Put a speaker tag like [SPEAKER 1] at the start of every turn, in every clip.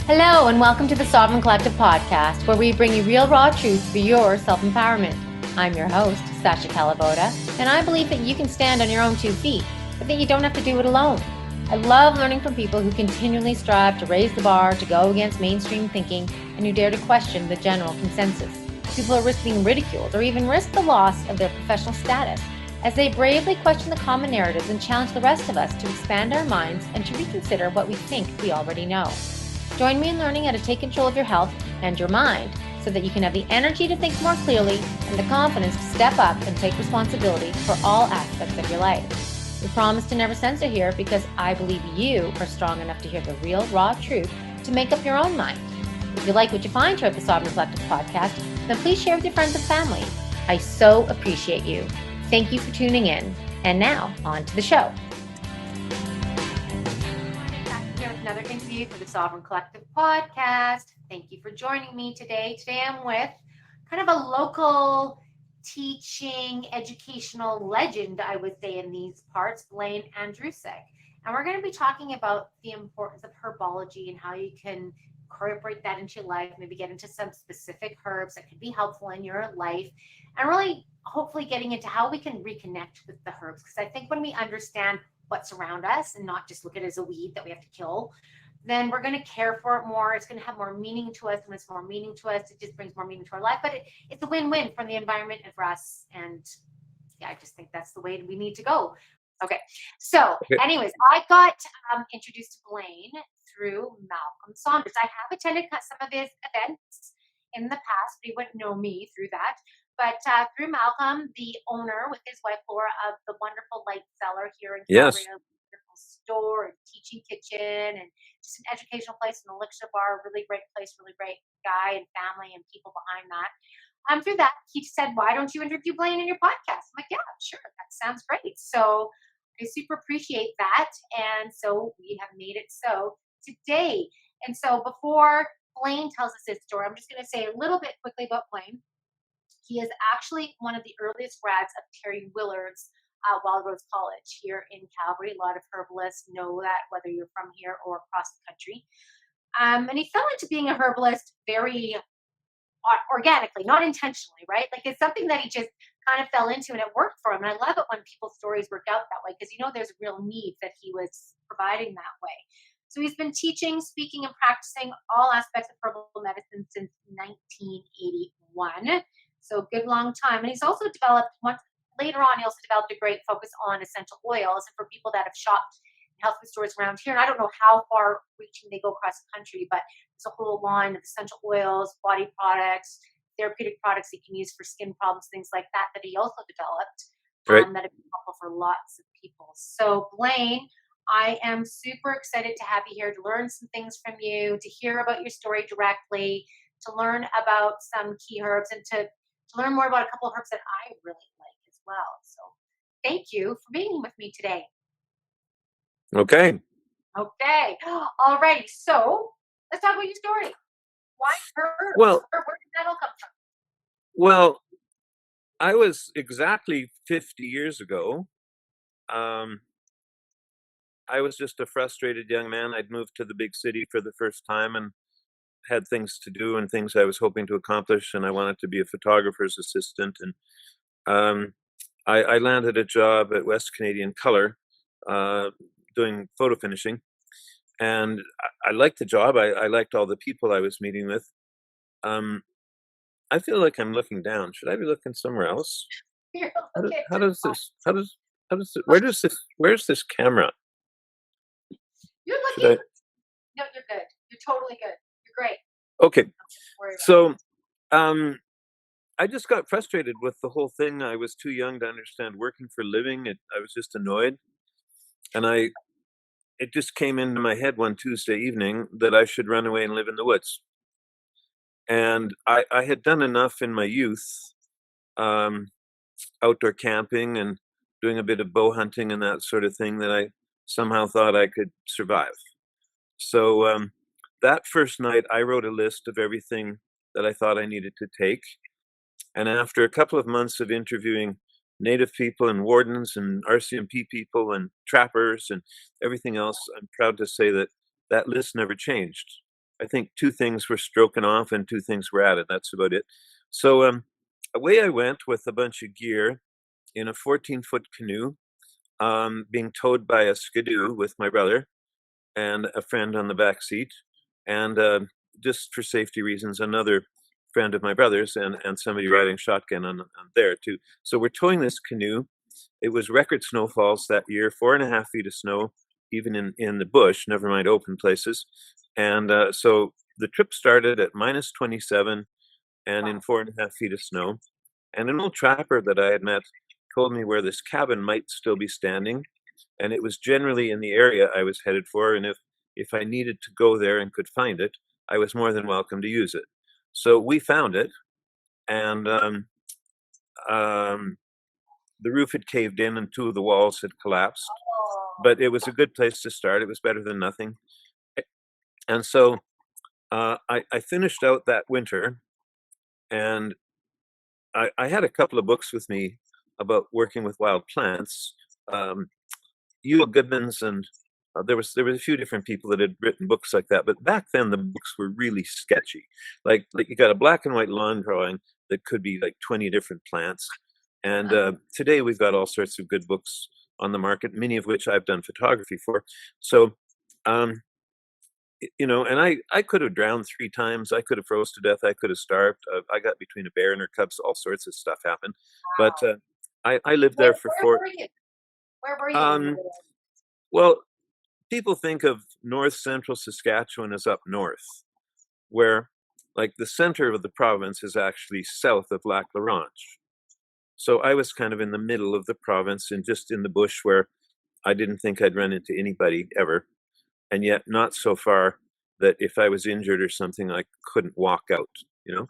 [SPEAKER 1] Hello, and welcome to the Sovereign Collective podcast, where we bring you real, raw truth for your self-empowerment. I'm your host, Sasha Calavoda, and I believe that you can stand on your own 2 feet, but that you don't have to do it alone. I love learning from people who continually strive to raise the bar, to go against mainstream thinking, and who dare to question the general consensus. People who risk being ridiculed or even risk the loss of their professional status as they bravely question the common narratives and challenge the rest of us to expand our minds and to reconsider what we think we already know. Join me in learning how to take control of your health and your mind so that you can have the energy to think more clearly and the confidence to step up and take responsibility for all aspects of your life. We promise to never censor here because I believe you are strong enough to hear the real, raw truth to make up your own mind. If you like what you find here at the Sovereign Collective podcast, then please share with your friends and family. I so appreciate you. Thank you for tuning in. And now, on to the show. Another interview for the Sovereign Collective podcast. Thank you for joining me today. Today I'm with kind of a local teaching, educational legend, I would say, in these parts, Blaine Andrusek. And we're going to be talking about the importance of herbology and how you can incorporate that into your life, maybe get into some specific herbs that could be helpful in your life, and really hopefully getting into how we can reconnect with the herbs. Because I think when we understand what's around us and not just look at it as a weed that we have to kill, then we're going to care for it more. It's going to have more meaning to us. When it's more meaning to us, it just brings more meaning to our life. But it's a win-win for the environment and for us. And yeah, I just think that's the way we need to go. Okay. So anyways, I got introduced to Blaine through Malcolm Saunders. I have attended some of his events in the past, but he wouldn't know me through that. But through Malcolm, the owner with his wife Laura of the wonderful Light Cellar here in Calgary, a wonderful store and teaching kitchen and just an educational place, an elixir bar, really great place, really great guy and family and people behind that. Through that, he said, "Why don't you interview Blaine in your podcast?" I'm like, "Yeah, sure, that sounds great." So I super appreciate that, and so we have made it so today. And so before Blaine tells us his story, I'm just going to say a little bit quickly about Blaine. He is actually one of the earliest grads of Terry Willard's Wild Rose College here in Calgary. A lot of herbalists know that, whether you're from here or across the country. And he fell into being a herbalist very organically, not intentionally, right? Like it's something that he just kind of fell into and it worked for him. And I love it when people's stories work out that way because, there's a real need that he was providing that way. So he's been teaching, speaking, and practicing all aspects of herbal medicine since 1981. So a good long time. And he's also developed later on, he also developed a great focus on essential oils. And for people that have shopped in health food stores around here, and I don't know how far reaching they go across the country, but there's a whole line of essential oils, body products, therapeutic products that you can use for skin problems, things like that, that he also developed that have been helpful for lots of people. So Blaine, I am super excited to have you here to learn some things from you, to hear about your story directly, to learn about some key herbs, and to learn more about a couple of herbs that I really like as well. So thank you for being with me today.
[SPEAKER 2] Okay.
[SPEAKER 1] All righty. So let's talk about your story. Why herbs?
[SPEAKER 2] Well,
[SPEAKER 1] where did that all come from?
[SPEAKER 2] Well, I was exactly 50 years ago. I was just a frustrated young man. I'd moved to the big city for the first time and had things to do and things I was hoping to accomplish. And I wanted to be a photographer's assistant. And I landed a job at West Canadian Color doing photo finishing. And I liked the job. I liked all the people I was meeting with. I feel like I'm looking down. Should I be looking somewhere else? Where's this camera?
[SPEAKER 1] You're looking. No, you're good. You're totally good. You're great.
[SPEAKER 2] Okay. So, I just got frustrated with the whole thing. I was too young to understand working for a living. I was just annoyed. And it just came into my head one Tuesday evening that I should run away and live in the woods. And I had done enough in my youth, outdoor camping and doing a bit of bow hunting and that sort of thing, that I somehow thought I could survive. So that first night, I wrote a list of everything that I thought I needed to take. And after a couple of months of interviewing Native people and wardens and RCMP people and trappers and everything else, I'm proud to say that list never changed. I think 2 things were stroking off and 2 things were added. That's about it. So, away I went with a bunch of gear in a 14-foot canoe, being towed by a skidoo with my brother and a friend on the back seat, and just for safety reasons, another friend of my brother's and somebody riding shotgun on there too. So we're towing this canoe. It was record snowfalls that year, 4.5 feet of snow, even in the bush, never mind open places. And so the trip started at minus 27 and in
[SPEAKER 1] Wow.
[SPEAKER 2] 4.5 feet of snow. And an old trapper that I had met told me where this cabin might still be standing, and it was generally in the area I was headed for. And if I needed to go there and could find it, I was more than welcome to use it. So we found it, and um, the roof had caved in and 2 of the walls had collapsed.
[SPEAKER 1] Oh,
[SPEAKER 2] But it was a good place to start. It was better than nothing. And so I finished out that winter, and I had a couple of books with me about working with wild plants. Um, Ewell Goodman's and there was a few different people that had written books like that. But back then the books were really sketchy. Like you got a black and white lawn drawing that could be like 20 different plants. And today we've got all sorts of good books on the market, many of which I've done photography for. So um, and I could have drowned 3 times. I could have froze to death. I could have starved. I got between a bear and her cubs. All sorts of stuff happened. But
[SPEAKER 1] wow.
[SPEAKER 2] I lived there for
[SPEAKER 1] Where
[SPEAKER 2] 4.
[SPEAKER 1] were you? Where were you when you
[SPEAKER 2] Um,
[SPEAKER 1] were there?
[SPEAKER 2] well, people think of north central Saskatchewan as up north, where like the center of the province is actually south of Lac La Ranche. So I was kind of in the middle of the province and just in the bush where I didn't think I'd run into anybody ever, and yet not so far that if I was injured or something, I couldn't walk out, you know?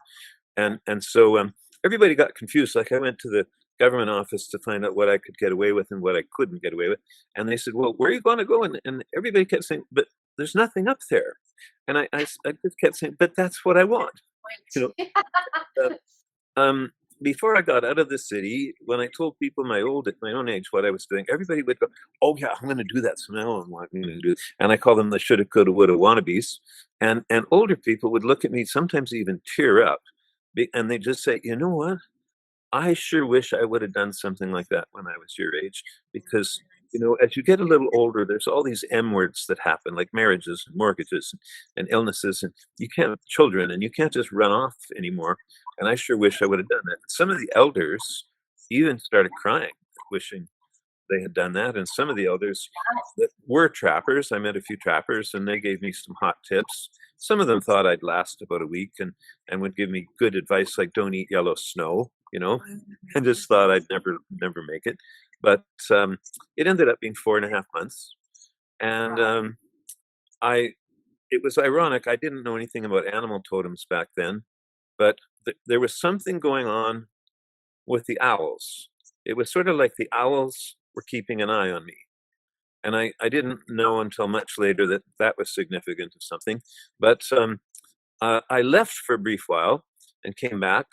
[SPEAKER 2] And so everybody got confused. Like I went to the government office to find out what I could get away with and what I couldn't get away with. And they said, well, where are you going to go? And everybody kept saying, but there's nothing up there. And I just kept saying, but that's what I want. You
[SPEAKER 1] Went.
[SPEAKER 2] know, um, before I got out of the city, when I told people at my own age what I was doing, everybody would go, "Oh yeah, I'm going to do that." So now I'm what I'm going to do, and I call them the shoulda, coulda, woulda wannabes. And older people would look at me, sometimes even tear up, and they just say, "You know what? I sure wish I would have done something like that when I was your age." Because as you get a little older, there's all these M words that happen, like marriages and mortgages and illnesses, and you can't children, and you can't just run off anymore. And I sure wish I would have done that. Some of the elders even started crying, wishing they had done that. And some of the elders that were trappers, I met a few trappers, and they gave me some hot tips. Some of them thought I'd last about a week and would give me good advice like don't eat yellow snow, and just thought I'd never make it. But it ended up being 4.5 months. And I it was ironic. I didn't know anything about animal totems back then, but there was something going on with the owls. It was sort of like the owls were keeping an eye on me. And I didn't know until much later that that was significant of something. But I left for a brief while and came back,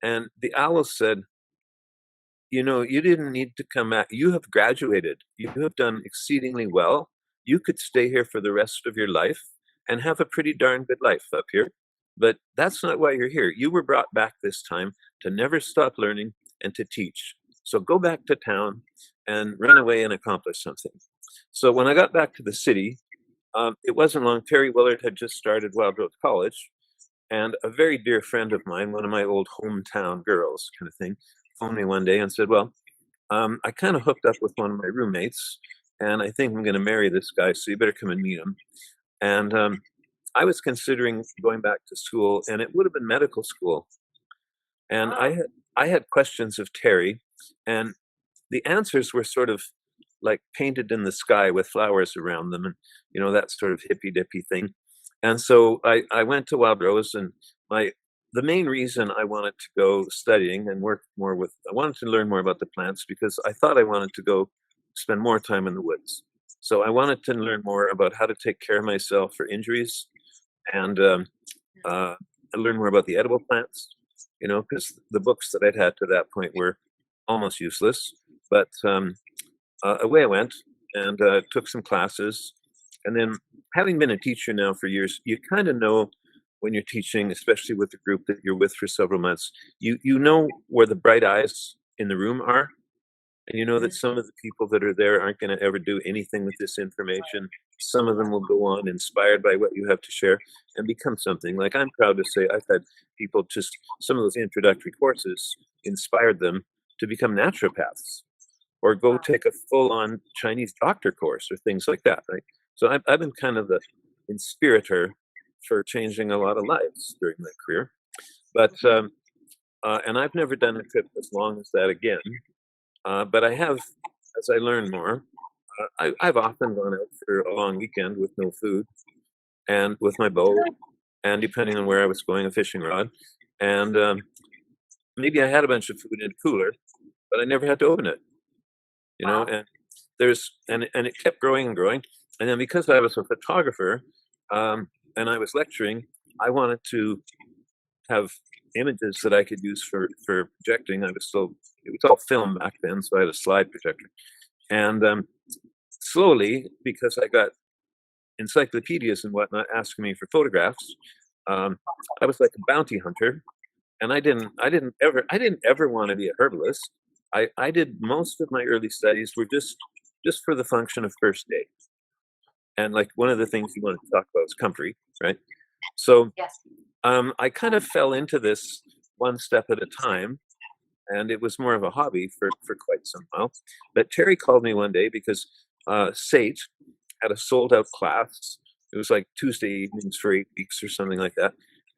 [SPEAKER 2] and the owls said, you didn't need to come back. You have graduated. You have done exceedingly well. You could stay here for the rest of your life and have a pretty darn good life up here. But that's not why you're here. You were brought back this time to never stop learning and to teach. So go back to town and run away and accomplish something. So when I got back to the city, it wasn't long. Terry Willard had just started Wild Rose College, and a very dear friend of mine, one of my old hometown girls, kind of thing, phoned me one day and said, "Well, I kind of hooked up with one of my roommates, and I think I'm going to marry this guy, so you better come and meet him." And I was considering going back to school, and it would have been medical school. And
[SPEAKER 1] Wow.
[SPEAKER 2] I had questions of Terry, and the answers were sort of like painted in the sky with flowers around them, and that sort of hippy dippy thing. And so I went to Wild Rose, and the main reason I wanted to go studying and work more with I wanted to learn more about the plants because I thought I wanted to go spend more time in the woods. So I wanted to learn more about how to take care of myself for injuries, and uh, learn more about the edible plants. Because the books that I'd had to that point were almost useless. But away I went and took some classes. And then having been a teacher now for years, you kind of know when you're teaching, especially with the group that you're with for several months, you know where the bright eyes in the room are, and you know that
[SPEAKER 1] Mm,
[SPEAKER 2] some of the people that are there aren't going to ever do anything with this information. Some of them will go on inspired by what you have to share and become something. Like I'm proud to say I've had people just some of those introductory courses inspired them to become naturopaths or go
[SPEAKER 1] wow.
[SPEAKER 2] take a full-on Chinese doctor course or things like that, right? So I've been kind of the inspirator for changing a lot of lives during my career. But and I've never done a trip as long as that again. But I have, as I learn more, I've often gone out for a long weekend with no food and with my bow, and depending on where I was going, a fishing rod. And maybe I had a bunch of food in a cooler, but I never had to open it, you know.
[SPEAKER 1] Wow.
[SPEAKER 2] And and it kept growing and growing. And then because I was a photographer, and I was lecturing, I wanted to have images that I could use for projecting. I was still it was all film back then, so I had a slide projector. And slowly, because I got encyclopedias and whatnot asking me for photographs, um, I was like a bounty hunter, and I didn't ever want to be a herbalist. I did most of my early studies were just for the function of first aid, and like one of the things you want to talk about is comfrey, right? So
[SPEAKER 1] Yes.
[SPEAKER 2] I kind of fell into this one step at a time, and it was more of a hobby for quite some while. But Terry called me one day because Sate had a sold out class. It was like Tuesday evenings for 8 weeks or something like that.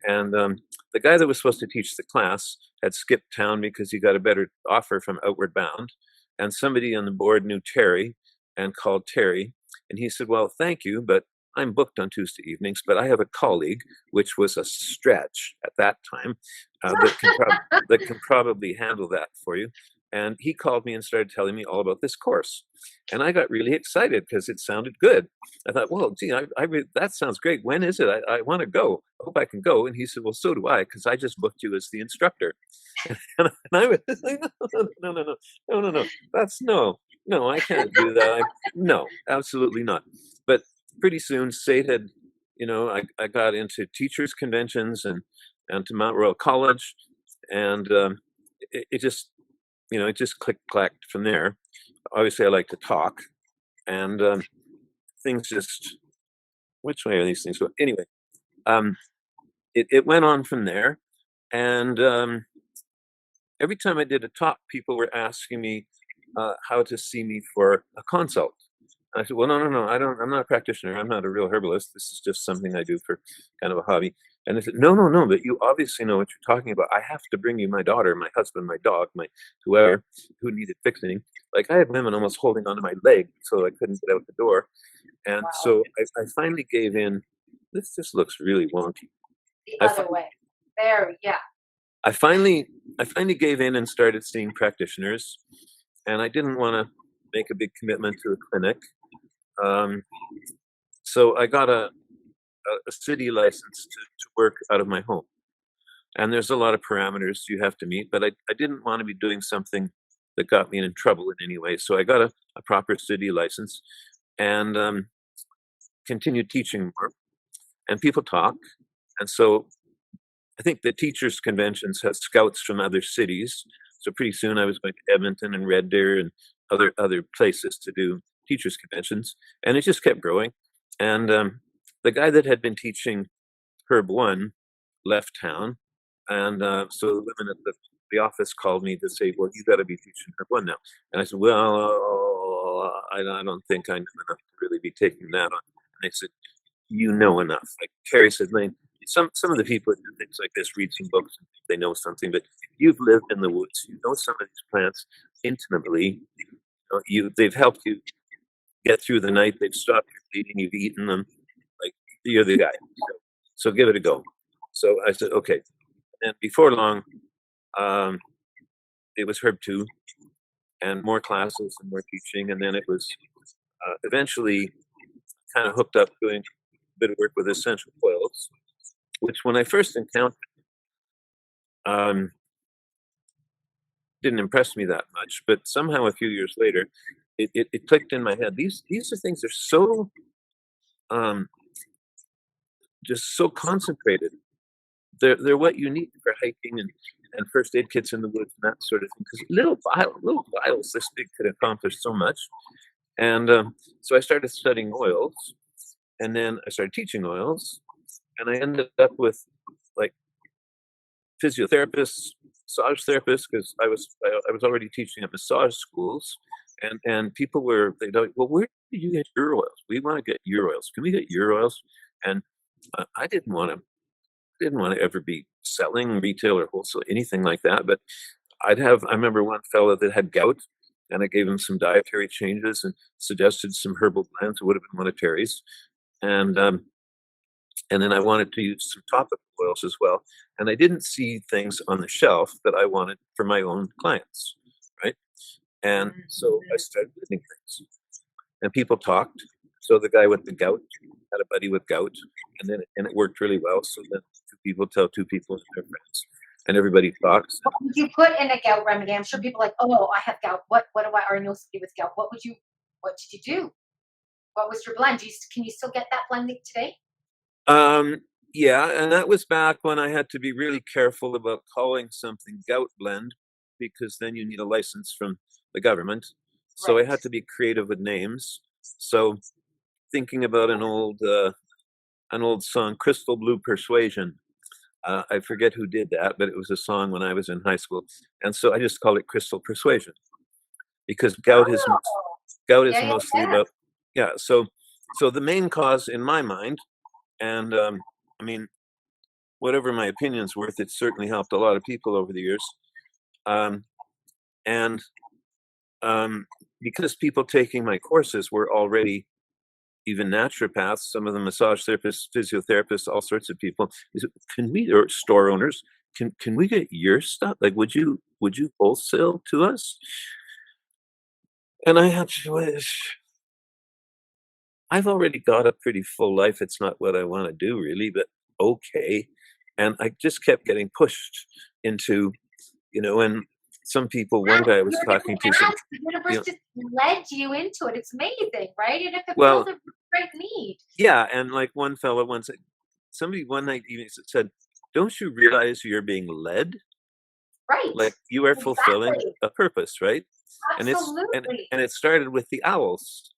[SPEAKER 2] And the guy that was supposed to teach the class had skipped town because he got a better offer from Outward Bound. And somebody on the board knew Terry and called Terry. And he said, "Well, thank you, but I'm booked on Tuesday evenings, but I have a colleague," which was a stretch at that time, that can probably handle that for you. And he called me and started telling me all about this course. And I got really excited because it sounded good. I thought, well, gee, that sounds great. When is it? I want to go. I hope I can go. And he said, well, so do I, because I just booked you as the instructor. And I was like, no. That's no, I can't do that. No, absolutely not. But pretty soon, Sate had, I got into teachers' conventions and to Mount Royal College. And it just, it just clicked clacked from there. Obviously, I like to talk, and things just which way are these things going? Anyway, um, it went on from there, and every time I did a talk, people were asking me how to see me for a consult. I said, "Well, no. I'm not a practitioner. I'm not a real herbalist. This is just something I do for kind of a hobby." And they said, "No. But you obviously know what you're talking about. I have to bring you my daughter, my husband, my dog, my whoever who needed fixing. Like I had women almost holding onto my leg so I couldn't get out the door." And
[SPEAKER 1] Wow.
[SPEAKER 2] so I finally gave in. This just looks really wonky.
[SPEAKER 1] The
[SPEAKER 2] I,
[SPEAKER 1] other
[SPEAKER 2] fi-
[SPEAKER 1] way. There, yeah.
[SPEAKER 2] I finally I finally gave in and started seeing practitioners, and I didn't want to make a big commitment to a clinic. Um, so I got a city license to work out of my home. And there's a lot of parameters you have to meet, but I didn't want to be doing something that got me in trouble in any way. So I got a proper city license and continued teaching more. And people talk. And so I think the teachers' conventions have scouts from other cities. So pretty soon I was going to Edmonton and Red Deer and other places to do teachers' conventions. And it just kept growing. And the guy that had been teaching Herb One left town, and so the women at the office called me to say, "Well, you got to be teaching Herb One now." And I said, "Well, I don't think I know enough to really be taking that on." And they said, "You know enough." Like Terry said, "Lane, some of the people that do things like this read some books and think they know something, but you've lived in the woods. You know some of these plants intimately. They've helped you get through the night. They've stopped your bleeding. You've eaten them. Like you're the guy. So give it a go." So I said, "Okay." And before long, um, it was Herb 2 and more classes and more teaching. And then it was eventually kind of hooked up doing a bit of work with essential oils, which when I first encountered, um, didn't impress me that much. But somehow a few years later, it clicked in my head. These are things that are so um, just so concentrated. They're what you need for hiking and first aid kits in the woods and that sort of thing. Because little vials this big could accomplish so much. And so I started studying oils, and then I started teaching oils, and I ended up with like physiotherapists, massage therapists, because I was already teaching at massage schools, and people were they like, well, where do you get your oils? We want to get your oils. Can we get your oils? And I didn't want to ever be selling retail or wholesale anything like that. But I remember one fellow that had gout, and I gave him some dietary changes and suggested some herbal blends. It would have been one of Terry's, and and then I wanted to use some topical oils as well. And I didn't see things on the shelf that I wanted for my own clients, right? And so I started listing things, and people talked. So the guy with the gout had a buddy with gout, and it worked really well. So then two people tell two people and their friends, and everybody talks.
[SPEAKER 1] What would you put in a gout remedy? I'm sure people are like, oh, I have gout. What do I or know somebody with gout? What did you do? What was your blend? Can you still get that blended today?
[SPEAKER 2] Yeah, and that was back when I had to be really careful about calling something gout blend, because then you need a license from the government. So I
[SPEAKER 1] Right.
[SPEAKER 2] had to be creative with names. So thinking about an old song, Crystal Blue Persuasion. I forget who did that, but it was a song when I was in high school, and so I just called it Crystal Persuasion, because
[SPEAKER 1] Oh,
[SPEAKER 2] gout is
[SPEAKER 1] yeah, yeah,
[SPEAKER 2] mostly
[SPEAKER 1] yeah.
[SPEAKER 2] about, yeah. So the main cause in my mind, and I mean, whatever my opinion's worth, it's certainly helped a lot of people over the years. Um, and um, because people taking my courses were already even naturopaths, some of them massage therapists, physiotherapists, all sorts of people. Can we, or store owners, can we get your stuff? Like, would you wholesale to us? And I had to. I've already got a pretty full life. It's not what I want to do really, but okay. And I just kept getting pushed into, and some people. One guy I was
[SPEAKER 1] You're
[SPEAKER 2] talking
[SPEAKER 1] didn't
[SPEAKER 2] to said,
[SPEAKER 1] ask. The
[SPEAKER 2] you
[SPEAKER 1] universe
[SPEAKER 2] know,
[SPEAKER 1] just led you into it. It's amazing, right? And it fulfills
[SPEAKER 2] well,
[SPEAKER 1] a great need.
[SPEAKER 2] yeah, and like one fellow once, somebody one night even said, "Don't you realize you're being led?
[SPEAKER 1] Right.
[SPEAKER 2] Like you are fulfilling
[SPEAKER 1] Exactly.
[SPEAKER 2] a purpose, right?" And
[SPEAKER 1] Absolutely.
[SPEAKER 2] it started with the owls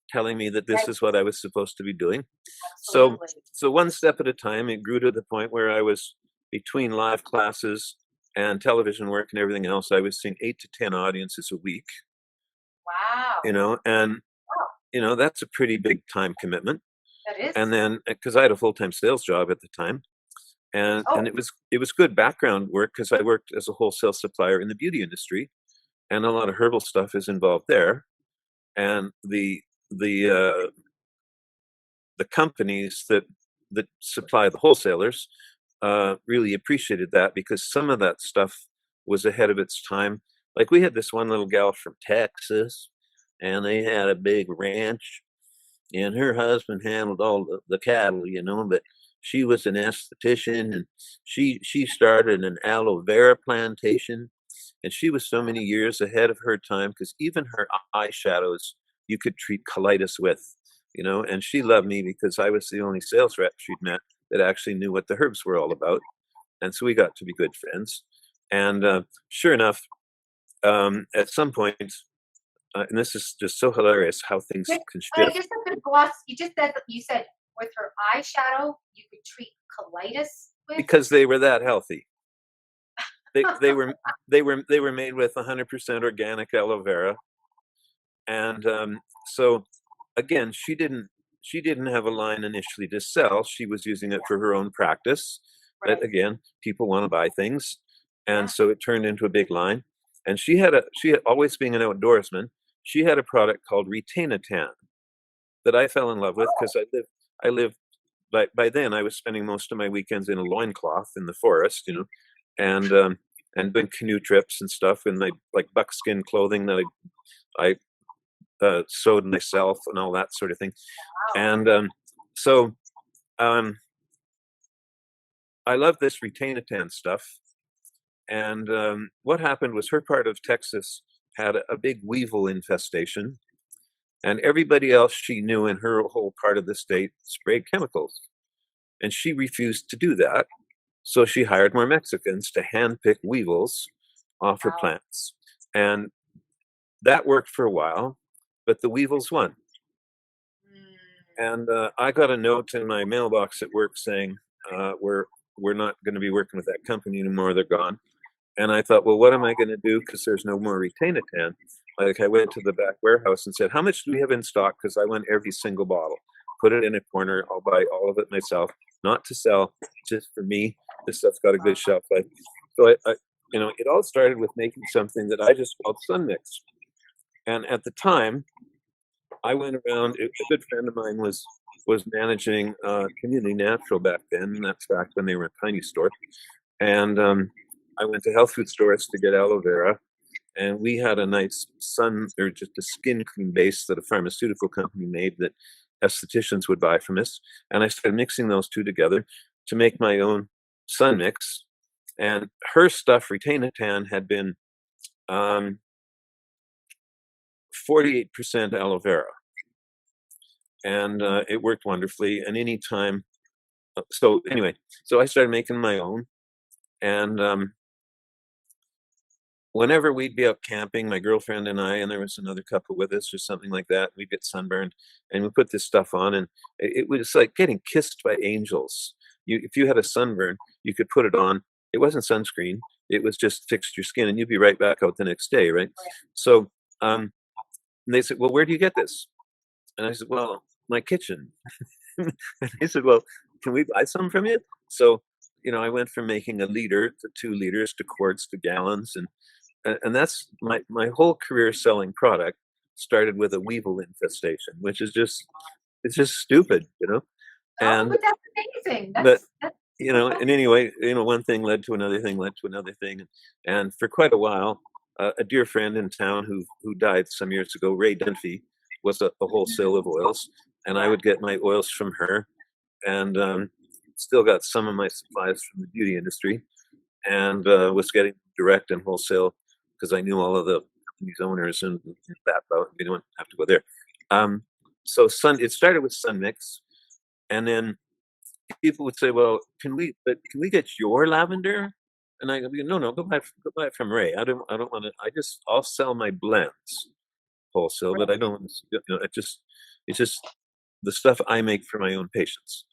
[SPEAKER 2] telling me that this
[SPEAKER 1] Right.
[SPEAKER 2] is what I was supposed to be doing. So
[SPEAKER 1] Absolutely.
[SPEAKER 2] so one step at a time, it grew to the point where I was between live classes and television work and everything else. I was seeing 8 to 10 audiences a week,
[SPEAKER 1] Wow.
[SPEAKER 2] and
[SPEAKER 1] Wow.
[SPEAKER 2] that's a pretty big time commitment.
[SPEAKER 1] That is.
[SPEAKER 2] And then because I had a full-time sales job at the time, and
[SPEAKER 1] Oh,
[SPEAKER 2] it was good background work because I worked as a wholesale supplier in the beauty industry, and a lot of herbal stuff is involved there. And the the companies that supply the wholesalers really appreciated that, because some of that stuff was ahead of its time. Like we had this one little gal from Texas, and they had a big ranch, and her husband handled all the cattle, but she was an esthetician, and she started an aloe vera plantation, and she was so many years ahead of her time, because even her eyeshadows you could treat colitis with, and she loved me because I was the only sales rep she'd met that actually knew what the herbs were all about, and so we got to be good friends. And sure enough, at some point, and this is just so hilarious how things
[SPEAKER 1] but
[SPEAKER 2] can
[SPEAKER 1] I
[SPEAKER 2] shift,
[SPEAKER 1] just have to gloss. You said with her eyeshadow you could treat colitis with.
[SPEAKER 2] because they were that healthy. They were they were made with 100% organic aloe vera, and so again, she didn't have a line initially to sell. She was using it for her own practice. But
[SPEAKER 1] Right.
[SPEAKER 2] again, people want to buy things, and
[SPEAKER 1] Yeah.
[SPEAKER 2] so it turned into a big line. And she had always being an outdoorsman. She had a product called Retain-A-Tan that I fell in love with, because I lived by then I was spending most of my weekends in a loincloth in the forest, and doing canoe trips and stuff in my like buckskin clothing that I sewed myself and all that sort of thing.
[SPEAKER 1] Wow.
[SPEAKER 2] And so um, I love this retain-a-tan stuff. And what happened was her part of Texas had a big weevil infestation, And everybody else she knew in her whole part of the state sprayed chemicals. And she refused to do that. So she hired more Mexicans to handpick weevils off her
[SPEAKER 1] Wow.
[SPEAKER 2] plants. And that worked for a while, but the weevils won.
[SPEAKER 1] Mm.
[SPEAKER 2] And I got a note in my mailbox at work saying, we're not going to be working with that company anymore. They're gone. And I thought, well, what am I going to do? Because there's no more Retain-A-Tan. Like I went to the back warehouse and said, how much do we have in stock? Because I want every single bottle. Put it in a corner. I'll buy all of it myself, not to sell, just for me. This stuff's got a good shelf life. So it all started with making something that I just called Sun Mix. And at the time, I went around. A good friend of mine was managing Community Natural back then. And that's back when they were a tiny store. And I went to health food stores to get aloe vera, and we had a nice or just a skin cream base that a pharmaceutical company made that estheticians would buy from us. And I started mixing those two together to make my own sun mix. And her stuff, Retain-A-Tan, had been 48% aloe vera. And it worked wonderfully. And anytime, so anyway, so I started making my own. And whenever we'd be out camping, my girlfriend and I, and there was another couple with us or something like that, we'd get sunburned and we put this stuff on, and it was like getting kissed by angels. If you had a sunburn, you could put it on. It wasn't sunscreen. It was just fixed your skin and you'd be right back out the next day, right? So and they said, well, where do you get this? And I said, well, my kitchen. And they said, well, can we buy some from you? So, I went from making a liter to 2 liters to quarts to gallons, and that's my whole career selling product started with a weevil infestation, which is it's just stupid,
[SPEAKER 1] Oh,
[SPEAKER 2] and
[SPEAKER 1] but that's amazing.
[SPEAKER 2] but
[SPEAKER 1] That's super cool.
[SPEAKER 2] and anyway, one thing led to another thing led to another thing, and for quite a while, a dear friend in town who died some years ago, Ray Dunphy, was a wholesale of oils, and I
[SPEAKER 1] Yeah.
[SPEAKER 2] would get my oils from her, and still got some of my supplies from the beauty industry, and was getting direct and wholesale because I knew all of the company's owners and that. But we don't have to go there. So it started with Sun Mix, and then people would say, "Well, can we get your lavender?" And I go, "No, no, go buy it from Ray. I don't want to. I'll sell my blends wholesale, but I don't. It's just the stuff I make for my own patients."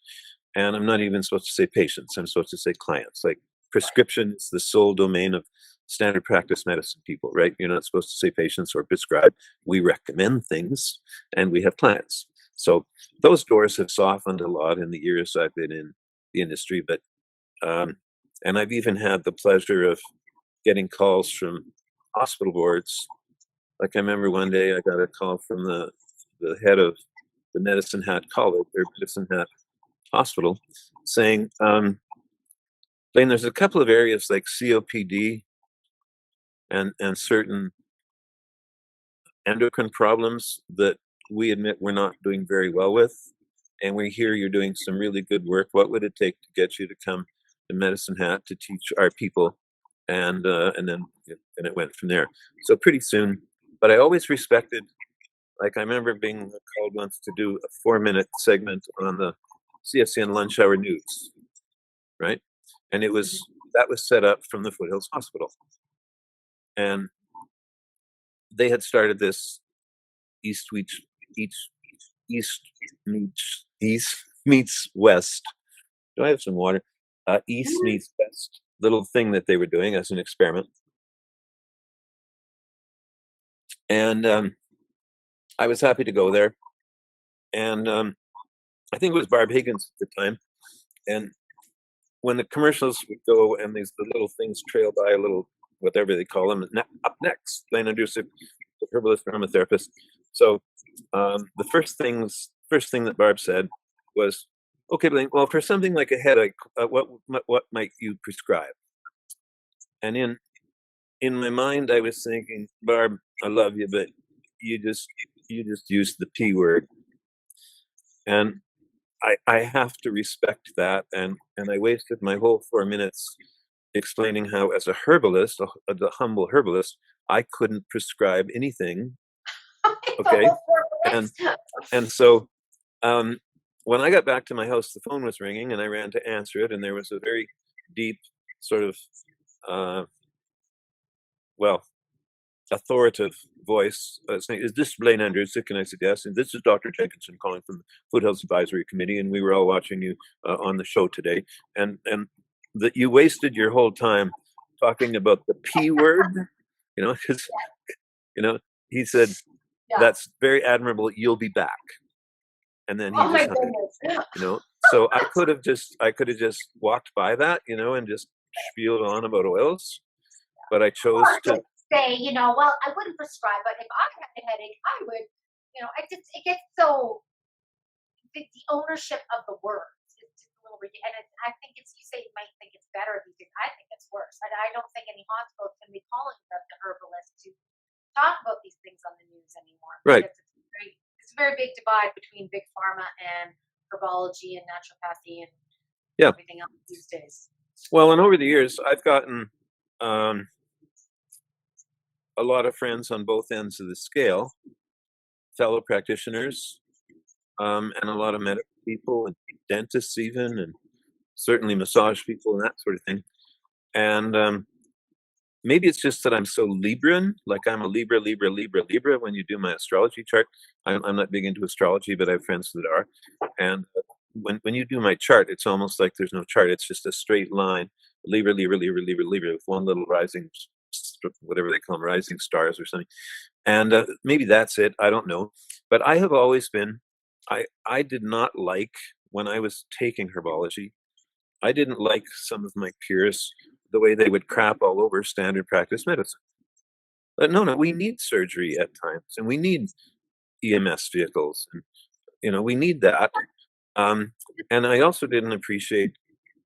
[SPEAKER 2] And I'm not even supposed to say patients. I'm supposed to say clients. Like prescription is the sole domain of standard practice medicine people, right? You're not supposed to say patients or prescribe. We recommend things and we have clients. So those doors have softened a lot in the years I've been in the industry. But um, and I've even had the pleasure of getting calls from hospital boards. Like I remember one day I got a call from the head of the Medicine Hat College or Medicine Hat Hospital saying, Blaine, there's a couple of areas like COPD and certain endocrine problems that we admit we're not doing very well with. And we hear you're doing some really good work. What would it take to get you to come to Medicine Hat to teach our people? And then it went from there. So pretty soon, but I always respected. Like I remember being called once to do a 4-minute segment on the CFCN lunch hour news, right? And that was set up from the Foothills Hospital, and they had started this East meets East East meets West. Do I have some water? East
[SPEAKER 1] Mhm.
[SPEAKER 2] meets West little thing that they were doing as an experiment, and I was happy to go there. And I think it was Barb Higgins at the time, and when the commercials would go and the little things trail by a little whatever they call them, up next, Blaine Andrusek, herbalist aromatherapist. So the first thing that Barb said was, "Okay, Blaine. Well, for something like a headache, what might you prescribe?" And in my mind, I was thinking, Barb, I love you, but you just used the P word, and I have to respect that, and I wasted my whole 4 minutes explaining how, as a herbalist, the humble herbalist, I couldn't prescribe anything
[SPEAKER 1] The
[SPEAKER 2] Okay.
[SPEAKER 1] whole
[SPEAKER 2] And,
[SPEAKER 1] list.
[SPEAKER 2] and so, um, when I got back to my house, the phone was ringing and I ran to answer it. And there was a very deep sort of, uh, well, authoritative voice saying, "Is this Blaine Andrusek?" And I said, "Yes." And this is Dr. Jenkinson calling from the Food Health Advisory Committee, and we were all watching you on the show today. And that you wasted your whole time talking about the P word, because you know he said
[SPEAKER 1] Yeah.
[SPEAKER 2] that's very admirable. You'll be back, and then he
[SPEAKER 1] Oh my
[SPEAKER 2] just hung up.
[SPEAKER 1] goodness.
[SPEAKER 2] So I could have just walked by that, and just spieled on about oils, but I chose
[SPEAKER 1] Or
[SPEAKER 2] to.
[SPEAKER 1] just say, well, I wouldn't prescribe, but if I had a headache, I would, it gets so, the ownership of the words is just a little ridiculous. And I think you say you might think it's better these days. I think it's worse. And I don't think any hospital can be calling the herbalist to talk about these things on the news anymore
[SPEAKER 2] Right.
[SPEAKER 1] because it's a very big divide between big pharma and herbology and naturopathy and
[SPEAKER 2] Yeah.
[SPEAKER 1] everything else these days.
[SPEAKER 2] Well, and over the years, I've gotten um, a lot of friends on both ends of the scale, fellow practitioners, and a lot of medical people and dentists even, and certainly massage people and that sort of thing. And maybe it's just that I'm so Libran, like I'm a Libra, Libra, Libra, Libra. When you do my astrology chart, I'm not big into astrology, but I have friends that are. And when you do my chart, it's almost like there's no chart. It's just a straight line, Libra, Libra, Libra, Libra, Libra, with one little rising, whatever they call them, rising stars or something. And maybe that's it. I don't know. But I have always been. I did not like when I was taking herbology. I didn't like some of my peers the way they would crap all over standard practice medicine. But no, we need surgery at times, and we need EMS vehicles, and we need that. Um, and I also didn't appreciate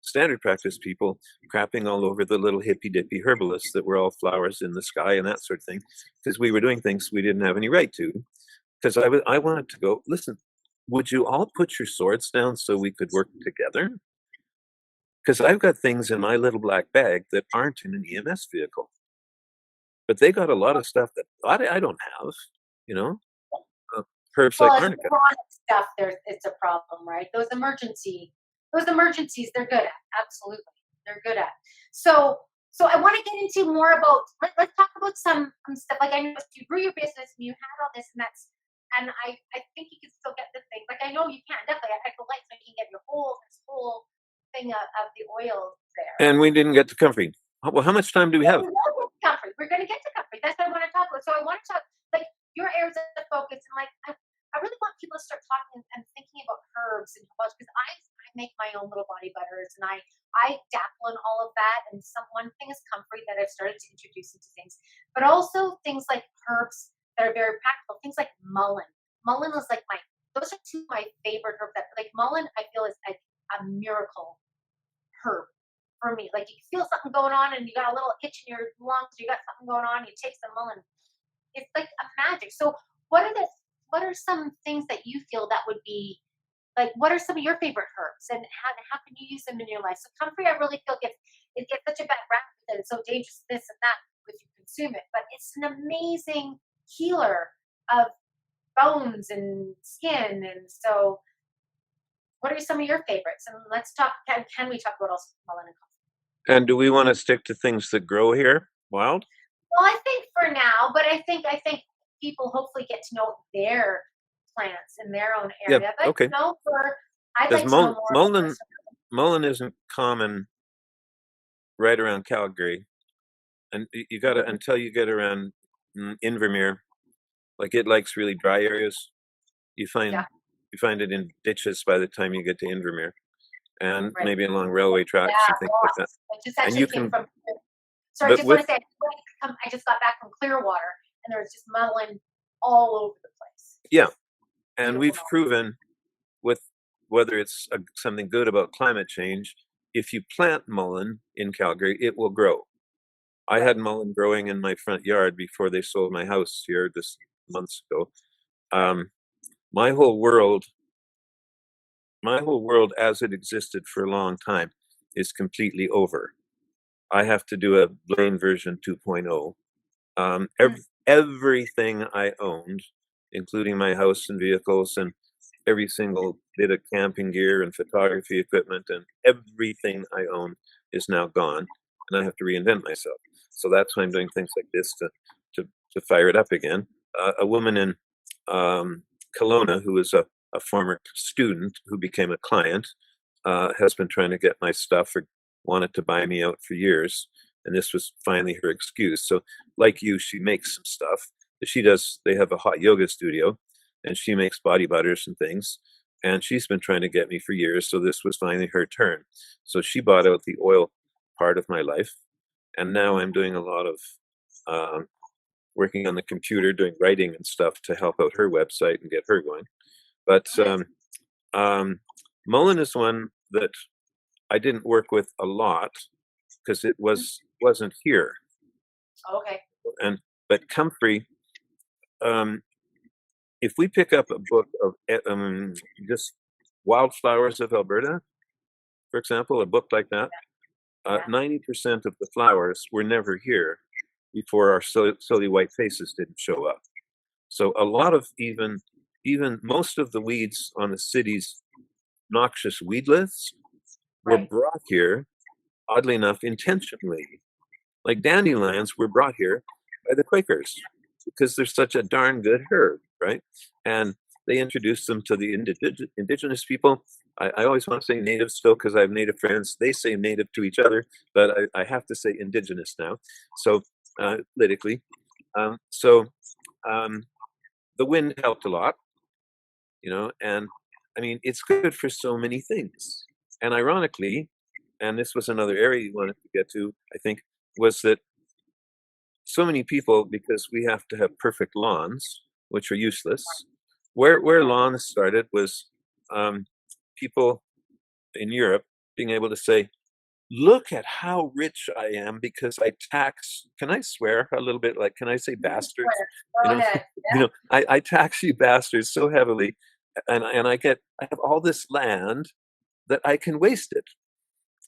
[SPEAKER 2] standard practice people crapping all over the little hippy dippy herbalists that were all flowers in the sky and that sort of thing, because we were doing things we didn't have any right to. Because I wanted to go, listen, would you all put your swords down so we could work together? Because I've got things in my little black bag that aren't in an EMS vehicle, but they got a lot of stuff that I don't have, you know, uh, herbs like
[SPEAKER 1] Well, it's
[SPEAKER 2] arnica.
[SPEAKER 1] chronic stuff. It's a problem, right? Those emergencies, they're good at. Absolutely, they're good at. So I want to get into more about. Let's talk about some stuff. Like I know you grew your business and you had all this, and I think you can still get the thing. Like I know you can definitely. I feel like so you can get your whole thing of the oils there.
[SPEAKER 2] And we didn't get to comfrey. Well, how much time do we
[SPEAKER 1] Yeah,
[SPEAKER 2] have?
[SPEAKER 1] we will get to comfrey. We're going to get to comfrey. That's what I want to talk about. So I want to talk like your areas of focus and like I really want people to start talking and thinking about herbs and herbs because I make my own little body butters and I dabble in all of that. And one thing is comfrey that I've started to introduce into things, but also things like herbs that are very practical. Things like mullein. Mullein is like those are two of my favorite herbs. That like mullein, I feel is a miracle herb for me. Like you feel something going on and you got a little itch in your lungs, you got something going on, you take some mullein. It's like a magic. So what are some things that you feel that would be like what are some of your favorite herbs and how can you use them in your life? So comfrey I really feel gets such a bad rap that it's so dangerous, this and that if you consume it. But it's an amazing healer of bones and skin. And so what are some of your favorites? And let's talk. Can we talk about also mullein and coffee?
[SPEAKER 2] And do we want to stick to things that grow here, wild?
[SPEAKER 1] Well, I think for now, but I think people hopefully get to know their plants in their own
[SPEAKER 2] Yeah.
[SPEAKER 1] area. But
[SPEAKER 2] Okay.
[SPEAKER 1] I'd
[SPEAKER 2] Because
[SPEAKER 1] like to know more about
[SPEAKER 2] mullein isn't common right around Calgary, and you got to until you get around Invermere, like it likes really dry areas. You
[SPEAKER 1] yeah,
[SPEAKER 2] find you find it in ditches by the time you get to Invermere, and
[SPEAKER 1] right.
[SPEAKER 2] maybe along railway
[SPEAKER 1] Yeah,
[SPEAKER 2] tracks and things like that.
[SPEAKER 1] I just
[SPEAKER 2] And you
[SPEAKER 1] actually came
[SPEAKER 2] can,
[SPEAKER 1] from. Sorry, I
[SPEAKER 2] but
[SPEAKER 1] just want
[SPEAKER 2] with
[SPEAKER 1] to say I just got back from Clearwater, and there was just mullein all over the place.
[SPEAKER 2] yeah, and
[SPEAKER 1] Beautiful
[SPEAKER 2] we've
[SPEAKER 1] mullein.
[SPEAKER 2] proven with whether it's something good about climate change, if you plant mullein in Calgary, it will grow. I
[SPEAKER 1] Right.
[SPEAKER 2] had mullein growing in my front yard before they sold my house here this months ago.
[SPEAKER 1] Right.
[SPEAKER 2] Um, my whole world, my whole world as it existed for a long time is completely over. I have to do a Blaine version 2.0.
[SPEAKER 1] Mm.
[SPEAKER 2] Everything I owned including my house and vehicles and every single bit of camping gear and photography equipment, and everything I own is now gone, and I have to reinvent myself. So that's why I'm doing things like this to to fire it up again. A woman in Kelowna, who is a former student who became a client, has been trying to get my stuff or wanted to buy me out for years, and this was finally her excuse. So, like you, she makes some stuff. She does. They have a hot yoga studio, and she makes body butters and things. And she's been trying to get me for years. So this was finally her turn. So she bought out the oil part of my life, and now I'm doing a lot of um, working on the computer, doing writing and stuff to help out her website and get her going. But
[SPEAKER 1] Nice.
[SPEAKER 2] um, Mullen is one that I didn't work with a lot because it wasn't here.
[SPEAKER 1] Okay.
[SPEAKER 2] And but Comfrey, um, if we pick up a book of just wildflowers of Alberta, for example, a book like that,
[SPEAKER 1] Yeah.
[SPEAKER 2] 90% of the flowers were never here before our silly white faces didn't show up. So a lot of even most of the weeds on the city's noxious weed lists were
[SPEAKER 1] Right.
[SPEAKER 2] brought here, oddly enough, intentionally. Like dandelions were brought here by the Quakers because they're such a darn good herb, right? And they introduced them to the indigenous people. I always want to say native still because I have native friends. They say native to each other, but I have to say indigenous now. So politically, so um, the wind helped a lot, and I mean, it's good for so many things. And ironically, and this was another area you wanted to get to, I think, was that so many people, because we have to have perfect lawns, which are useless. Where lawns started was um, people in Europe being able to say, "Look at how rich I am because I tax." Can I swear a little bit? Like, can I say bastards? You
[SPEAKER 1] Go
[SPEAKER 2] know,
[SPEAKER 1] ahead.
[SPEAKER 2] I tax you bastards so heavily, and I have all this land that I can waste it,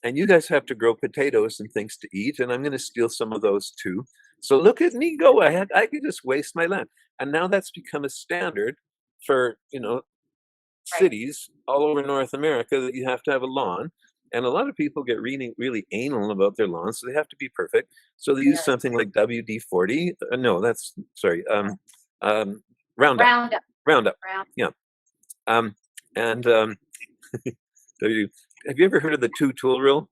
[SPEAKER 2] and you guys have to grow potatoes and things to eat, and I'm going to steal some of those too. So look at me go ahead. I can just waste my land, and now that's become a standard for
[SPEAKER 1] Right.
[SPEAKER 2] cities all over North America that you have to have a lawn. And a lot of people get really, really anal about their lawns, so they have to be perfect. So they use
[SPEAKER 1] Really.
[SPEAKER 2] something like WD-40. No, that's sorry, Roundup.
[SPEAKER 1] Roundup.
[SPEAKER 2] Roundup.
[SPEAKER 1] Round.
[SPEAKER 2] Yeah. Um, and W. Have you ever heard of the two-tool rule?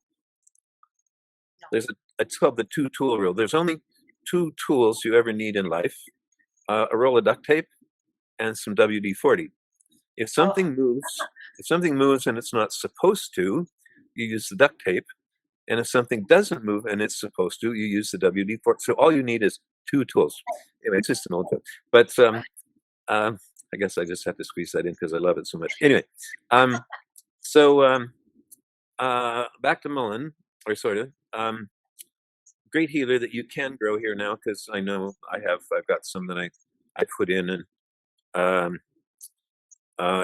[SPEAKER 1] No.
[SPEAKER 2] It's called the two-tool rule. There's only two tools you ever need in life: a roll of duct tape and some WD-40. If
[SPEAKER 1] Oh,
[SPEAKER 2] something moves, if something moves and it's not supposed to, you use the duct tape. And if something doesn't move and it's supposed to, you use the WD-40. So all you need is two tools. Anyway, it's just an old joke. But I guess I just have to squeeze that in because I love it so much. Anyway, um, so back to Mullen, or sort of. Great healer that you can grow here now because I know I've got some that I put in, and um,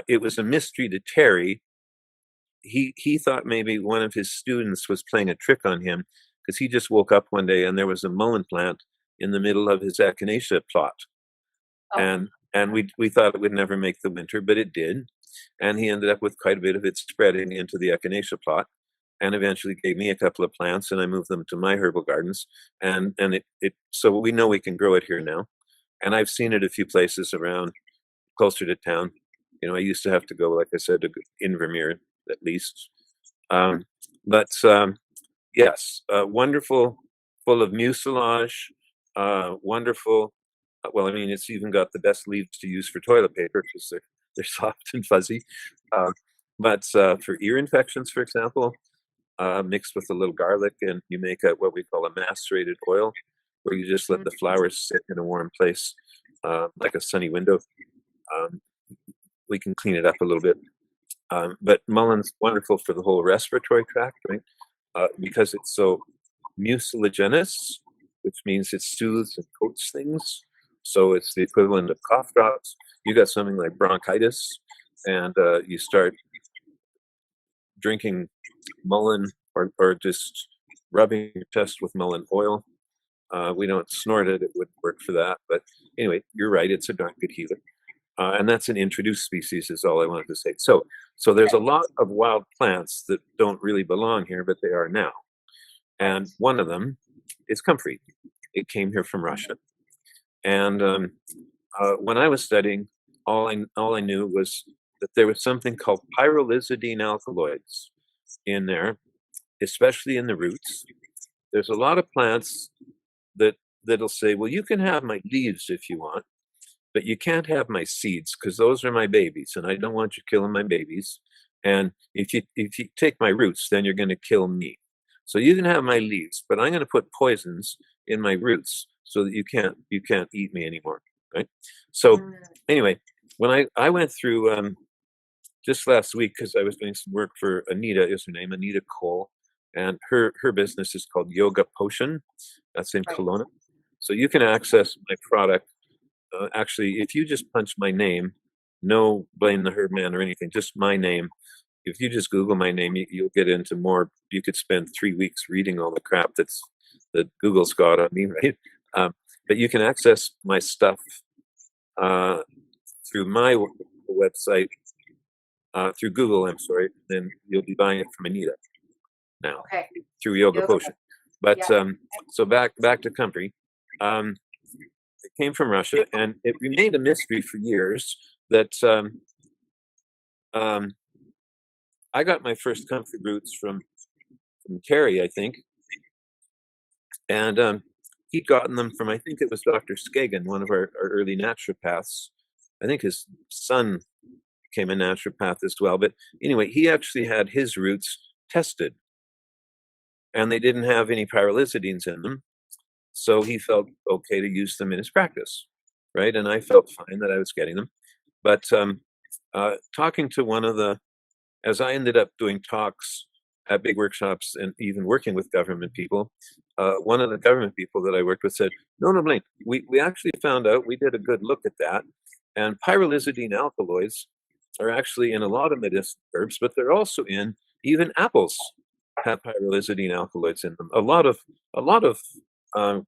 [SPEAKER 2] it was a mystery to Terry. He thought maybe one of his students was playing a trick on him because he just woke up one day and there was a mullein plant in the middle of his echinacea plot,
[SPEAKER 1] oh,
[SPEAKER 2] and we thought it would never make the winter, but it did, and he ended up with quite a bit of it spreading into the echinacea plot, and eventually gave me a couple of plants, and I moved them to my herbal gardens, and it so we know we can grow it here now, and I've seen it a few places around closer to town. I used to have to go, like I said, to Invermere at least. Um, but yes, wonderful, full of mucilage, wonderful. Well, I mean, it's even got the best leaves to use for toilet paper because they're soft and fuzzy. Uh, but for ear infections, for example, mixed with a little garlic, and you make what we call a macerated oil, where you just let
[SPEAKER 1] mm,
[SPEAKER 2] the flowers sit in a warm place, like a sunny window. Um, we can clean it up a little bit. But mullein's wonderful for the whole respiratory tract, right? Because it's so mucilaginous, which means it soothes and coats things. So it's the equivalent of cough drops. You got something like bronchitis, and you start drinking mullein or just rubbing your chest with mullein oil. We don't snort it; it wouldn't work for that. But anyway, you're right; it's a darn good healer. And that's an introduced species is all I wanted to say. So there's a lot of wild plants that don't really belong here, but they are now. And one of them is comfrey. It came here from Russia. And when I was studying, all I knew was that there was something called pyrrolizidine alkaloids in there, especially in the roots. There's a lot of plants that that'll say, "Well, you can have my leaves if you want, but you can't have my seeds because those are my babies, and I don't want you killing my babies. And if you take my roots, then you're going to kill me. So you can have my leaves, but I'm going to put poisons in my roots so that you can't eat me anymore, right?" So anyway, when I went through just last week because I was doing some work for Anita, is her name, Anita Cole, and her business is called Yoga Potion. That's in
[SPEAKER 1] Right.
[SPEAKER 2] Kelowna. So you can access my product. Actually, if you just punch my name, no Blaine the Herb Man or anything, just my name. If you just Google my name, you'll get into more. You could spend 3 weeks reading all the crap that Google's got on me, right? Um, but you can access my stuff uh, through my website, through Google, I'm sorry, then you'll be buying it from Anita now
[SPEAKER 1] Okay.
[SPEAKER 2] through Yoga
[SPEAKER 1] Yoga.
[SPEAKER 2] Potion. But
[SPEAKER 1] Yeah.
[SPEAKER 2] so back to comfrey. It came from Russia, and it remained a mystery for years that um, I got my first comfrey roots from Terry, I think, and he'd gotten them from, I think it was Dr. Skagen, one of our early naturopaths. I think his son became a naturopath as well. But anyway, he actually had his roots tested, and they didn't have any pyrrolizidines in them. So he felt okay to use them in his practice, right? And I felt fine that I was getting them. But talking to one of the, as I ended up doing talks at big workshops and even working with government people, one of the government people that I worked with said, no, Blaine, we actually found out, we did a good look at that, and pyrrolizidine alkaloids are actually in a lot of medicinal herbs, but they're also in even apples have pyrrolizidine alkaloids in them. A lot of um,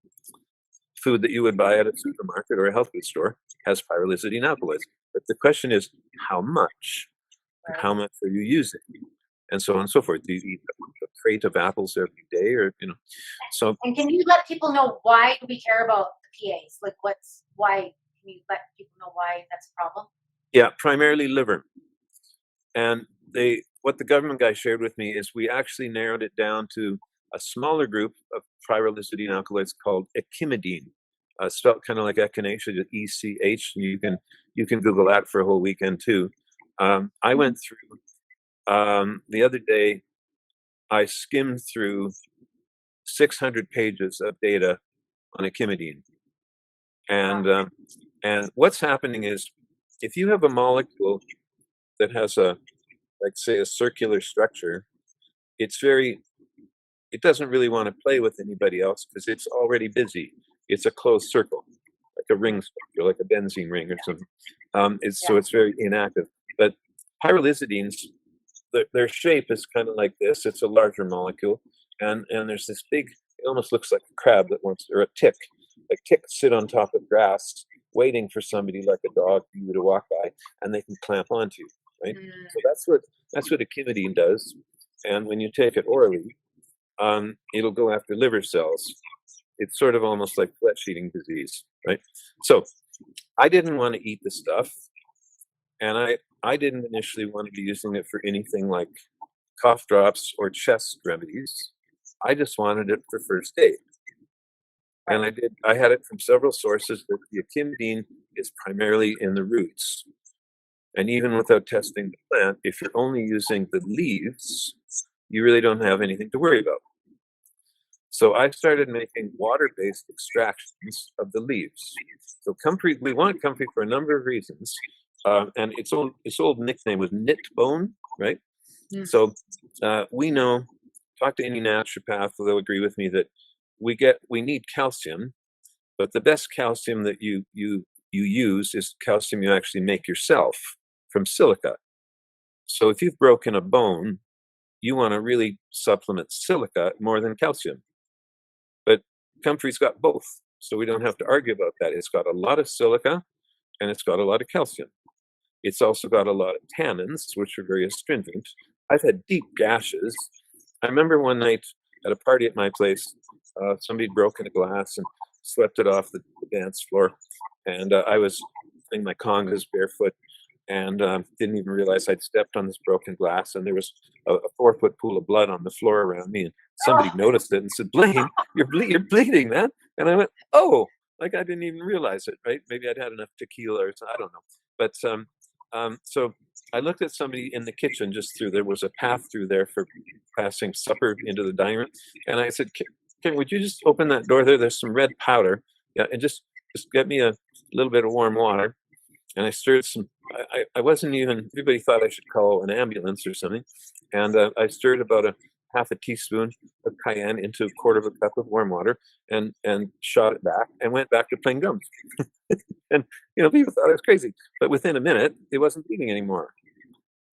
[SPEAKER 2] food that you would buy at a supermarket or a health food store has pyrrolizidine alkaloids. But the question is, how much?
[SPEAKER 1] Right.
[SPEAKER 2] How much are you using? And so on and so forth. Do you eat a crate of apples every day, or So
[SPEAKER 1] And can you let people know why do we care about the PAs? Like, why? Can you let people know why that's a problem?
[SPEAKER 2] yeah, primarily liver. And what the government guy shared with me is we actually narrowed it down to a smaller group of pyrrolizidine alkaloids called echimidine, spelled kind of like echinacea, ECH. And you can Google that for a whole weekend too. I went through the other day. I skimmed through 600 pages of data on echimidine, and what's happening is if you have a molecule that has like say a circular structure, it's very it doesn't really want to play with anybody else because it's already busy. It's a closed circle, like a ring structure, like a benzene ring or something. So
[SPEAKER 1] Yeah.
[SPEAKER 2] it's very inactive. But pyrrolizidines, their shape is kind of like this. It's a larger molecule, and there's this big. It almost looks like a crab that wants, or a tick. Like ticks sit on top of grass, waiting for somebody like a dog for you to walk by, and they can clamp onto you, right? So that's what echimidine does. And when you take it orally, it'll go after liver cells. It's sort of almost like flesh-eating disease, right? So I didn't want to eat the stuff, and I didn't initially want to be using it for anything like cough drops or chest remedies. I just wanted it for first aid. And I had it from several sources that the echimidine is primarily in the roots. And even without testing the plant, if you're only using the leaves, you really don't have anything to worry about. So I started making water-based extractions of the leaves. So comfrey, we want comfrey for a number of reasons. And its old nickname was knit bone, right? So we know, talk to any naturopath, they'll agree with me that we need calcium, but the best calcium that you use is calcium you actually make yourself from silica. So if you've broken a bone, you want to really supplement silica more than calcium. But comfrey's got both, so we don't have to argue about that. It's got a lot of silica and it's got a lot of calcium. It's also got a lot of tannins, which are very astringent. I've had deep gashes. I remember one night at a party at my place, somebody had broken a glass and swept it off the dance floor, and I was playing my congas barefoot, and didn't even realize I'd stepped on this broken glass, and there was a 4-foot pool of blood on the floor around me, and somebody
[SPEAKER 1] Oh,
[SPEAKER 2] noticed it and said, "Blaine, you're bleeding, man." And I went, "Oh," like I didn't even realize it, right? Maybe I'd had enough tequila or something, I don't know. But so I looked at somebody in the kitchen just through, there was a path through there for passing supper into the dining room, and I said, "Kim, would you just open that door there? There's some red powder, yeah, and just get me a little bit of warm water." And I stirred some. I wasn't even. Everybody thought I should call an ambulance or something, and I stirred about a half a teaspoon of cayenne into a quarter of a cup of warm water, and shot it back, and went back to playing drums. And people thought I was crazy, but within a minute, it wasn't bleeding anymore.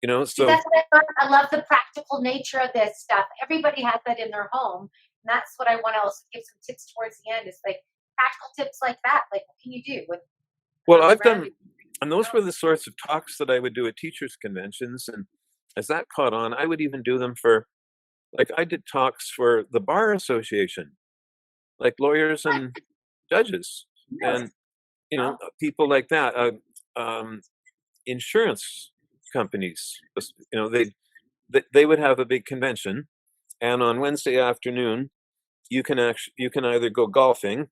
[SPEAKER 1] see,
[SPEAKER 2] So
[SPEAKER 1] that's what I learned. I love the practical nature of this stuff. Everybody has that in their home. And that's what I want to also give some tips towards the end is like practical tips like that. Like, what can you do with
[SPEAKER 2] well,
[SPEAKER 1] what's
[SPEAKER 2] I've
[SPEAKER 1] around
[SPEAKER 2] done,
[SPEAKER 1] you?
[SPEAKER 2] and those were the sorts of talks that I would do at teachers' conventions, and as that caught on, I would even do them for, like, I did talks for the bar association, like lawyers and judges,
[SPEAKER 1] Really?
[SPEAKER 2] and people like that. Um, Insurance companies, they would have a big convention, and on Wednesday afternoon, you can either go golfing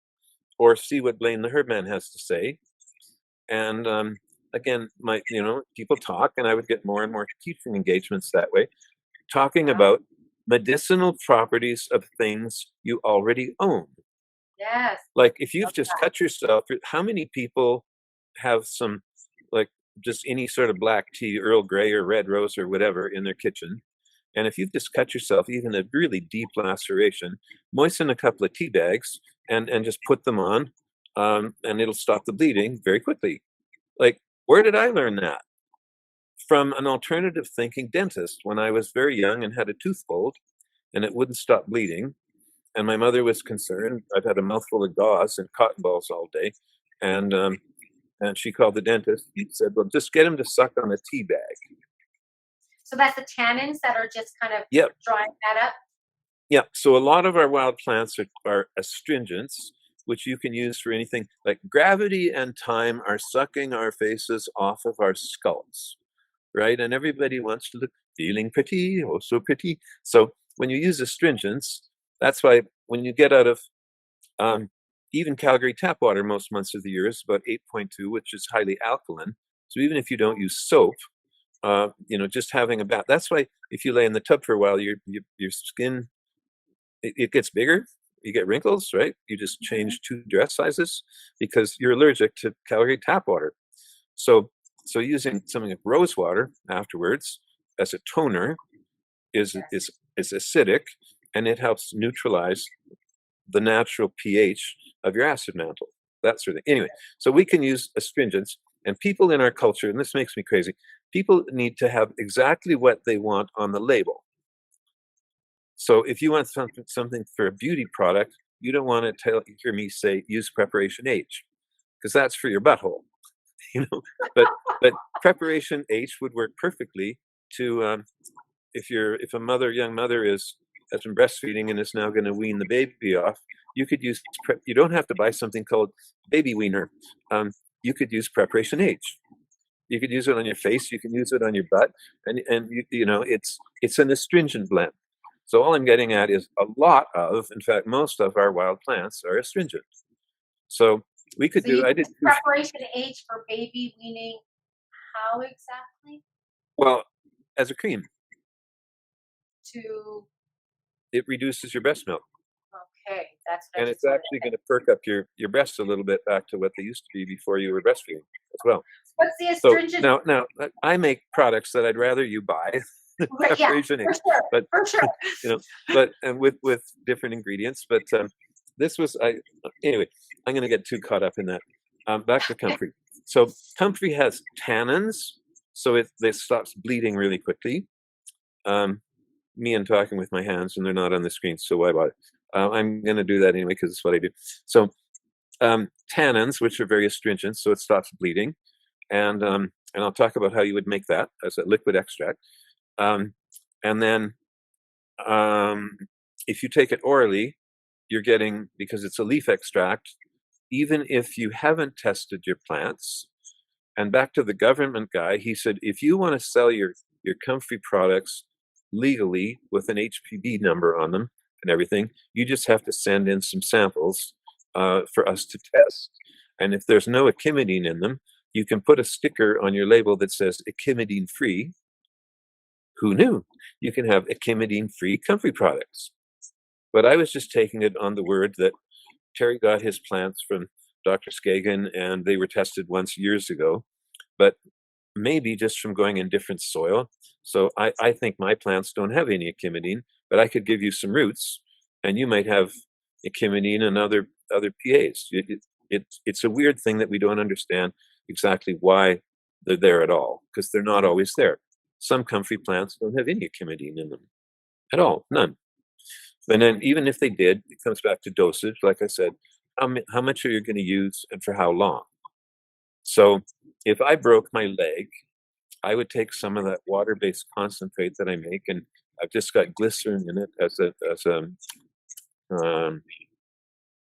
[SPEAKER 2] or see what Blaine the Herb Man has to say. And again, people talk, and I would get more and more teaching engagements that way, talking
[SPEAKER 1] Wow.
[SPEAKER 2] about medicinal properties of things you already own.
[SPEAKER 1] Yes.
[SPEAKER 2] Like if you've
[SPEAKER 1] Love
[SPEAKER 2] just
[SPEAKER 1] that.
[SPEAKER 2] cut yourself, how many people have some, like, just any sort of black tea, Earl Grey or red rose or whatever in their kitchen? And if you've just cut yourself, even a really deep laceration, moisten a couple of tea bags and just put them on, and it'll stop the bleeding very quickly. Like, where did I learn that? From an alternative thinking dentist when I was very young and had a tooth pulled, and it wouldn't stop bleeding. And my mother was concerned. I'd had a mouthful of gauze and cotton balls all day. And she called the dentist. He said, "Well, just get him to suck on a tea bag."
[SPEAKER 1] So that's the tannins that are just kind of
[SPEAKER 2] Yep.
[SPEAKER 1] drawing that up.
[SPEAKER 2] Yeah, so a lot of our wild plants are astringents, which you can use for anything. Like gravity and time are sucking our faces off of our skulls, right? And everybody wants to look feeling pretty, oh so pretty. So when you use astringents, that's why when you get out of um, even Calgary tap water most months of the year is about 8.2, which is highly alkaline. So even if you don't use soap, just having a bath. That's why if you lay in the tub for a while, your skin, it gets bigger. You get wrinkles, right? You just
[SPEAKER 1] Mhm.
[SPEAKER 2] change 2 dress sizes because you're allergic to Calgary tap water. So, so using something like rose water afterwards as a toner is
[SPEAKER 1] Yes.
[SPEAKER 2] is is acidic, and it helps neutralize the natural pH of your acid mantle. That sort of thing. Anyway, so we can use astringents, and people in our culture, and this makes me crazy. People need to have exactly what they want on the label. So if you want something for a beauty product, you don't want to hear me say use preparation H, because that's for your butthole, you know. But preparation H would work perfectly to if a young mother has been breastfeeding and is now going to wean the baby off. You could use you don't have to buy something called baby weaner. You could use preparation H. You could use it on your face. You can use it on your butt, and it's an astringent blend. So all I'm getting at is a lot of, in fact, most of our wild plants are astringent. So we could
[SPEAKER 1] So you
[SPEAKER 2] do. I
[SPEAKER 1] use
[SPEAKER 2] did two.
[SPEAKER 1] preparation H for baby weaning. How exactly?
[SPEAKER 2] Well, as a cream,
[SPEAKER 1] To
[SPEAKER 2] it reduces your breast milk,
[SPEAKER 1] okay, that's what I
[SPEAKER 2] and it's
[SPEAKER 1] just wanted
[SPEAKER 2] actually
[SPEAKER 1] to say.
[SPEAKER 2] going to perk up your breasts a little bit back to what they used to be before you were breastfeeding as well.
[SPEAKER 1] What's the
[SPEAKER 2] So
[SPEAKER 1] astringent?
[SPEAKER 2] now I make products that I'd rather you buy than
[SPEAKER 1] Right, yeah,
[SPEAKER 2] preparation
[SPEAKER 1] for
[SPEAKER 2] H,
[SPEAKER 1] sure,
[SPEAKER 2] but
[SPEAKER 1] for sure.
[SPEAKER 2] and with different ingredients. But this was I anyway. I'm going to get too caught up in that. Back to comfrey. So comfrey has tannins, so it stops bleeding really quickly. Um, Me and talking with my hands, and they're not on the screen, so why bother? I'm going to do that anyway because it's what I do. So tannins, which are very astringent, so it stops bleeding. and I'll talk about how you would make that as a liquid extract. Um, and then if you take it orally, you're getting, because it's a leaf extract, even if you haven't tested your plants. And back to the government guy, he said, if you want to sell your comfrey products legally with an HPV number on them and everything, you just have to send in some samples for us to test. And if there's no echimidine in them, you can put a sticker on your label that says echimidine free. Who knew? You can have echimidine free comfrey products. But I was just taking it on the word that Terry got his plants from Dr. Skagen, and they were tested once years ago, but maybe just from going in different soil. So I think my plants don't have any echimidine, but I could give you some roots, and you might have echimidine and other PAs. It's a weird thing that we don't understand exactly why they're there at all, because they're not always there. Some comfrey plants don't have any echimidine in them at all, none. And then even if they did, it comes back to dosage. Like I said, how much are you going to use and for how long? So if I broke my leg, I would take some of that water-based concentrate that I make, and I've just got glycerin in it as a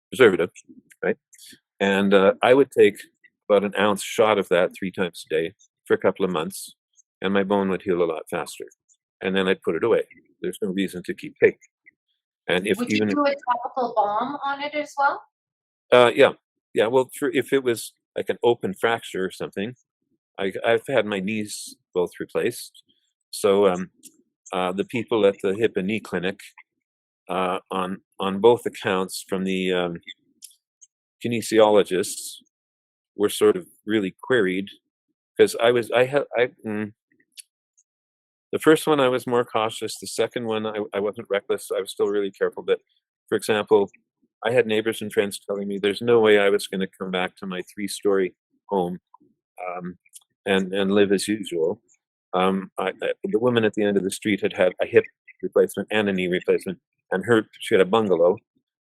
[SPEAKER 2] preservative, right? And I would take about an ounce shot of that 3 times a day for a couple of months, and my bone would heal a lot faster. And then I'd put it away. There's no reason to keep taking. And if
[SPEAKER 1] Would you
[SPEAKER 2] even
[SPEAKER 1] do a topical balm on it as well?
[SPEAKER 2] yeah. Well, if it was like an open fracture or something, I've had my knees both replaced. So the people at the hip and knee clinic, on both accounts from the kinesiologists, were sort of really queried, because the first one I was more cautious. The second one I wasn't reckless. I was still really careful. But for example, I had neighbors and friends telling me there's no way I was going to come back to my 3-story home and live as usual. The woman at the end of the street had a hip replacement and a knee replacement, and she had a bungalow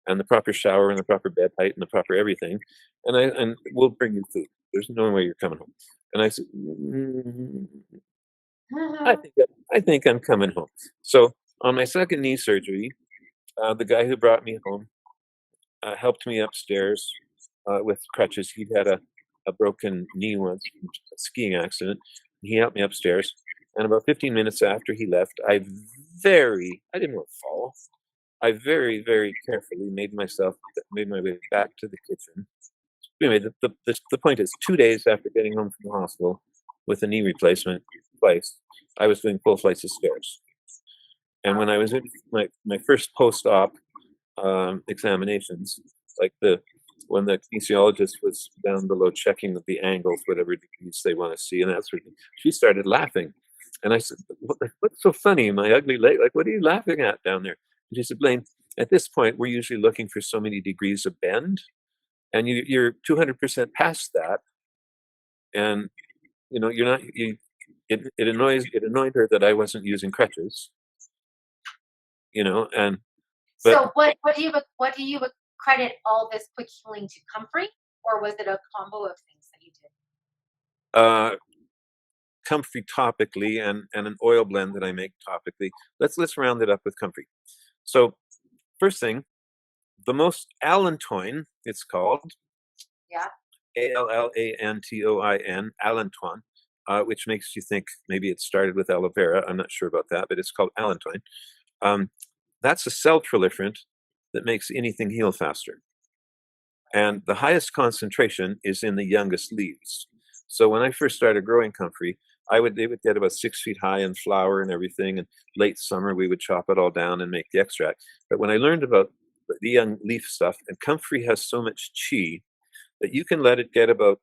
[SPEAKER 2] and the proper shower and the proper bed height and the proper everything. And we'll bring you food. There's no way you're coming home. And I said, I think I'm coming home. So on my second knee surgery, the guy who brought me home helped me upstairs with crutches. He'd had a broken knee once from a skiing accident. He helped me upstairs. And about 15 minutes after he left, I didn't want to fall. I very, very carefully made my way back to the kitchen. Anyway, the point is, 2 days after getting home from the hospital with a knee replacement twice, I was doing full flights of stairs. And when I was in my first post-op examinations, like when the kinesiologist was down below checking the angles, whatever degrees they want to see, and that sort of thing, she started laughing. And I said, what's so funny, my ugly leg? Like, what are you laughing at down there? And she said, Blaine, at this point, we're usually looking for so many degrees of bend, and you're 200% past that. And, you're not, it annoyed her that I wasn't using crutches, and, but,
[SPEAKER 1] So what do you credit all this quick healing to? Comfrey, or was it a combo of things that you did?
[SPEAKER 2] comfrey topically, and an oil blend that I make topically. Let's round it up with comfrey. So first thing, the most allantoin, it's called.
[SPEAKER 1] Yeah.
[SPEAKER 2] Allantoin, allantoin, which makes you think maybe it started with aloe vera. I'm not sure about that, but it's called allantoin. That's a cell proliferant that makes anything heal faster. And the highest concentration is in the youngest leaves. So when I first started growing comfrey, they would get about 6 feet high in flower and everything. And late summer, we would chop it all down and make the extract. But when I learned about the young leaf stuff, and comfrey has so much chi that you can let it get about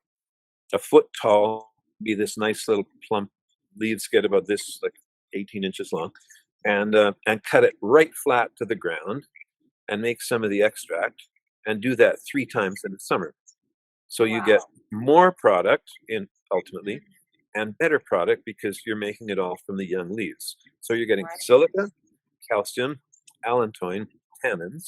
[SPEAKER 2] a foot tall, be this nice little plump leaves, get about this, like 18 inches long, and cut it right flat to the ground and make some of the extract, and do that 3 times in the summer. So you get more product in ultimately, and better product, because you're making it all from the young leaves. So you're getting silica, calcium, allantoin, tannins,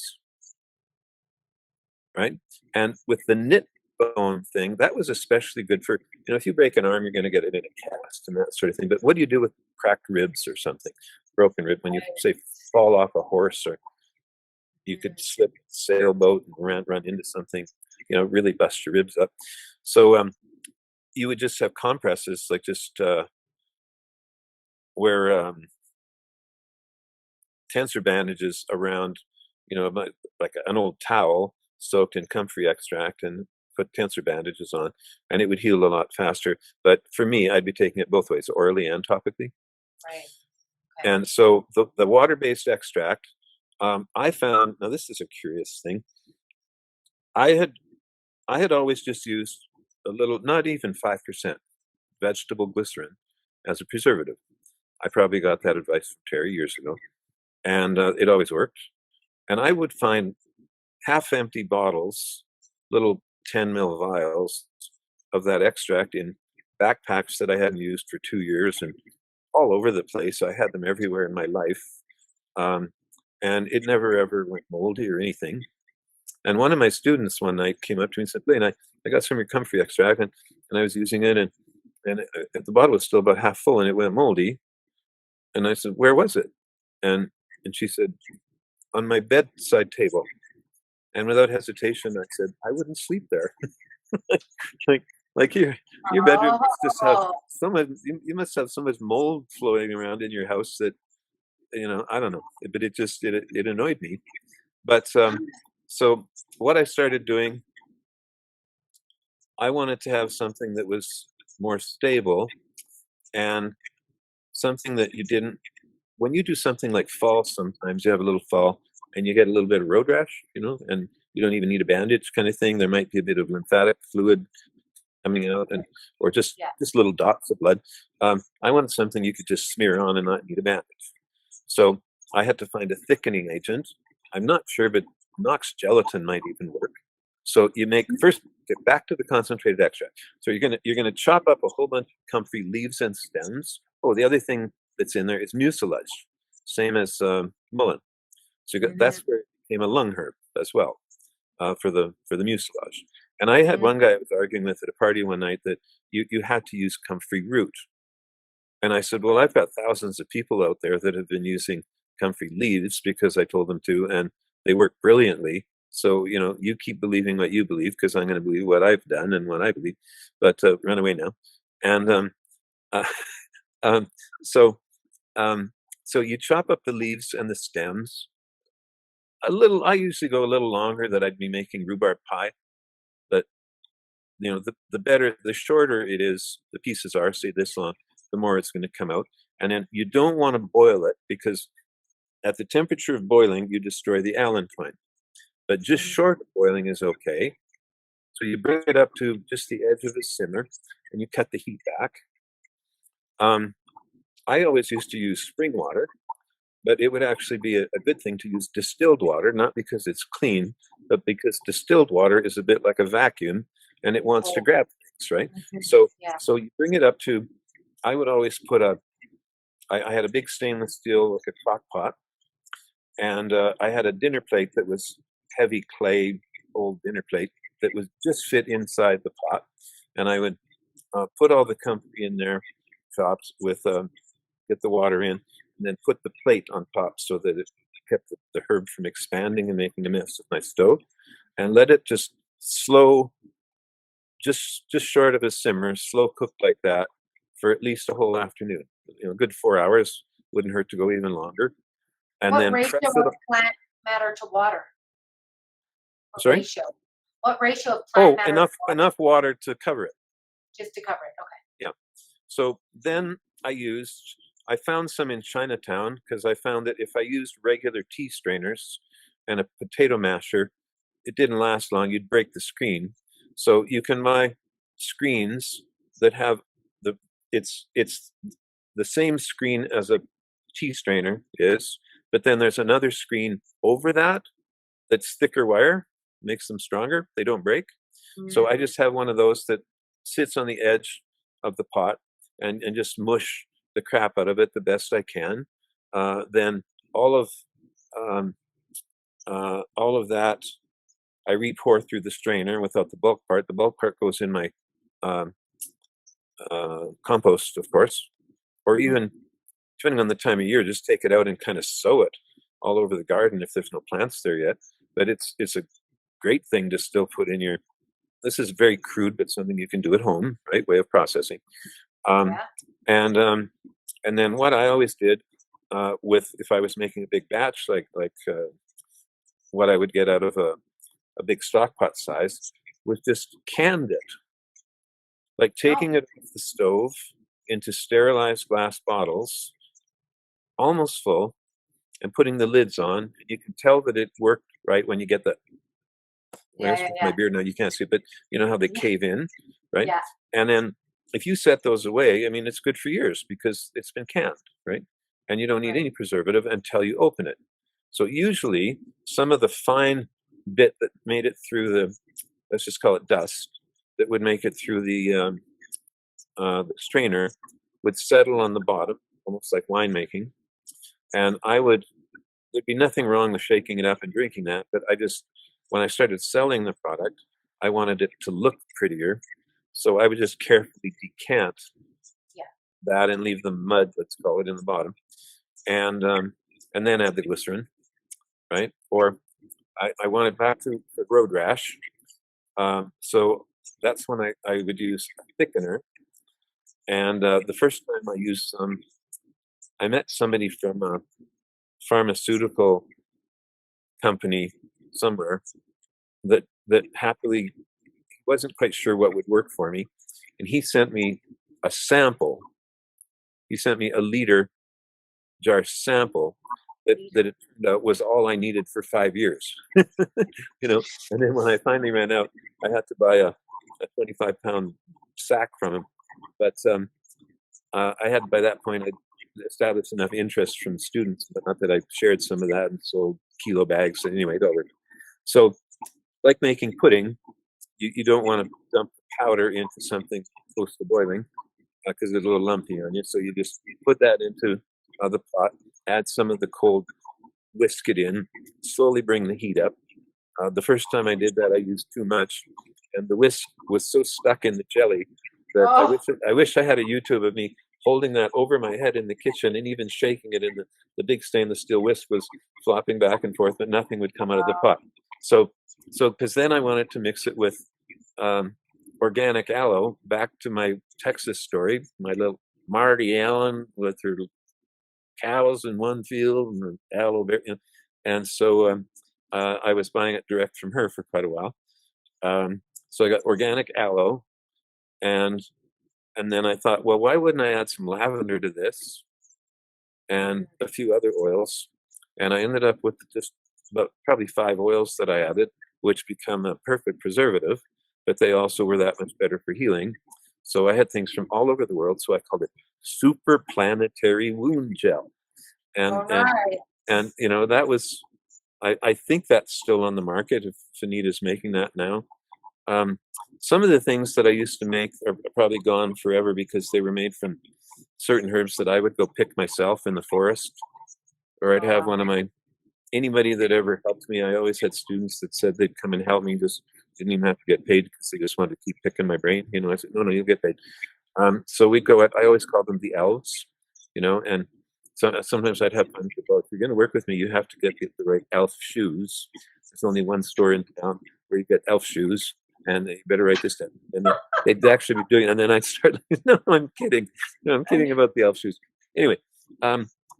[SPEAKER 2] right? And with the knit bone thing, that was especially good for, if you break an arm, you're going to get it in a cast and that sort of thing. But what do you do with cracked ribs or something, broken rib, when you say fall off a horse, or you could slip a sailboat and run into something, really bust your ribs up. So you would just have compresses, like just wear tensor bandages around, like an old towel soaked in comfrey extract, and put tensor bandages on, and it would heal a lot faster. But for me, I'd be taking it both ways, orally and topically.
[SPEAKER 1] Right. Okay.
[SPEAKER 2] And so the water-based extract, I found, now this is a curious thing. I had always just used a little, not even 5% vegetable glycerin as a preservative. I probably got that advice from Terry years ago, and it always worked. And I would find half-empty bottles, little 10 ml vials of that extract in backpacks that I hadn't used for 2 years, and all over the place. I had them everywhere in my life, and it never ever went moldy or anything. And one of my students one night came up to me and said, "Blaine, I got some of your comfrey extract, and I was using it, and the bottle was still about half full, and it went moldy." And I said, "Where was it?" And she said, "On my bedside table." And without hesitation, I said, "I wouldn't sleep there." like like your bedroom must just have
[SPEAKER 1] Oh,
[SPEAKER 2] so much. You must have so much mold floating around in your house that, I don't know, but it annoyed me. But so what I started doing, I wanted to have something that was more stable, and something that you didn't. When you do something like fall, sometimes you have a little fall and you get a little bit of road rash, and you don't even need a bandage kind of thing. There might be a bit of lymphatic fluid coming out, and or just
[SPEAKER 1] yeah.
[SPEAKER 2] just little dots of blood. I wanted something you could just smear on and not need a bandage. So I had to find a thickening agent. I'm not sure, but Knox gelatin might even work. So you make first, get back to the concentrated extract. So you're gonna chop up a whole bunch of comfrey leaves and stems. Oh, the other thing that's in there is mucilage, same as mullein. So that's where it became a lung herb as well, for the mucilage. And I had one guy I was arguing with at a party one night that you had to use comfrey root. And I said, "Well, I've got thousands of people out there that have been using comfrey leaves because I told them to, and they work brilliantly. So, you keep believing what you believe, because I'm going to believe what I've done and what I believe." But run away now. And uh, um, so um, so you chop up the leaves and the stems a little. I usually go a little longer, that I'd be making rhubarb pie. But the better, the shorter it is, the pieces are, say this long, the more it's going to come out. And then you don't want to boil it, because at the temperature of boiling, you destroy the allantoin. But just short of boiling is okay. So you bring it up to just the edge of the simmer, and you cut the heat back. I always used to use spring water, but it would actually be a good thing to use distilled water, not because it's clean, but because distilled water is a bit like a vacuum, and it wants to grab things, right? So,
[SPEAKER 1] Yeah.
[SPEAKER 2] so you bring it up to. I would always put I had a big stainless steel, like a crock pot, and I had a dinner plate that was heavy clay, old dinner plate that was just fit inside the pot, and I would put all the comfrey in there, chopped with get the water in, and then put the plate on top so that it kept the herb from expanding and making a mess of my stove, and let it just slow, just short of a simmer, slow cook like that for at least a whole afternoon. A good 4 hours. Wouldn't hurt to go even longer, and
[SPEAKER 1] What
[SPEAKER 2] then
[SPEAKER 1] ratio
[SPEAKER 2] press it.
[SPEAKER 1] of plant matter to water? What
[SPEAKER 2] Sorry.
[SPEAKER 1] ratio? What ratio of plant matter to water?
[SPEAKER 2] Enough water to cover it.
[SPEAKER 1] Just to cover it. Okay.
[SPEAKER 2] Yeah. So then I found some in Chinatown, because I found that if I used regular tea strainers and a potato masher, it didn't last long. You'd break the screen. So you can buy screens that have it's the same screen as a tea strainer is, but then there's another screen over that that's thicker wire, makes them stronger. They don't break. So I just have one of those that sits on the edge of the pot, and just mush the crap out of it the best I can. Then all of that I re-pour through the strainer without the bulk part. The bulk part goes in my um, compost, of course, or even depending on the time of year, just take it out and kind of sow it all over the garden if there's no plants there yet. But it's a great thing to still put in your. This is very crude, but something you can do at home, right? Way of processing. Um,
[SPEAKER 1] Yeah.
[SPEAKER 2] and then what I always did with if I was making a big batch, like what I would get out of a big stock pot size, was just canned it, like
[SPEAKER 1] Oh,
[SPEAKER 2] taking it off the stove into sterilized glass bottles, almost full, and putting the lids on. You can tell that it worked right when you get the.
[SPEAKER 1] yeah,
[SPEAKER 2] Where's
[SPEAKER 1] yeah,
[SPEAKER 2] my
[SPEAKER 1] yeah.
[SPEAKER 2] beard now? You can't see it, but you know how they
[SPEAKER 1] Yeah.
[SPEAKER 2] cave in, right?
[SPEAKER 1] Yeah.
[SPEAKER 2] And then if you set those away, I mean, it's good for years because it's been canned, right? And you don't need
[SPEAKER 1] Right.
[SPEAKER 2] any preservative until you open it. So usually some of the fine bit that made it through the, let's just call it dust, that would make it through the strainer would settle on the bottom, almost like winemaking. And there'd be nothing wrong with shaking it up and drinking that, but when I started selling the product, I wanted it to look prettier. So I would just carefully decant
[SPEAKER 1] Yeah.
[SPEAKER 2] that and leave the mud, let's call it, in the bottom. And then add the glycerin, right? Or I wanted back to the road rash. So that's when I would use a thickener. And the first time I used some, I met somebody from a pharmaceutical company somewhere that happily wasn't quite sure what would work for me, and he sent me a sample. He sent me a liter jar sample that it turned out was all I needed for 5 years. You know, and then when I finally ran out, I had to buy a 25-pound sack from him. But I had by that point I'd established enough interest from students, but not that I shared some of that and sold kilo bags. And anyway, it all worked. So, like making pudding, you don't want to dump powder into something close to boiling because it's a little lumpy on you. So you just put that into the pot, add some of the cold, whisk it in, slowly bring the heat up. The first time I did that, I used too much, and the whisk was so stuck in the jelly that
[SPEAKER 1] Oh,
[SPEAKER 2] I wish I had a YouTube of me holding that over my head in the kitchen and even shaking it in the big stainless steel whisk was flopping back and forth, but nothing would come out of the pot. So because then I wanted to mix it with um, organic aloe. Back to my Texas story, my little Marty Allen with her cows in one field and aloe, and so I was buying it direct from her for quite a while. So I got organic aloe, and and then I thought, well, why wouldn't I add some lavender to this and a few other oils? And I ended up with just about probably 5 oils that I added, which become a perfect preservative, but they also were that much better for healing. So I had things from all over the world. So I called it Super Planetary Wound Gel. And
[SPEAKER 1] all
[SPEAKER 2] and
[SPEAKER 1] right.
[SPEAKER 2] and that was I think that's still on the market if Anita's making that now. Um, some of the things that I used to make are probably gone forever because they were made from certain herbs that I would go pick myself in the forest, or I'd
[SPEAKER 1] Oh,
[SPEAKER 2] have
[SPEAKER 1] wow.
[SPEAKER 2] one of my anybody that ever helped me. I always had students that said they'd come and help me, just didn't even have to get paid because they just wanted to keep picking my brain. I said, no, you'll get paid. So we'd go. I always called them the elves, and sometimes I'd have fun. Well, if you're going to work with me, you have to get the right elf shoes. There's only one store in town where you get elf shoes, and you better write this down. And they'd actually be doing it. And then I'd start, no, I'm kidding. No, I'm kidding about the elf shoes. Anyway,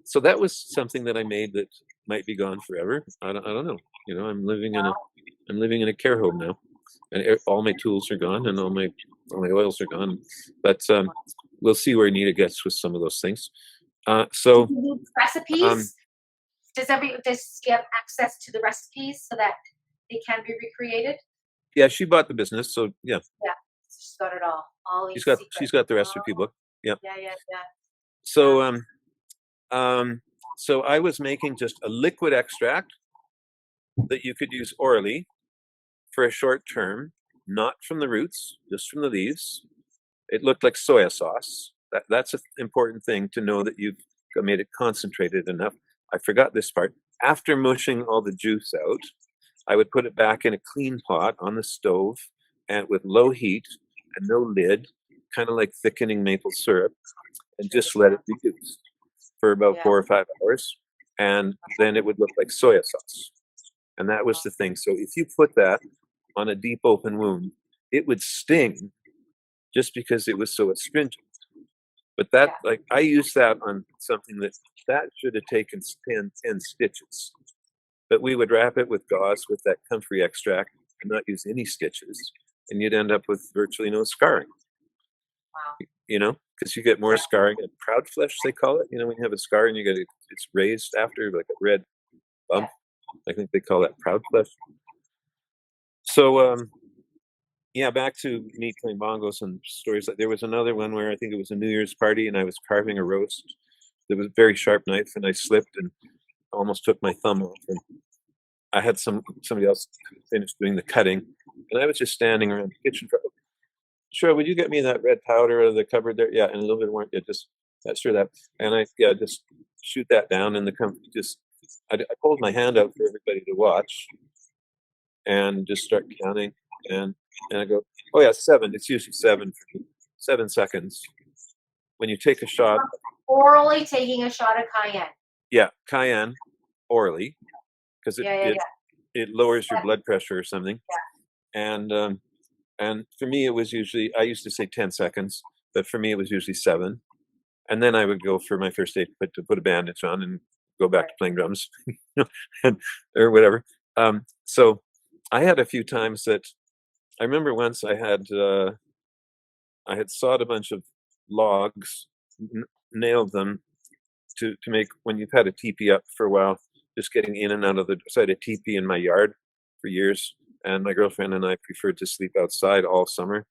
[SPEAKER 2] so that was something that I made that might be gone forever. I don't know. I'm living in a care home now, and all my tools are gone, and all my oils are gone. But we'll see where Nita gets with some of those things.
[SPEAKER 1] Do
[SPEAKER 2] So
[SPEAKER 1] you need
[SPEAKER 2] um,
[SPEAKER 1] recipes? Does she have access to the recipes so that they can be recreated?
[SPEAKER 2] yeah, she bought the business, so yeah,
[SPEAKER 1] Yeah. So she's got it all
[SPEAKER 2] she's
[SPEAKER 1] these
[SPEAKER 2] got
[SPEAKER 1] secrets.
[SPEAKER 2] she's got the
[SPEAKER 1] Oh,
[SPEAKER 2] recipe book. Yeah.
[SPEAKER 1] yeah, yeah, yeah.
[SPEAKER 2] So
[SPEAKER 1] Um,
[SPEAKER 2] um, so I was making just a liquid extract that you could use orally for a short term, not from the roots, just from the leaves. It looked like soya sauce. That's an important thing to know that you've made it concentrated enough. I forgot this part. After mushing all the juice out, I would put it back in a clean pot on the stove and with low heat and no lid, kind of like thickening maple syrup, and just let it reduce for about
[SPEAKER 1] Yeah.
[SPEAKER 2] 4 or 5 hours. And then it would look like soya sauce. And that was the thing. So if you put that on a deep open wound, it would sting just because it was so astringent. But that, like, I used that on something that should have taken 10 stitches. But we would wrap it with gauze with that comfrey extract and not use any stitches. And you'd end up with virtually no scarring.
[SPEAKER 1] Wow.
[SPEAKER 2] You know, because you get more scarring at proud flesh, they call it. You know, when you have a scar and you get it's raised after, like a red bump. I think they call that proud flesh. So, yeah, back to me playing bongos and stories. Like there was another one where I think it was a New Year's party, and I was carving a roast. There was a very sharp knife, and I slipped and almost took my thumb off. And I had somebody else finish doing the cutting, and I was just standing around the kitchen. Sure, would you get me that red powder out of the cupboard there? Yeah, and a little bit more. Yeah, just sure that. And I just shoot that down in the company. I pulled my hand out for everybody to watch, and just start counting. And I go, oh yeah, 7. It's usually 7 for me. 7 seconds. When you take a shot.
[SPEAKER 1] Orally taking a shot of cayenne.
[SPEAKER 2] Yeah, cayenne orally, because it lowers your blood pressure or something.
[SPEAKER 1] Yeah.
[SPEAKER 2] And for me, it was usually, I used to say 10 seconds, but for me, it was usually 7. And then I would go for my first aid to put a bandage on and go back to playing drums or whatever. So I had a few times that I remember once I had sawed a bunch of logs, nailed them to make, when you've had a teepee up for a while, just getting in and out of so I had a teepee in my yard for years. And my girlfriend and I preferred to sleep outside all summer.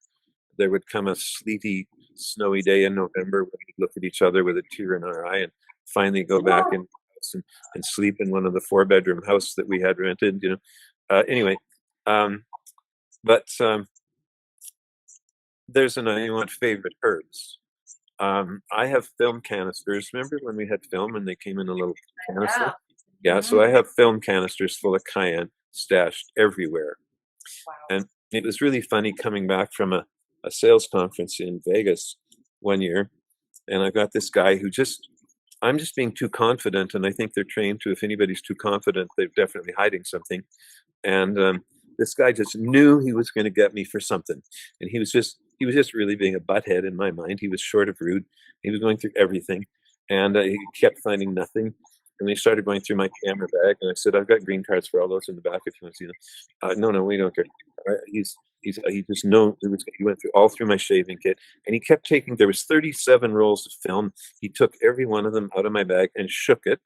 [SPEAKER 2] There would come a sleety, snowy day in November when we'd look at each other with a tear in our eye and finally go back in the house and sleep in one of the 4-bedroom house that we had rented, you know. Anyway, but there's you want favorite herbs. I have film canisters. Remember when we had film and they came in a little canister? Yeah, so I have film canisters full of cayenne stashed everywhere.
[SPEAKER 1] Wow.
[SPEAKER 2] And it was really funny coming back from a sales conference in Vegas one year, and I got this guy who I'm just being too confident, and I think they're trained to, if anybody's too confident, they're definitely hiding something. And this guy just knew he was going to get me for something, and he was just really being a butthead in my mind. He was short of rude. He was going through everything, and he kept finding nothing. And he started going through my camera bag, and I said, "I've got green cards for all those in the back if you want to see them." No, we don't care. He just he went through my shaving kit, and he kept taking. There was 37 rolls of film. He took every one of them out of my bag and shook it,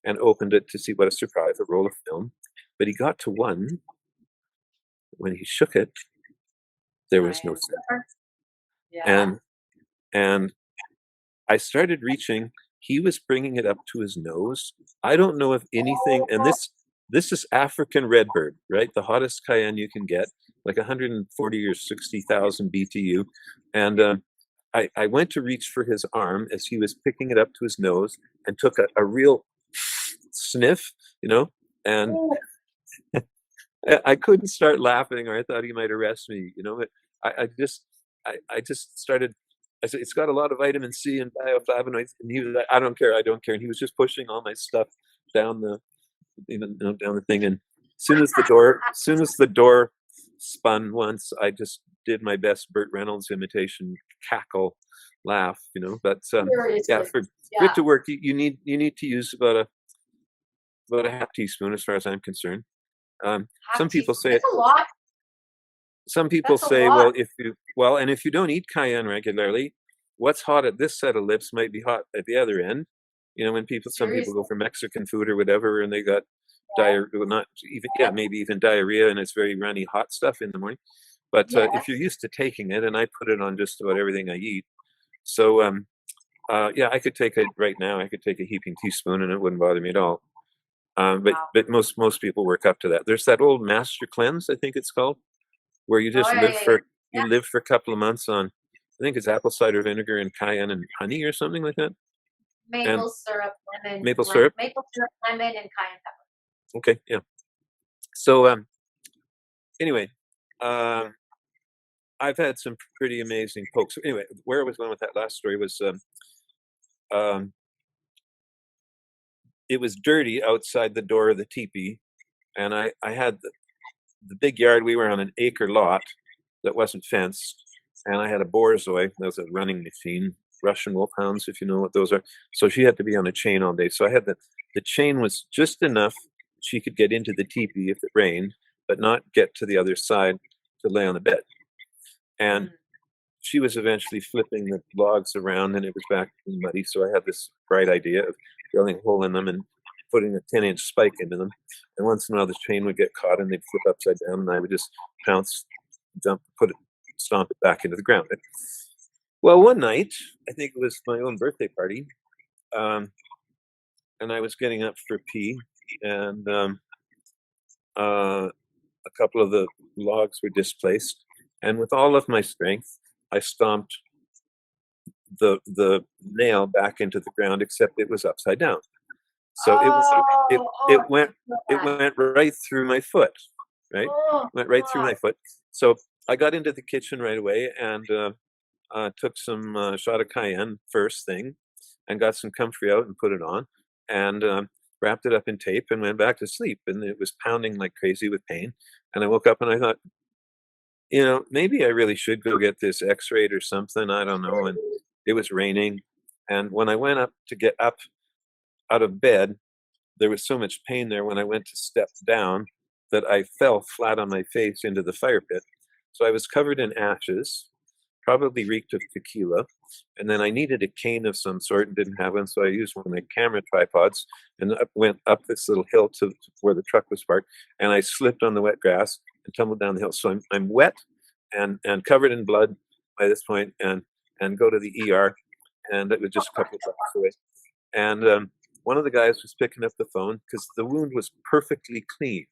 [SPEAKER 2] and opened it to see what a surprise, a roll of film. But he got to one. When he shook it, there was no scent.
[SPEAKER 1] Yeah.
[SPEAKER 2] And I started reaching. He was bringing it up to his nose. I don't know if anything, and this is African redbird, right? The hottest cayenne you can get, like 140 or 60,000 BTU. And I went to reach for his arm as he was picking it up to his nose and took a real sniff, you know, and I couldn't start laughing, or I thought he might arrest me, you know. But I just started. I said, "It's got a lot of vitamin C and bioflavonoids," and he was like, "I don't care, I don't care." And he was just pushing all my stuff down the, down the thing. And as soon as the door spun once, I just did my best Burt Reynolds imitation cackle laugh, you know. But yeah, for it to work, you need to use about a half teaspoon, as far as I'm concerned. Some people say
[SPEAKER 1] it's a lot.
[SPEAKER 2] Some people say, well, if you don't eat cayenne regularly, what's hot at this set of lips might be hot at the other end. You know, when some people go for Mexican food or whatever, and they got diarrhea, not even, maybe even diarrhea, and it's very runny hot stuff in the morning. But if you're used to taking it, and I put it on just about everything I eat, so I could take it right now. I could take a heaping teaspoon, and it wouldn't bother me at all. But most people work up to that. There's that old Master Cleanse, I think it's called, where you just live for a couple of months on, I think it's apple cider vinegar and cayenne and honey or something like that.
[SPEAKER 1] Maple syrup, lemon.
[SPEAKER 2] Maple syrup,
[SPEAKER 1] lemon, and cayenne pepper.
[SPEAKER 2] Okay, yeah. So anyway, um, I've had some pretty amazing pokes. So anyway, where I was going with that last story was um, it was dirty outside the door of the teepee, and I had the big yard. We were on an acre lot that wasn't fenced, and I had a borzoi. That was a running machine, Russian wolfhounds, if you know what those are. So she had to be on a chain all day. So I had the chain was just enough she could get into the teepee if it rained, but not get to the other side to lay on the bed. And
[SPEAKER 1] Mm.
[SPEAKER 2] she was eventually flipping the logs around, and it was back muddy. So I had this bright idea of drilling a hole in them and putting a 10-inch spike into them. And once in a while, the chain would get caught and they'd flip upside down, and I would just pounce, jump, stomp it back into the ground. Well, one night, I think it was my own birthday party, um, and I was getting up for pee, and a couple of the logs were displaced. And with all of my strength, I stomped the nail back into the ground, except it was upside down. So it
[SPEAKER 1] Oh, oh,
[SPEAKER 2] it went
[SPEAKER 1] I feel
[SPEAKER 2] it
[SPEAKER 1] that.
[SPEAKER 2] went right through my foot, right?
[SPEAKER 1] Oh,
[SPEAKER 2] Went right through
[SPEAKER 1] God.
[SPEAKER 2] my foot. So I got into the kitchen right away and took some shot of cayenne first thing, and got some comfrey out and put it on, and wrapped it up in tape and went back to sleep. And it was pounding like crazy with pain. And I woke up and I thought, maybe I really should go get this X-rayed or something. I don't know. And it was raining, and when I went up to get up out of bed, there was so much pain there when I went to step down that I fell flat on my face into the fire pit. So I was covered in ashes, probably reeked of tequila. And then I needed a cane of some sort and didn't have one. So I used one of my camera tripods and went up this little hill to where the truck was parked. And I slipped on the wet grass and tumbled down the hill. So I'm wet and covered in blood by this point, and go to the ER. And it was just a couple of blocks away. And one of the guys was picking up the phone because the wound was perfectly clean.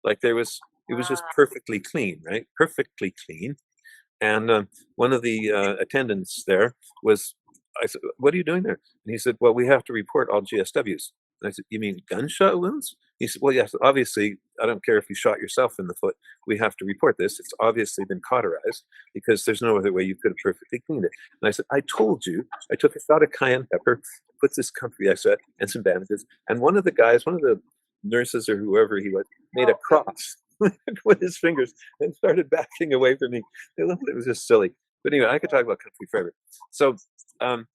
[SPEAKER 2] Like it was just perfectly clean, right? Perfectly clean. And one of the attendants there was, I said, "What are you doing there?" And he said, "Well, we have to report all GSWs." And I said, "You mean gunshot wounds?" He said, "Well, yes, obviously, I don't care if you shot yourself in the foot. We have to report this. It's obviously been cauterized because there's no other way you could have perfectly cleaned it." And I said, "I told you, I took a shot of cayenne pepper, put this comfrey extract and some bandages." And one of the guys, one of the nurses or whoever he was, made a cross with his fingers and started backing away from me. It was just silly. But anyway, I could talk about country forever. So, um,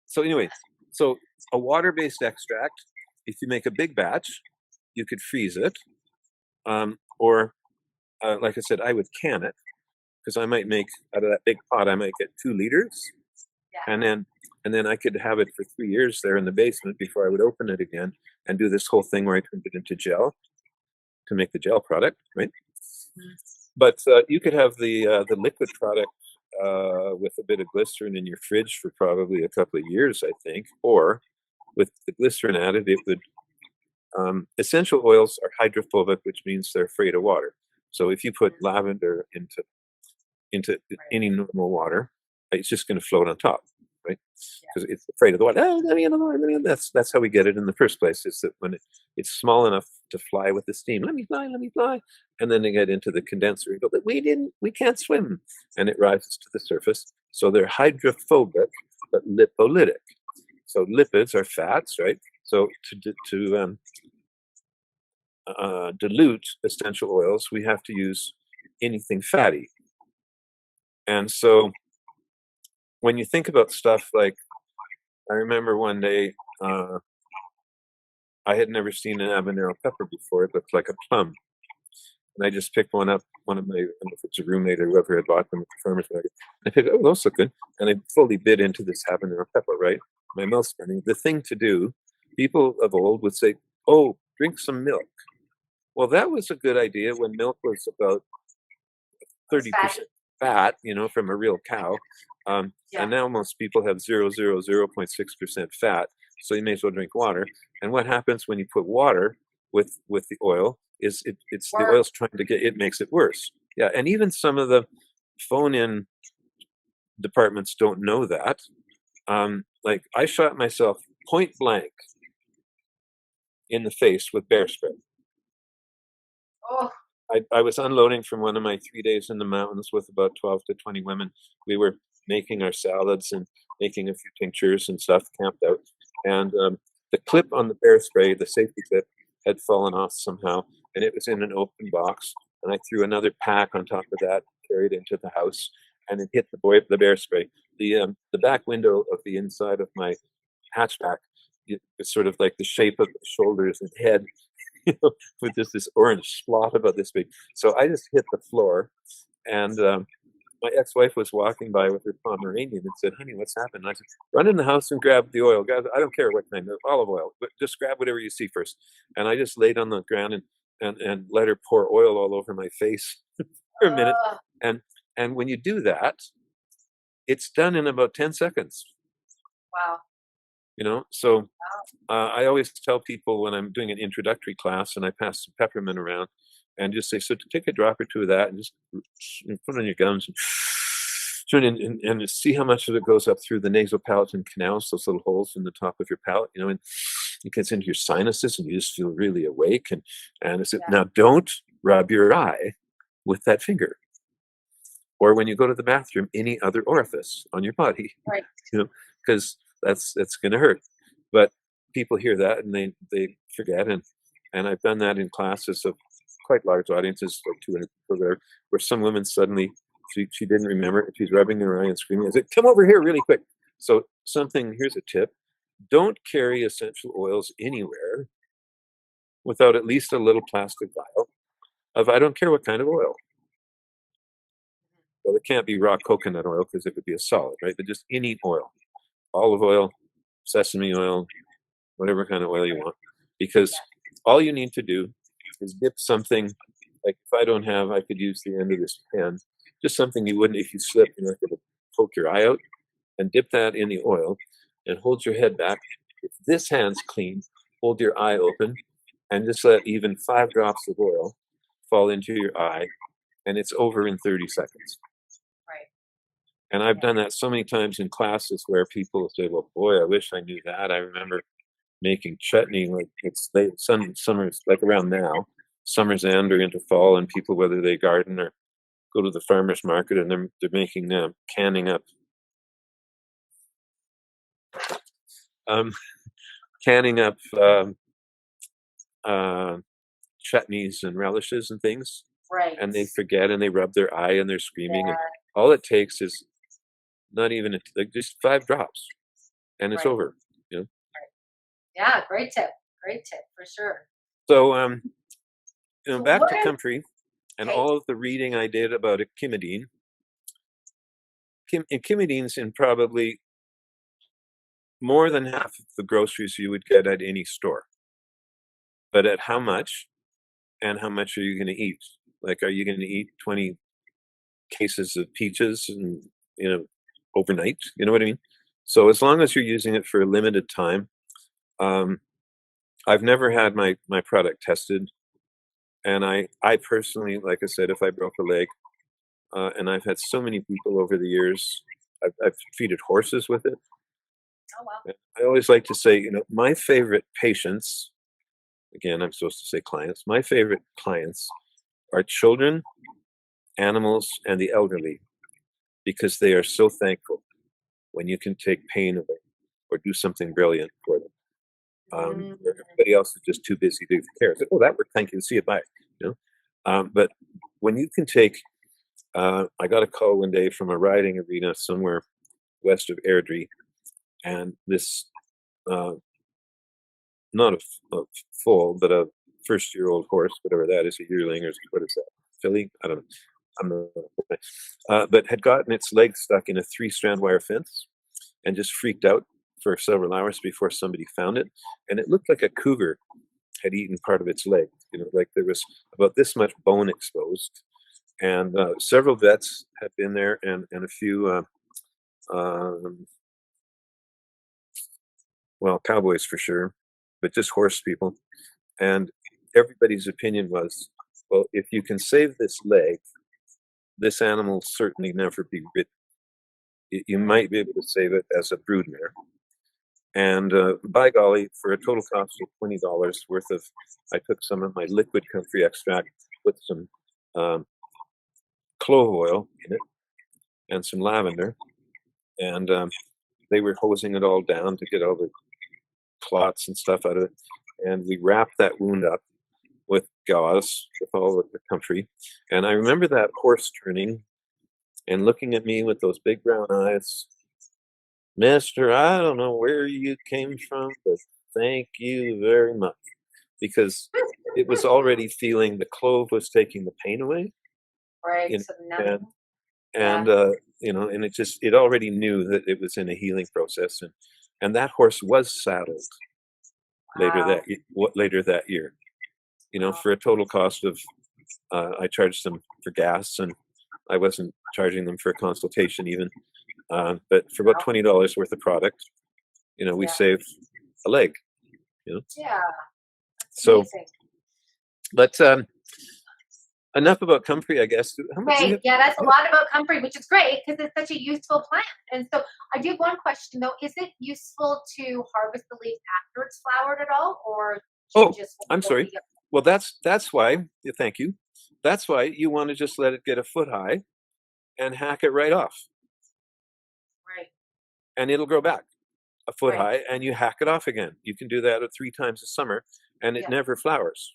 [SPEAKER 2] so anyway, so a water-based extract. If you make a big batch, you could freeze it, or like I said, I would can it because I might make out of that big pot. I might get 2 liters,
[SPEAKER 1] Yeah.
[SPEAKER 2] and then I could have it for 3 years there in the basement before I would open it again and do this whole thing where I turned it into gel to make the gel product, right?
[SPEAKER 1] Mm.
[SPEAKER 2] But you could have the liquid product with a bit of glycerin in your fridge for probably a couple of years, I think. Or with the glycerin added, it would. Essential oils are hydrophobic, which means they're afraid of water. So if you put lavender into
[SPEAKER 1] Right.
[SPEAKER 2] any normal water, it's just going to float on top, right?
[SPEAKER 1] Yeah.
[SPEAKER 2] Because it's afraid of the water. Oh, that's how we get it in the first place. Is that when it's small enough to fly with the steam, let me fly, and then they get into the condenser and go, but we can't swim, and it rises to the surface. So they're hydrophobic but lipolytic. So lipids are fats, right? So to dilute essential oils, we have to use anything fatty. And so when you think about stuff like, I remember one day I had never seen an habanero pepper before. It looked like a plum. And I just picked one up. One of my, I don't know if it's a roommate or whoever had bought them at the farmer's market. I picked, oh, those look good. And I fully bit into this habanero pepper, right? My mouth's burning. The thing to do, people of old would say, oh, drink some milk. Well, that was a good idea when milk was about
[SPEAKER 1] It's fatty.
[SPEAKER 2] 30% fat, from a real cow.
[SPEAKER 1] Yeah.
[SPEAKER 2] And now most people have 0.6% fat, so you may as well drink water. And what happens when you put water with the oil is it's the
[SPEAKER 1] Work.
[SPEAKER 2] oil's trying to it makes it worse. Yeah, and even some of the phone-in departments don't know that. Like I shot myself point blank in the face with bear spray.
[SPEAKER 1] Oh,
[SPEAKER 2] I was unloading from one of my 3 days in the mountains with about 12 to 20 women. We were making our salads and making a few tinctures and stuff, camped out. And the clip on the bear spray, the safety clip, had fallen off somehow, and it was in an open box. And I threw another pack on top of that, carried into the house, and it hit the bear spray. The back window of the inside of my hatchback, it's sort of like the shape of the shoulders and head, with just this orange spot about this big. So I just hit the floor, and my ex-wife was walking by with her Pomeranian and said, "Honey, what's happened?" And I said, "Run in the house and grab the oil, guys. I don't care what kind of olive oil, but just grab whatever you see first." And I just laid on the ground and let her pour oil all over my face for a minute.
[SPEAKER 1] ugh,
[SPEAKER 2] And and when you do that, it's done in about 10 seconds.
[SPEAKER 1] wow.
[SPEAKER 2] So I always tell people when I'm doing an introductory class and I pass some peppermint around and just say, so to take a drop or two of that and just put it on your gums and turn and just see how much of it goes up through the nasal palatal canals, those little holes in the top of your palate, and it gets into your sinuses and you just feel really awake. And I said,
[SPEAKER 1] Yeah,
[SPEAKER 2] now don't rub your eye with that finger, or when you go to the bathroom, any other orifice on your body,
[SPEAKER 1] right.
[SPEAKER 2] you know, because that's going to hurt. But people hear that and they forget. And I've done that in classes of quite large audiences, like 200 people there, where some woman suddenly she didn't remember it. She's rubbing her eye and screaming. I said, "Come over here really quick." So here's a tip: don't carry essential oils anywhere without at least a little plastic vial of I don't care what kind of oil. Well, it can't be raw coconut oil because it would be a solid, right? But just any oil, olive oil, sesame oil, whatever kind of oil you want, because
[SPEAKER 1] Yeah.
[SPEAKER 2] all you need to do is dip something. Like if I don't have, I could use the end of this pen, just something you wouldn't if you slip, you're not going to poke your eye out, and dip that in the oil and hold your head back. If this hand's clean, hold your eye open and just let even 5 drops of oil fall into your eye, and it's over in 30 seconds.
[SPEAKER 1] Right.
[SPEAKER 2] And I've
[SPEAKER 1] Yeah.
[SPEAKER 2] done that so many times in classes where people say, "Well, boy, I wish I knew that." I remember making chutney, like it's late summers, like around now, summer's end or into fall, and people, whether they garden or go to the farmer's market, and they're making canning up um, canning up uh, chutneys and relishes and things,
[SPEAKER 1] Right.
[SPEAKER 2] and they forget and they rub their eye and they're screaming, and
[SPEAKER 1] Yeah.
[SPEAKER 2] all it takes is not even like just 5 drops, and it's
[SPEAKER 1] Right.
[SPEAKER 2] over. You know.
[SPEAKER 1] Right. Yeah. Great tip. Great tip for sure.
[SPEAKER 2] So
[SPEAKER 1] So
[SPEAKER 2] back
[SPEAKER 1] what
[SPEAKER 2] to
[SPEAKER 1] is
[SPEAKER 2] comfrey and
[SPEAKER 1] okay?
[SPEAKER 2] all of the reading I did about echimidine. Echimidine's in probably more than half of the groceries you would get at any store. But at how much, and how much are you going to eat? Like, are you going to eat 20 cases of peaches and, overnight? You know what I mean? So as long as you're using it for a limited time, um, I've never had my product tested. And I personally, like I said, if I broke a leg, and I've had so many people over the years, I've treated horses with it.
[SPEAKER 1] Oh wow.
[SPEAKER 2] I always like to say, my favorite patients, again, I'm supposed to say clients, my favorite clients are children, animals, and the elderly, because they are so thankful when you can take pain away or do something brilliant for them.
[SPEAKER 1] Mm,
[SPEAKER 2] Where everybody else is just too busy to care. It's like, oh, that worked. Thank you. See you. Bye. You know. But when you can take, I got a call one day from a riding arena somewhere west of Airdrie, and this uh, not a foal, but a first-year-old horse, whatever that is, a yearling, or what is that? Filly? I don't know. I'm not, but had gotten its leg stuck in a 3-strand wire fence and just freaked out for several hours before somebody found it. And it looked like a cougar had eaten part of its leg. Like there was about this much bone exposed. And several vets had been there, and a few, well, cowboys for sure, but just horse people. And everybody's opinion was, well, if you can save this leg, this animal will certainly never be rid. You might be able to save it as a broodmare. And by golly, for a total cost of $20 worth of, I took some of my liquid comfrey extract with some um, clove oil in it and some lavender, and they were hosing it all down to get all the clots and stuff out of it. And we wrapped that wound up with gauze, with all of the comfrey. And I remember that horse turning and looking at me with those big brown eyes. Mister, I don't know where you came from, but thank you very much. Because it was already feeling the clove was taking the pain away.
[SPEAKER 1] Right.
[SPEAKER 2] You know,
[SPEAKER 1] So
[SPEAKER 2] and
[SPEAKER 1] nothing.
[SPEAKER 2] and and it already knew that it was in a healing process, and that horse was saddled
[SPEAKER 1] Wow.
[SPEAKER 2] later that year.
[SPEAKER 1] Wow.
[SPEAKER 2] For a total cost of I charged them for gas, and I wasn't charging them for a consultation even. But for about
[SPEAKER 1] Wow.
[SPEAKER 2] $20 worth of product, we
[SPEAKER 1] Yeah.
[SPEAKER 2] saved a leg. You know,
[SPEAKER 1] Yeah. That's
[SPEAKER 2] so
[SPEAKER 1] amazing.
[SPEAKER 2] but enough about comfrey, I guess. How much do you
[SPEAKER 1] Right.
[SPEAKER 2] have?
[SPEAKER 1] Yeah, that's a lot about comfrey, which is great because it's such a useful plant. And so I do have one question though. Is it useful to harvest the leaves after it's flowered at all? Or should you
[SPEAKER 2] Oh,
[SPEAKER 1] just
[SPEAKER 2] I'm
[SPEAKER 1] wait till
[SPEAKER 2] sorry.
[SPEAKER 1] you get
[SPEAKER 2] Well, that's why. Yeah, thank you. That's why you want to just let it get a foot high and hack it right off,
[SPEAKER 1] right?
[SPEAKER 2] and it'll grow back a foot
[SPEAKER 1] Right.
[SPEAKER 2] high, and you hack it off again. You can do that 3 times a summer, and it
[SPEAKER 1] Yeah.
[SPEAKER 2] never flowers.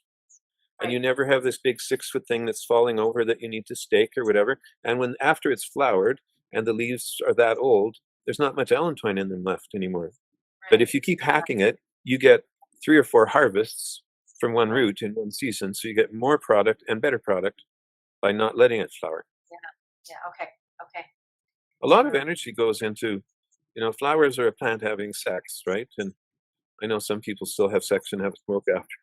[SPEAKER 2] And you
[SPEAKER 1] Right.
[SPEAKER 2] never have this big 6 foot thing that's falling over that you need to stake or whatever. And when after it's flowered and the leaves are that old, there's not much allantoin in them left anymore. But
[SPEAKER 1] Right.
[SPEAKER 2] if you keep hacking it, you get 3 or 4 harvests from one
[SPEAKER 1] Right.
[SPEAKER 2] root in one season. So you get more product and better product by not letting it flower.
[SPEAKER 1] Yeah. Yeah. Okay. Okay.
[SPEAKER 2] A lot of
[SPEAKER 1] Sure.
[SPEAKER 2] energy goes into, flowers are a plant having sex, right? And I know some people still have sex and have a smoke after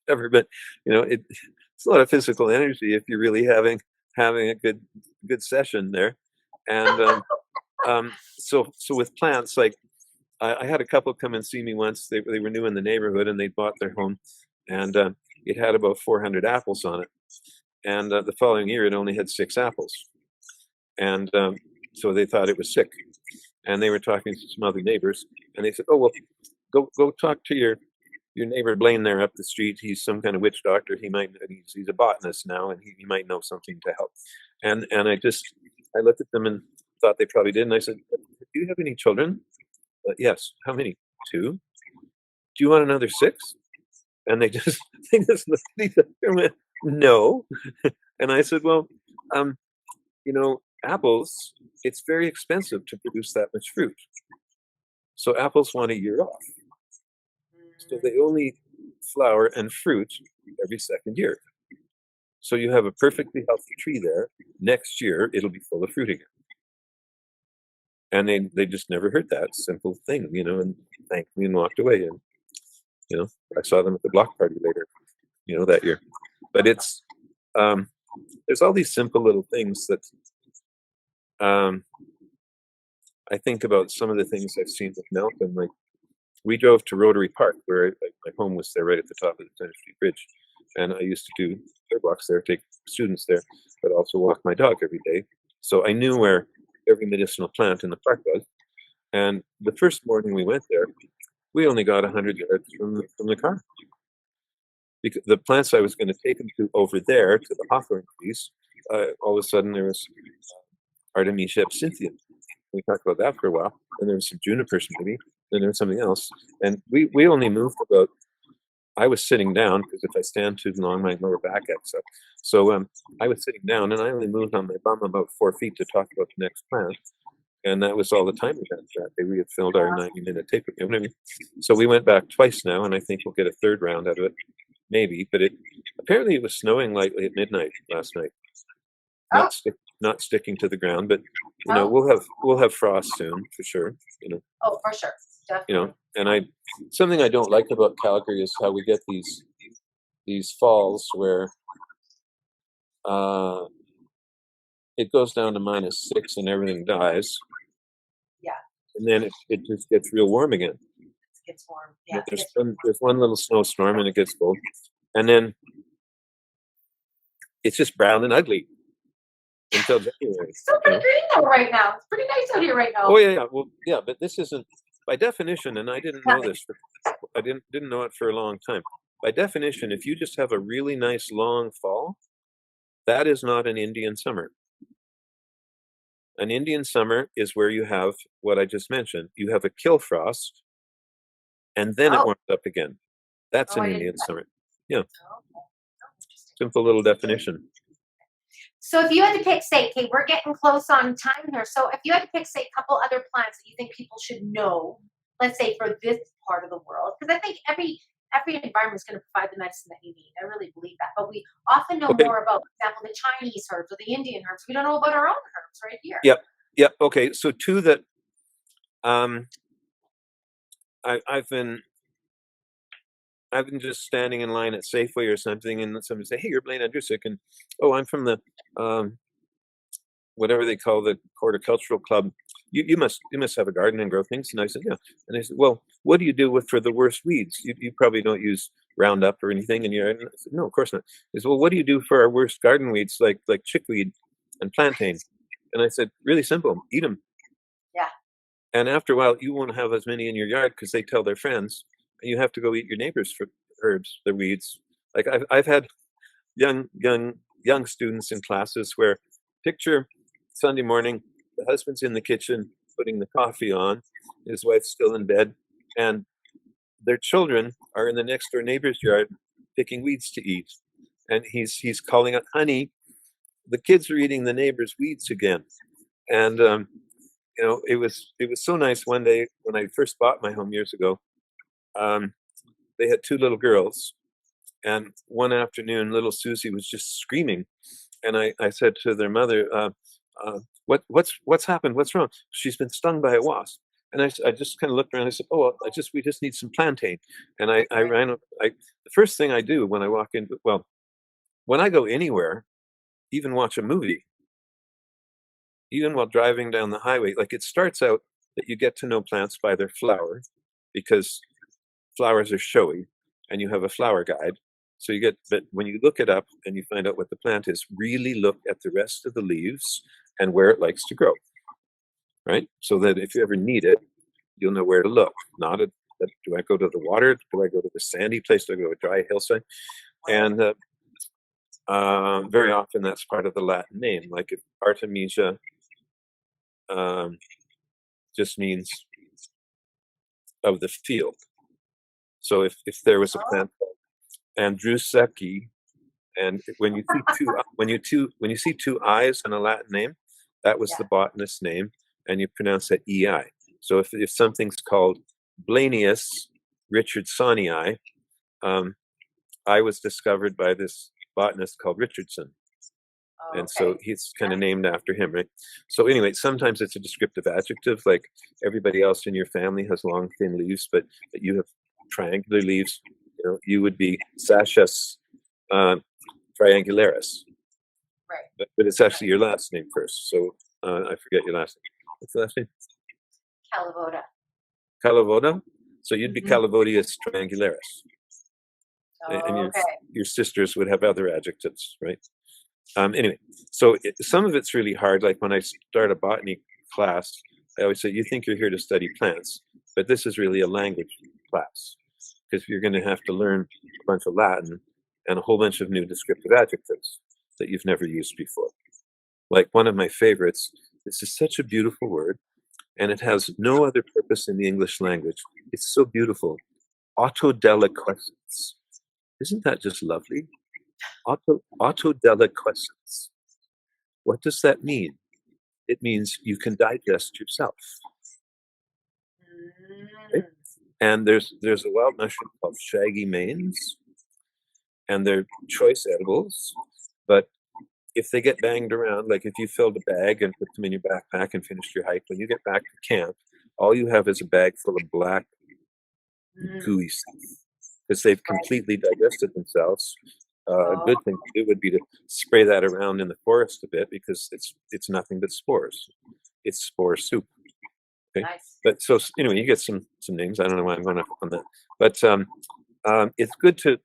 [SPEAKER 2] ever, but it's a lot of physical energy if you're really having a good session there. And so with plants, like I had a couple come and see me once. They were new in the neighborhood and they bought their home, and it had about 400 apples on it. And the following year, it only had 6 apples, and so they thought it was sick. And they were talking to some other neighbors, and they said, "Oh well, go talk to your neighbor Blaine there up the street. He's some kind of witch doctor. He's a botanist now, and he might know something to help." And I looked at them and thought they probably did. And I said, "Do you have any children?" Yes. How many? 2. Do you want another 6? And they just they just looked at each other and went, "No." And I said, "Well, um, apples. It's very expensive to produce that much fruit. So apples want a year off. So
[SPEAKER 1] Mm,
[SPEAKER 2] they only flower and fruit every second year. So you have a perfectly healthy tree there. Next year, it'll be full of fruit again." And they just never heard that simple thing, and thanked me and walked away. And, I saw them at the block party later, that year. But um, there's all these simple little things that um, I think about some of the things I've seen with Malcolm. Like we drove to Rotary Park, where my home was there, right at the top of the Center Street Bridge, and I used to do third walks there, take students there, but also walk my dog every day. So I knew where every medicinal plant in the park was. And the first morning we went there, we only got 100 yards from the car. Because the plants I was going to take them to over there to the hawthorn trees, all of a sudden there was Artemisia absinthium. We talked about that for a while. Then there was some junipers maybe. Then there was something else. And we only moved about, I was sitting down because if I stand too long, my lower back acts up. So I was sitting down and I only moved on my bum about 4 feet to talk about the next plant. And that was all the time we had that day. We had filled our 90-minute tape. You know what I mean? So we went back twice now, and I think we'll get a third round out of it, maybe. But apparently it was snowing lightly at midnight last night.
[SPEAKER 1] Oh.
[SPEAKER 2] Not sticking to the ground, but
[SPEAKER 1] Oh.
[SPEAKER 2] we'll have frost soon for sure.
[SPEAKER 1] Oh, for sure. Definitely.
[SPEAKER 2] And something I don't like about Calgary is how we get these falls where it goes down to -6 and everything dies.
[SPEAKER 1] Yeah.
[SPEAKER 2] And then it just gets real warm again.
[SPEAKER 1] It gets warm. Yeah.
[SPEAKER 2] There's one little snowstorm and it gets cold, and then it's just brown and ugly until January.
[SPEAKER 1] It's still pretty green though right now. It's pretty nice out here right now.
[SPEAKER 2] Oh yeah, well yeah, but this isn't by definition, and I didn't know this. I didn't know it for a long time. By definition, if you just have a really nice long fall, That is not an Indian summer. An Indian summer is where you have what I just mentioned. You have a kill frost, and then it
[SPEAKER 1] Oh,
[SPEAKER 2] warms up again. That's
[SPEAKER 1] oh,
[SPEAKER 2] an
[SPEAKER 1] I didn't.
[SPEAKER 2] Indian summer. Yeah,
[SPEAKER 1] Oh, okay. Oh, interesting.
[SPEAKER 2] simple little definition.
[SPEAKER 1] So if you had to pick, say, okay, we're getting close on time here. So if you had to pick, say, a couple other plants that you think people should know, let's say for this part of the world, because I think every environment is going to provide the medicine that you need. I really believe that. But we often know
[SPEAKER 2] Okay.
[SPEAKER 1] more about, for example, the Chinese herbs or the Indian herbs. We don't know about our own herbs right here.
[SPEAKER 2] Yep. Yep. Okay. So two that um, I've been just standing in line at Safeway or something, and somebody say, "Hey, you're Blaine Andrusek," and oh, I'm from the um, whatever they call the horticultural club. You must have a garden and grow things. And I said, yeah. And they said, well, what do you do for the worst weeds? You probably don't use Roundup or anything in your. And I said, no, of course not. He said, well, what do you do for our worst garden weeds like chickweed and plantain? And I said, really simple, eat them.
[SPEAKER 1] Yeah.
[SPEAKER 2] And after a while, you won't have as many in your yard because they tell their friends, and you have to go eat your neighbors for herbs, the weeds. Like I've had young students in classes where picture Sunday morning, the husband's in the kitchen putting the coffee on, his wife's still in bed, and their children are in the next door neighbor's yard picking weeds to eat. And he's calling out, honey, the kids are eating the neighbor's weeds again. And it was so nice one day when I first bought my home years ago. They had two little girls, and one afternoon, little Susie was just screaming, and I said to their mother, "What's happened? What's wrong?" She's been stung by a wasp. And I just kind of looked around. I said, "Oh, well, we just need some plantain." And I
[SPEAKER 1] Right.
[SPEAKER 2] ran up. The first thing I do when I walk in, well, when I go anywhere, even watch a movie, even while driving down the highway, like it starts out that you get to know plants by their flower, because flowers are showy, and you have a flower guide. So you get, but when you look it up and you find out what the plant is, really look at the rest of the leaves and where it likes to grow, right? So that if you ever need it, you'll know where to look. Not at, do I go to the water? Do I go to the sandy place? Do I go to a dry hillside? And very often that's part of the Latin name. Like if Artemisia um, just means of the field. So if there was a
[SPEAKER 1] Oh,
[SPEAKER 2] plant called Andruseki, and when you see two I's in a Latin name, that was
[SPEAKER 1] yeah.
[SPEAKER 2] the botanist's name, and you pronounce that EI. So if something's called Blanius richardsonii, I was discovered by this botanist called Richardson,
[SPEAKER 1] Oh,
[SPEAKER 2] and so
[SPEAKER 1] okay.
[SPEAKER 2] he's kind of named after him, right? So anyway, sometimes it's a descriptive adjective, like everybody else in your family has long, thin leaves, but you have triangular leaves. You would be Sachus uh, triangularis,
[SPEAKER 1] Right.
[SPEAKER 2] but it's actually your last name first. So I forget your last name. What's the last name?
[SPEAKER 1] Calavoda.
[SPEAKER 2] Calavoda. So you'd be
[SPEAKER 1] Hmm.
[SPEAKER 2] Calavodius triangularis, and
[SPEAKER 1] Oh, okay.
[SPEAKER 2] your sisters would have other adjectives, right? Anyway, so some of it's really hard. Like when I start a botany class, I always say, you think you're here to study plants, but this is really a language class, because you're going to have to learn a bunch of Latin and a whole bunch of new descriptive adjectives that you've never used before. Like one of my favorites, this is such a beautiful word, and it has no other purpose in the English language. It's so beautiful. Autodeliquescence. Isn't that just lovely? Autodeliquescence. What does that mean? It means you can digest yourself. Right?
[SPEAKER 1] Mm.
[SPEAKER 2] And there's a wild mushroom called shaggy manes, and they're choice edibles. But if they get banged around, like if you filled a bag and put them in your backpack and finished your hike, when you get back to camp, all you have is a bag full of black,
[SPEAKER 1] Mm.
[SPEAKER 2] gooey stuff, because they've
[SPEAKER 1] Right.
[SPEAKER 2] completely digested themselves. A
[SPEAKER 1] Oh,
[SPEAKER 2] good thing to do would be to spray that around in the forest a bit, because it's nothing but spores. It's spore soup. Okay,
[SPEAKER 1] nice.
[SPEAKER 2] but so anyway, you get some names. I don't know why I'm going up on that, but it's good to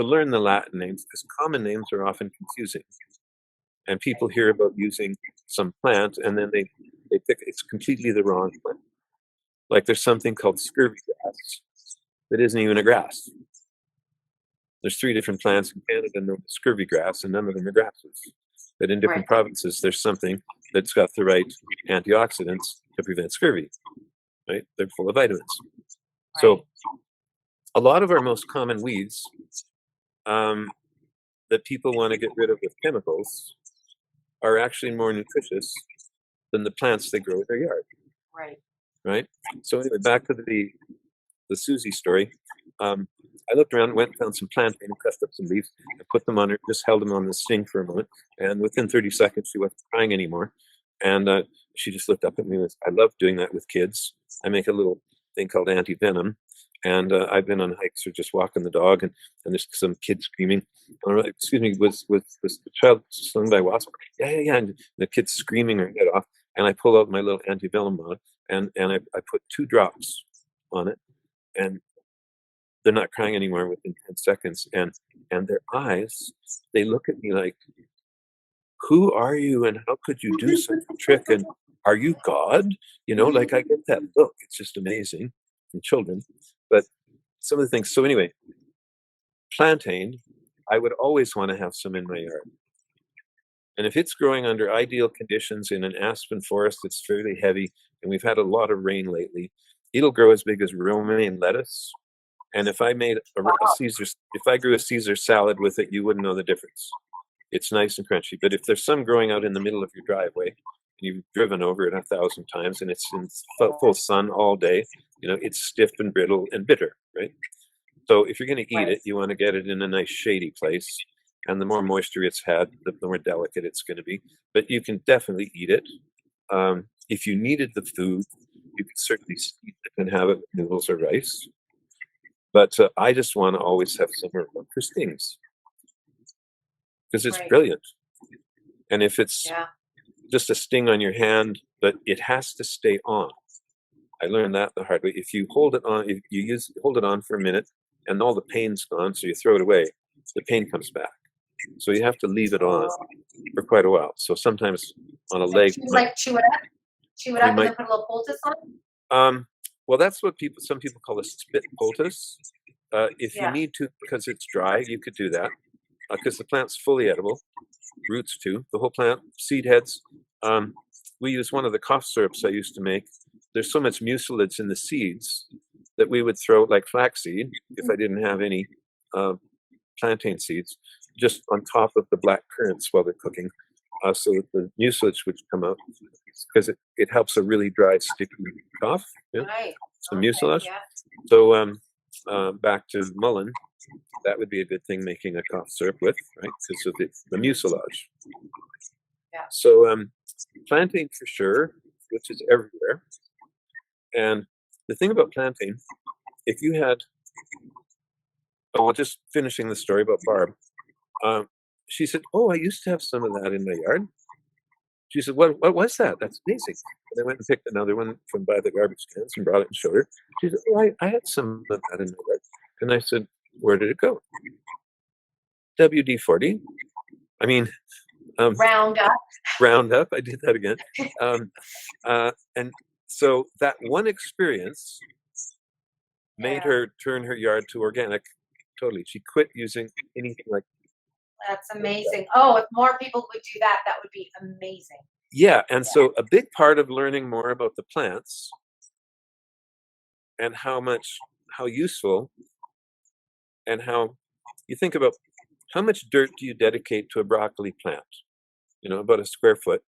[SPEAKER 2] learn the Latin names, because common names are often confusing, and people hear about using some plant and then they pick it's completely the wrong plant. Like there's something called scurvy grass that isn't even a grass. There's 3 different plants in Canada known as scurvy grass, and none of them are grasses. But in different
[SPEAKER 1] Right.
[SPEAKER 2] provinces, there's something that's got the right antioxidants to prevent scurvy, right? They're full of vitamins.
[SPEAKER 1] Right.
[SPEAKER 2] So a lot of our most common weeds that people want to get rid of with chemicals are actually more nutritious than the plants they grow in their yard,
[SPEAKER 1] Right.
[SPEAKER 2] right? So anyway, back to the Susie story. I looked around, went and found some plantain, pressed up some leaves, and put them on her, just held them on the sting for a moment. And within 30 seconds, she wasn't crying anymore. And she just looked up at me. I love doing that with kids. I make a little thing called anti-venom. And I've been on hikes or just walking the dog, and there's some kid screaming. Excuse me, was the child stung by a wasp? Yeah, yeah, yeah. And the kid's screaming her head off. And I pull out my little anti-venom mod, and I put 2 drops on it, and they're not crying anymore within 10 seconds. And their eyes, they look at me like, who are you and how could you do such a trick? And are you God? Like I get that look. It's just amazing from children. But some of the things, so anyway, plantain, I would always want to have some in my yard. And if it's growing under ideal conditions in an aspen forest that's fairly heavy, and we've had a lot of rain lately, it'll grow as big as romaine lettuce. And if I made a Caesar, if I grew a Caesar salad with it, you wouldn't know the difference. It's nice and crunchy. But if there's some growing out in the middle of your driveway, and you've driven over it 1,000 times, and it's in full sun all day, it's stiff and brittle and bitter, right? So if you're going to eat
[SPEAKER 1] Right.
[SPEAKER 2] it, you want to get it in a nice shady place. And the more moisture it's had, the more delicate it's going to be. But you can definitely eat it. If you needed the food, you could certainly steep it and have it with noodles or rice. But I just want to always have some around for stings because it's
[SPEAKER 1] Right.
[SPEAKER 2] brilliant. And if it's
[SPEAKER 1] Yeah.
[SPEAKER 2] just a sting on your hand, but it has to stay on. I learned that the hard way. If you hold it on, if you hold it on for a minute, and all the pain's gone, so you throw it away, the pain comes back. So you have to leave it on for quite a while. So sometimes on a leg,
[SPEAKER 1] Like chew it up,
[SPEAKER 2] you
[SPEAKER 1] and
[SPEAKER 2] might.
[SPEAKER 1] then put a little poultice on.
[SPEAKER 2] Well, that's what some people call a spit poultice. If you
[SPEAKER 1] Yeah.
[SPEAKER 2] need to, because it's dry, you could do that. Because the plant's fully edible, roots too, the whole plant, seed heads. We use one of the cough syrups I used to make. There's so much mucilage in the seeds that we would throw, like flaxseed, if I didn't have any plantain seeds, just on top of the black currants while they're cooking, so that the mucilage would come out, because it helps a really dry, sticky cough. Yeah?
[SPEAKER 1] Right.
[SPEAKER 2] Some
[SPEAKER 1] Okay.
[SPEAKER 2] mucilage.
[SPEAKER 1] Yeah.
[SPEAKER 2] So back to mullein, that would be a good thing making a cough syrup with, right? Because of the mucilage.
[SPEAKER 1] Yeah.
[SPEAKER 2] So plantain for sure, which is everywhere. And the thing about plantain, if you had, just finishing the story about Barb, she said, "Oh, I used to have some of that in my yard." She said, "What was that? That's amazing." And I went and picked another one from by the garbage cans and brought it and showed her. She said, "Oh, I had some of that in my yard." And I said, "Where did it go?" WD-40. I mean,
[SPEAKER 1] Roundup.
[SPEAKER 2] Roundup. I did that again. And so that one experience made her turn her yard to organic totally. She quit using anything like.
[SPEAKER 1] That's amazing. Oh, if more people would do that, that would be amazing.
[SPEAKER 2] Yeah, and so a big part of learning more about the plants and how useful, and how you think about how much dirt do you dedicate to a broccoli plant? About a square foot,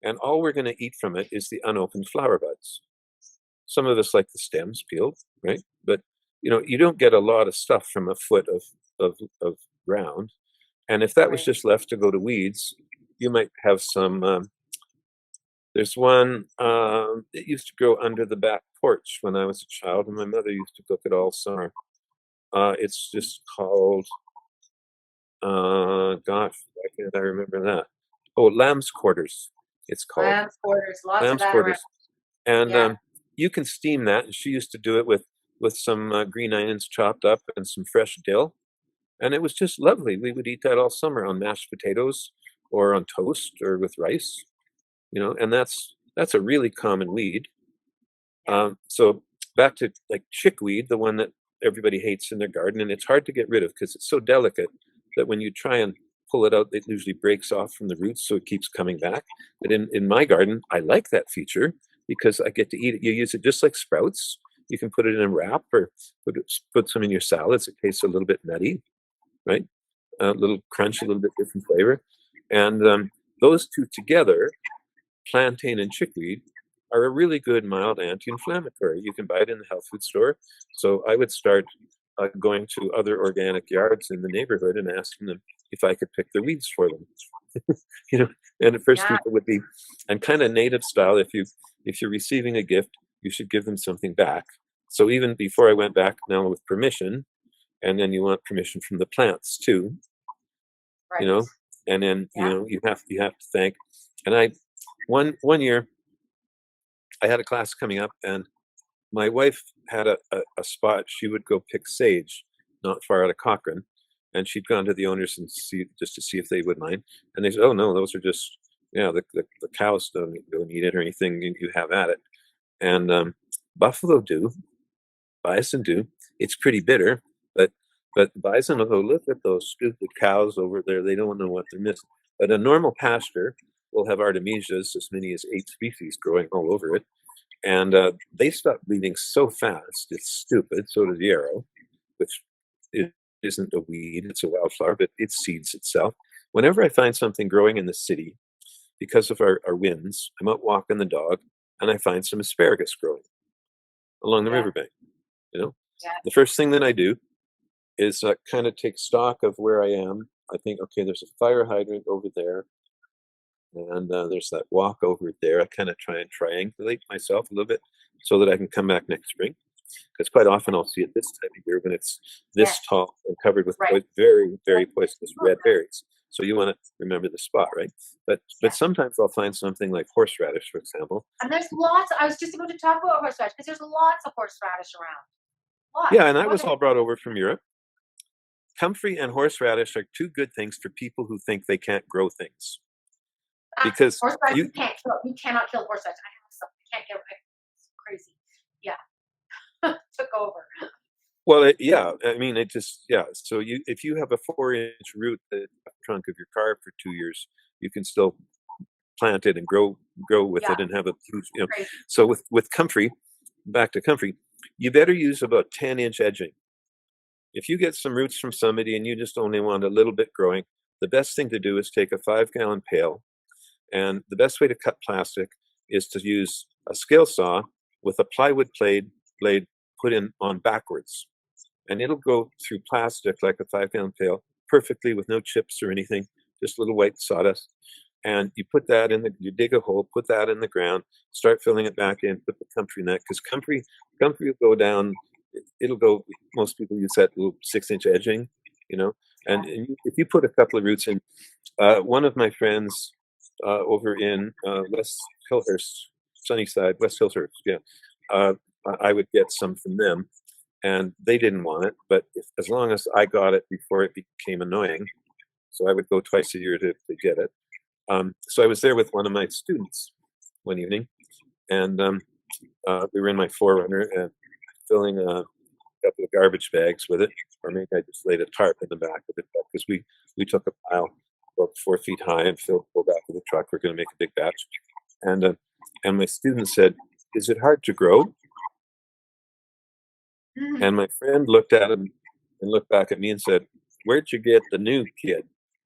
[SPEAKER 2] and all we're going to eat from it is the unopened flower buds. Some of us like the stems peeled, right? But you don't get a lot of stuff from a foot of ground. And if that was just left to go to weeds, you might have some. There's one that used to grow under the back porch when I was a child, and my mother used to cook it all summer. It's just called, gosh, why can't I remember that? Oh, lamb's quarters. It's called
[SPEAKER 1] Lamb's quarters. Lots of
[SPEAKER 2] lamb's
[SPEAKER 1] that
[SPEAKER 2] quarters, and
[SPEAKER 1] Yeah.
[SPEAKER 2] you can steam that. And she used to do it with some green onions chopped up and some fresh dill, and it was just lovely. We would eat that all summer on mashed potatoes or on toast or with rice. And that's a really common weed. So back to like chickweed, the one that everybody hates in their garden, and it's hard to get rid of because it's so delicate that when you try and pull it out, it usually breaks off from the roots, so it keeps coming back. But in my garden, I like that feature because I get to eat it. You use it just like sprouts. You can put it in a wrap or put some in your salads. It tastes a little bit nutty, right? A little crunch, a little bit different flavor. And those two together, plantain and chickweed, are a really good mild anti-inflammatory. You can buy it in the health food store. So I would start going to other organic yards in the neighborhood and asking them if I could pick the weeds for them. you know, and the first
[SPEAKER 1] Yeah.
[SPEAKER 2] people would be, and kind of native style. If you're receiving a gift, you should give them something back. So even before I went back, now with permission, and then you want permission from the plants too, you
[SPEAKER 1] Right.
[SPEAKER 2] know, and then
[SPEAKER 1] Yeah.
[SPEAKER 2] you have to thank. And one year I had a class coming up, and my wife had a spot. She would go pick sage not far out of Cochrane, and she'd gone to the owners and see just to see if they would mind. And they said, "Oh no, those are just the cows don't eat it or anything. You have at it." And buffalo do, bison do. It's pretty bitter, but bison will go, "Look at those stupid cows over there. They don't know what they're missing." But a normal pasture will have artemisias, as many as 8 species growing all over it, and they stop bleeding so fast. It's stupid. So does yarrow, which is, isn't a weed; it's a wildflower, but it seeds itself. Whenever I find something growing in the city, because of our winds, I'm out walking the dog, and I find some asparagus growing along the
[SPEAKER 1] Yeah.
[SPEAKER 2] riverbank. You know,
[SPEAKER 1] Yeah.
[SPEAKER 2] the first thing that I do is kind of take stock of where I am. I think, okay, there's a fire hydrant over there, and there's that walk over there. I kind of try and triangulate myself a little bit so that I can come back next spring. Because quite often I'll see it this time of year when it's this
[SPEAKER 1] Yes.
[SPEAKER 2] tall and covered with
[SPEAKER 1] Right.
[SPEAKER 2] very, very poisonous
[SPEAKER 1] Oh,
[SPEAKER 2] red berries. So you want to remember the spot, right? But
[SPEAKER 1] yeah.
[SPEAKER 2] sometimes I'll find something like horseradish, for example.
[SPEAKER 1] And there's lots. I was just about to talk about horseradish because there's lots of horseradish around.
[SPEAKER 2] Yeah,
[SPEAKER 1] Lots.
[SPEAKER 2] and that
[SPEAKER 1] More
[SPEAKER 2] was
[SPEAKER 1] than
[SPEAKER 2] all brought over from Europe. Comfrey and horseradish are two good things for people who think they can't grow things. Because
[SPEAKER 1] horseradish.
[SPEAKER 2] you
[SPEAKER 1] You can't kill. You cannot kill horseradish. I have some. I can't get. It's crazy. Yeah. Took over.
[SPEAKER 2] Well, yeah, I mean, it just yeah. So if you have a 4-inch root that the trunk of your car for 2 years, you can still plant it and grow with
[SPEAKER 1] Yeah.
[SPEAKER 2] it and have a huge,
[SPEAKER 1] Crazy.
[SPEAKER 2] So with comfrey, back to comfrey, you better use about 10-inch edging. If you get some roots from somebody and you just only want a little bit growing, the best thing to do is take a 5-gallon pail, and the best way to cut plastic is to use a scale saw with a plywood blade put in on backwards, and it'll go through plastic like a 5-gallon pail perfectly with no chips or anything, just a little white sawdust. And you put that you dig a hole, put that in the ground, start filling it back in, put the comfrey in that, because comfrey will go down. It'll go. Most people use that little 6-inch edging, you know.
[SPEAKER 1] Yeah.
[SPEAKER 2] And if you put a couple of roots in, one of my friends over in West Hillhurst, Sunnyside, West Hillhurst, yeah, uh, I would get some from them, and they didn't want it, but as long as I got it before it became annoying, so I would go twice a year to get it. So I was there with one of my students one evening, and we were in my Forerunner and filling a couple of garbage bags with it, or maybe I just laid a tarp in the back of it because we took a pile about 4 feet high and pulled out of the truck. We're going to make a big batch, and my student said, "Is it hard to grow?"
[SPEAKER 1] Mm.
[SPEAKER 2] And my friend looked at him and looked back at me and said, "Where'd you get the new kid?"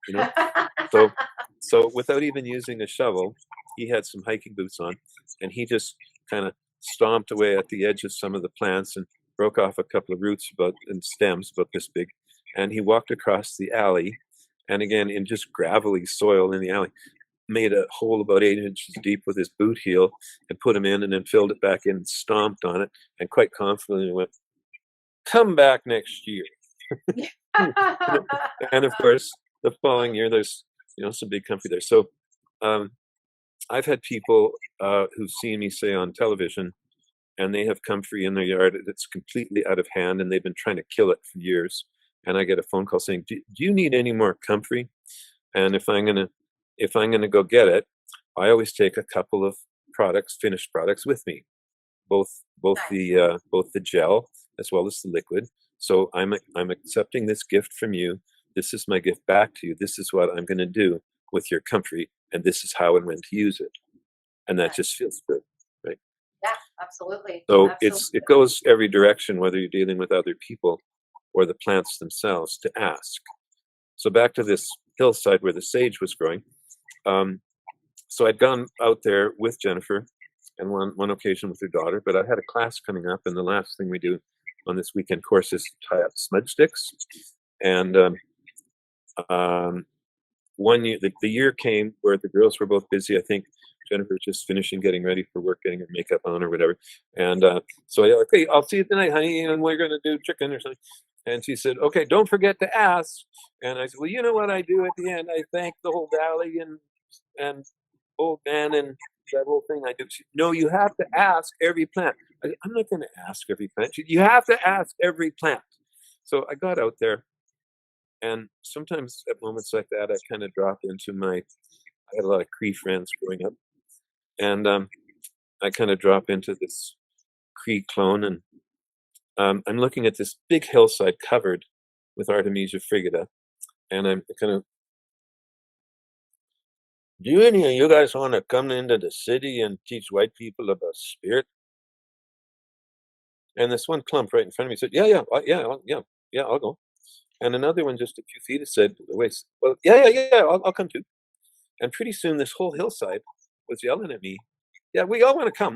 [SPEAKER 2] You know. So without even using a shovel, he had some hiking boots on, and he just kind of stomped away at the edge of some of the plants and broke off a couple of roots and stems about this big, and he walked across the alley, and again in just gravelly soil in the alley, made a hole about 8 inches deep with his boot heel and put him in, and then filled it back in and stomped on it, and quite confidently went, "Come back next year." And of course, the following year, there's some big comfrey there. So um, I've had people who've seen me say on television, and they have comfrey in their yard that's completely out of hand, and they've been trying to kill it for years. And I get a phone call saying, "Do you need any more comfrey?" And if I'm gonna go get it, I always take a couple of finished products with me, both
[SPEAKER 1] Nice.
[SPEAKER 2] the gel as well as the liquid, So I'm accepting this gift from you. This is my gift back to you. This is what I'm going to do with your comfort, and this is how and when to use it. And that
[SPEAKER 1] Nice.
[SPEAKER 2] just feels good, right?
[SPEAKER 1] Yeah, absolutely.
[SPEAKER 2] So
[SPEAKER 1] Absolutely.
[SPEAKER 2] it goes every direction, whether you're dealing with other people or the plants themselves, to ask. So back to this hillside where the sage was growing. Um, so I'd gone out there with Jennifer, and one occasion with her daughter. But I had a class coming up, and the last thing we do on this weekend course is tie up smudge sticks. And um, one year, the year came where the girls were both busy. I think Jennifer was just finishing getting ready for work, getting her makeup on or whatever. And so I, okay, I'll see you tonight, honey, and we're going to do chicken or something. And she said, okay, don't forget to ask. And I said, well, you know what I do at the end? I thank the whole valley and old man and that whole thing I do. She, no, you have to ask every plant. I'm not going to ask every plant. You have to ask every plant. So I got out there, and sometimes at moments like that, I kind of drop into I had a lot of Cree friends growing up, and I kind of drop into this Cree clone, and I'm looking at this big hillside covered with Artemisia frigida, and I'm kind of, do any of you guys want to come into the city and teach white people about spirit? And this one clump right in front of me said, yeah, yeah, yeah, I'll go. And another one just a few feet said, wait, well, yeah, I'll come too. And pretty soon this whole hillside was yelling at me, yeah, we all want to come.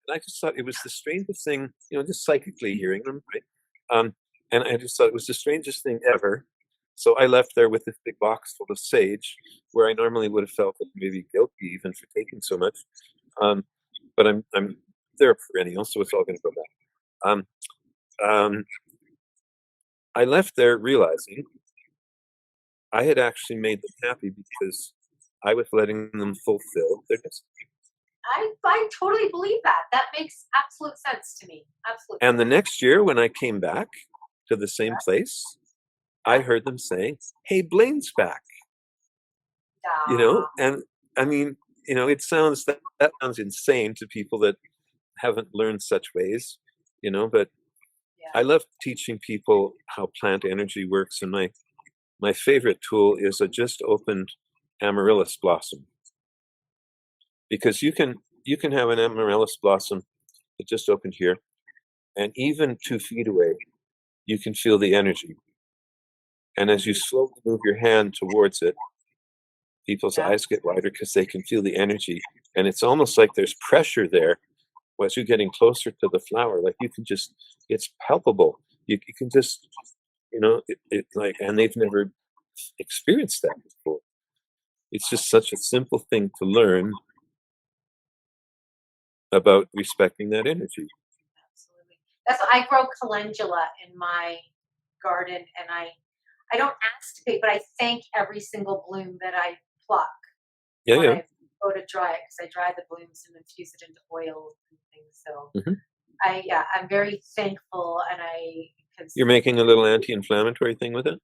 [SPEAKER 2] And I just thought it was the strangest thing, just psychically hearing them, right? And I just thought it was the strangest thing ever. So I left there with this big box full of sage, where I normally would have felt maybe guilty even for taking so much. Um, but I'm they're a perennial, so it's all going to go back. Um, um, I left there realizing I had actually made them happy because I was letting them fulfill their destiny.
[SPEAKER 1] I totally believe that. That makes absolute sense to me. Absolutely.
[SPEAKER 2] And the next year, when I came back to the same place, I heard them say, "Hey, Blaine's back."
[SPEAKER 1] Yeah.
[SPEAKER 2] And I mean, it sounds that sounds insane to people that haven't learned such ways, but
[SPEAKER 1] Yeah.
[SPEAKER 2] I love teaching people how plant energy works, and my favorite tool is a just opened amaryllis blossom, because you can have an amaryllis blossom that just opened here, and even 2 feet away, you can feel the energy. And as you slowly move your hand towards it, people's
[SPEAKER 1] Yeah.
[SPEAKER 2] eyes get wider because they can feel the energy. And it's almost like there's pressure there as you're getting closer to the flower. Like it's palpable. You can just, like, and they've never experienced that before. It's just such a simple thing to learn about respecting that energy.
[SPEAKER 1] Absolutely. That's I grow calendula in my garden, and I don't ask to pay, but I thank every single bloom that I pluck
[SPEAKER 2] Yeah,
[SPEAKER 1] when
[SPEAKER 2] yeah.
[SPEAKER 1] I go to dry it, because I dry the blooms and infuse it into oils and things. So
[SPEAKER 2] Mhm.
[SPEAKER 1] I'm very thankful, and I because
[SPEAKER 2] You're making a little anti-inflammatory thing with it?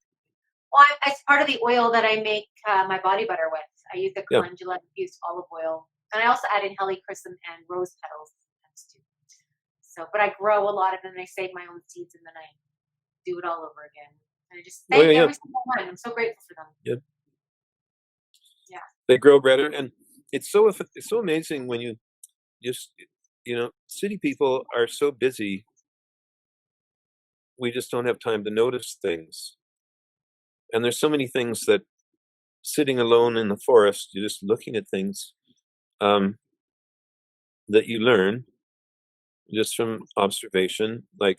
[SPEAKER 1] well, it's part of the oil that I make my body butter with. I use the
[SPEAKER 2] Yeah.
[SPEAKER 1] calendula infused olive oil, and I also add in helichrysum and rose petals sometimes too. So, but I grow a lot of them, and I save my own seeds, and then I do it all over again. And I just
[SPEAKER 2] Oh, yeah,
[SPEAKER 1] thank
[SPEAKER 2] yeah.
[SPEAKER 1] every single one. I'm so grateful for them.
[SPEAKER 2] Yeah.
[SPEAKER 1] Yeah.
[SPEAKER 2] They grow better, and it's so amazing when you just city people are so busy, we just don't have time to notice things. And there's so many things that sitting alone in the forest, you're just looking at things, um, that you learn just from observation, like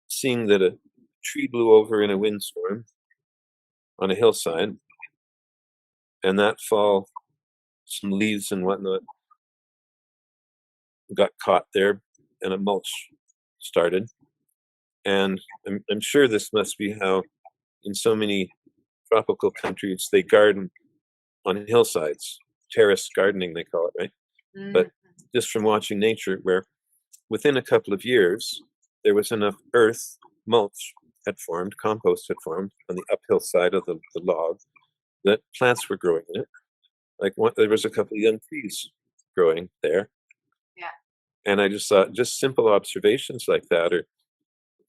[SPEAKER 2] seeing that a tree blew over in a windstorm on a hillside, and that fall, some leaves and whatnot got caught there, and a mulch started. And I'm sure this must be how in so many tropical countries they garden on hillsides, terrace gardening they call it, right?
[SPEAKER 1] Mm,
[SPEAKER 2] But just from watching nature, where within a couple of years there was enough earth, mulch had formed, compost had formed on the uphill side of the log, that plants were growing in it. Like there was a couple of young trees growing there.
[SPEAKER 1] yeah.
[SPEAKER 2] And I just thought, just simple observations like that are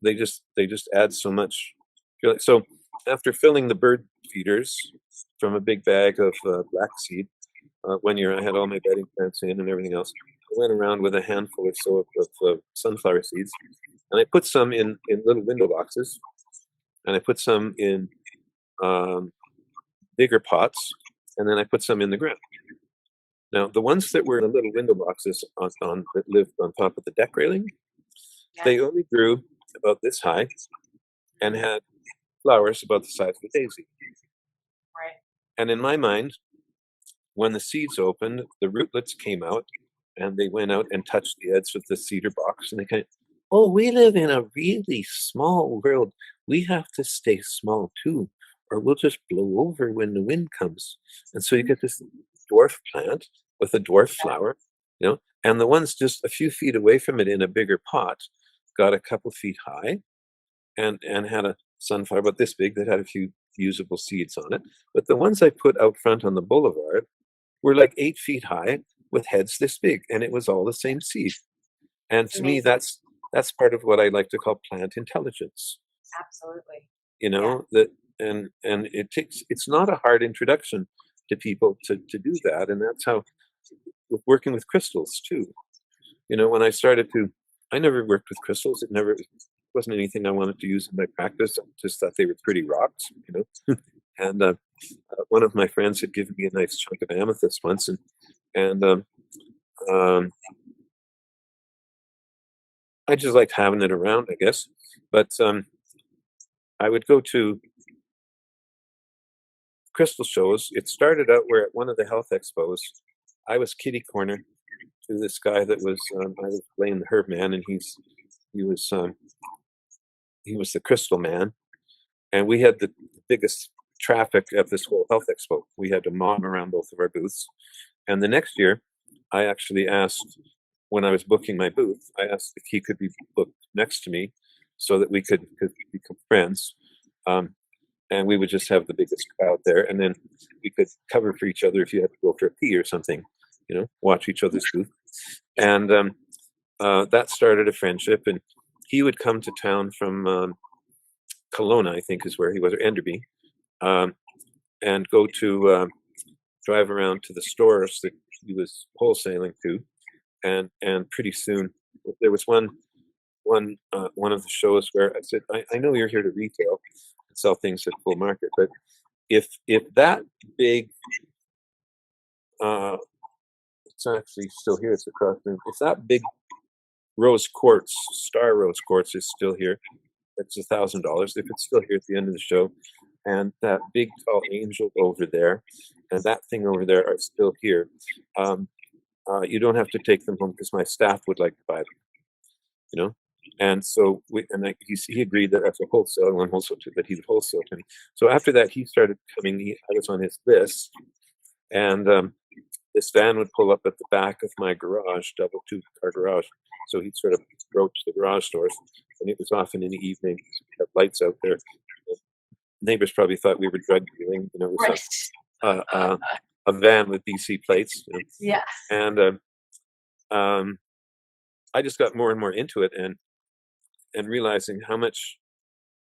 [SPEAKER 2] they just add so much. So after filling the bird feeders from a big bag of black seed, one year I had all my bedding plants in and everything else. I went around with a handful or so of sunflower seeds, and I put some in little window boxes, and I put some in um, bigger pots, and then I put some in the ground. Now, the ones that were in the little window boxes that lived on top of the deck railing,
[SPEAKER 1] Yeah.
[SPEAKER 2] they only grew about this high and had flowers about the size of a daisy.
[SPEAKER 1] Right.
[SPEAKER 2] And in my mind, when the seeds opened, the rootlets came out and they went out and touched the edge of the cedar box. And they kind of, oh, we live in a really small world. We have to stay small too, or we'll just blow over when the wind comes. And so you get this dwarf plant with a dwarf flower, and the ones just a few feet away from it in a bigger pot got a couple feet high and had a sunflower about this big that had a few usable seeds on it. But the ones I put out front on the boulevard were like 8 feet high with heads this big, and it was all the same seed. And
[SPEAKER 1] It's
[SPEAKER 2] to me,
[SPEAKER 1] amazing.
[SPEAKER 2] that's part of what I like to call plant intelligence.
[SPEAKER 1] Absolutely. Yeah.
[SPEAKER 2] That and it's not a hard introduction to people to do that, and that's how with working with crystals too. When I started to, I never worked with crystals. It never wasn't anything I wanted to use in my practice. I just thought they were pretty rocks. And one of my friends had given me a nice chunk of amethyst once, and um, I just liked having it around, I guess. But I would go to crystal shows. It started out where at one of the health expos, I was kitty corner to this guy that was I was playing the herb man, and he was um, he was the crystal man, and we had the biggest traffic at this whole health expo. We had to mob around both of our booths. And the next year, I actually asked, when I was booking my booth, I asked if he could be booked next to me so that we could become friends. Um, and we would just have the biggest crowd there. And then we could cover for each other if you had to go for a pee or something, watch each other's booth. And that started a friendship. And he would come to town from Kelowna, I think is where he was, or Enderby, um, and go to drive around to the stores that he was wholesaling to, and pretty soon there was one of the shows where I said, I know you're here to retail and sell things at full market, but if that big, uh, it's actually still here, it's across the room. If that big star rose quartz is still here, it's $1,000. If it's still here at the end of the show, and that big tall angel over there, and that thing over there are still here. You don't have to take them home because my staff would like to buy them. And so he agreed that as a wholesale, one wholesale too, that he would wholesale to me. So after that, he started coming. I was on his list, and this van would pull up at the back of my garage, double two-car garage. So he'd sort of approach the garage doors, and it was often in the evening, have lights out there. Neighbors probably thought we were drug dealing. It was a van with BC plates.
[SPEAKER 1] Yeah.
[SPEAKER 2] And I just got more and more into it, and realizing how much.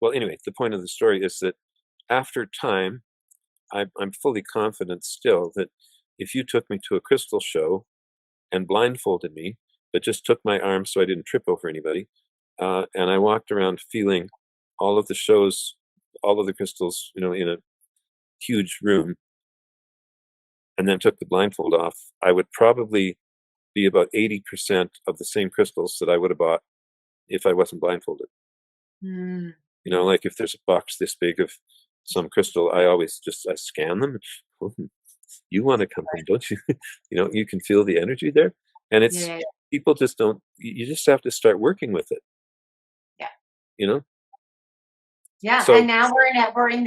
[SPEAKER 2] Well, anyway, the point of the story is that after time, I'm fully confident still that if you took me to a crystal show and blindfolded me, but just took my arm so I didn't trip over anybody, and I walked around feeling all of the shows, all of the crystals, in a huge room, and then took the blindfold off, I would probably be about 80% of the same crystals that I would have bought if I wasn't blindfolded.
[SPEAKER 1] Mm.
[SPEAKER 2] Like if there's a box this big of some crystal, I scan them. You want to come in, don't you? You can feel the energy there, and it's
[SPEAKER 1] Yeah.
[SPEAKER 2] people just don't. You just have to start working with it.
[SPEAKER 1] Yeah. Yeah.
[SPEAKER 2] So
[SPEAKER 1] And now we're in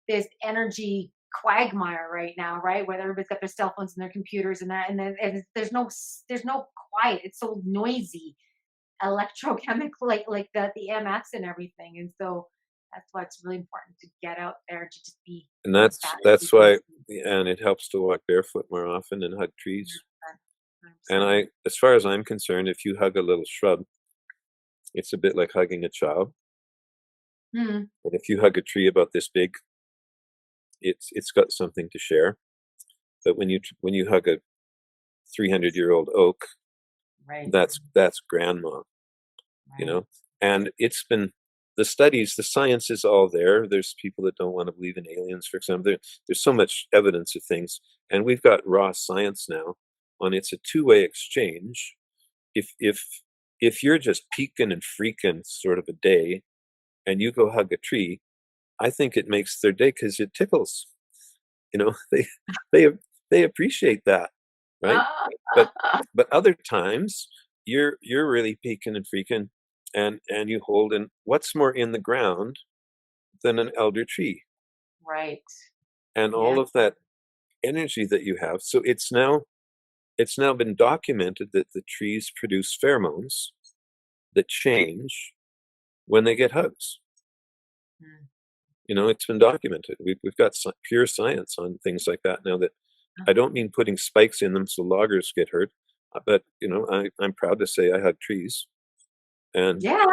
[SPEAKER 1] this energy quagmire right now, right? Where everybody's got their cell phones and their computers and there's no quiet. It's so noisy, electrochemical, like the EMFs and everything. And so that's why it's really important to get out there to just be
[SPEAKER 2] and
[SPEAKER 1] in the
[SPEAKER 2] that's why, and it helps to walk barefoot more often and hug trees. And as far as I'm concerned, if you hug a little shrub, It's a bit like hugging a child.
[SPEAKER 1] Hmm.
[SPEAKER 2] And if you hug a tree about this big, it's got something to share. But when you hug a 300-year-old oak,
[SPEAKER 1] Right.
[SPEAKER 2] that's grandma, you
[SPEAKER 1] Right.
[SPEAKER 2] know. And it's been the studies, the science is all there. There's people that don't want to believe in aliens, for example. There's so much evidence of things, and we've got raw science now on it's a two-way exchange. If you're just peeking and freaking sort of a day, and you go hug a tree, I think it makes their day because it tickles. You know, they they appreciate that, right? But but other times you're really peeking and freaking, and you hold in what's more in the ground than an elder tree,
[SPEAKER 1] Right.
[SPEAKER 2] and
[SPEAKER 1] Yeah.
[SPEAKER 2] all of that energy that you have. So it's now been documented that the trees produce pheromones that change when they get hugs.
[SPEAKER 1] Mm.
[SPEAKER 2] It's been documented. We've got pure science on things like that now. That I don't mean putting spikes in them so loggers get hurt, but I'm proud to say I hug trees, and
[SPEAKER 1] Yeah.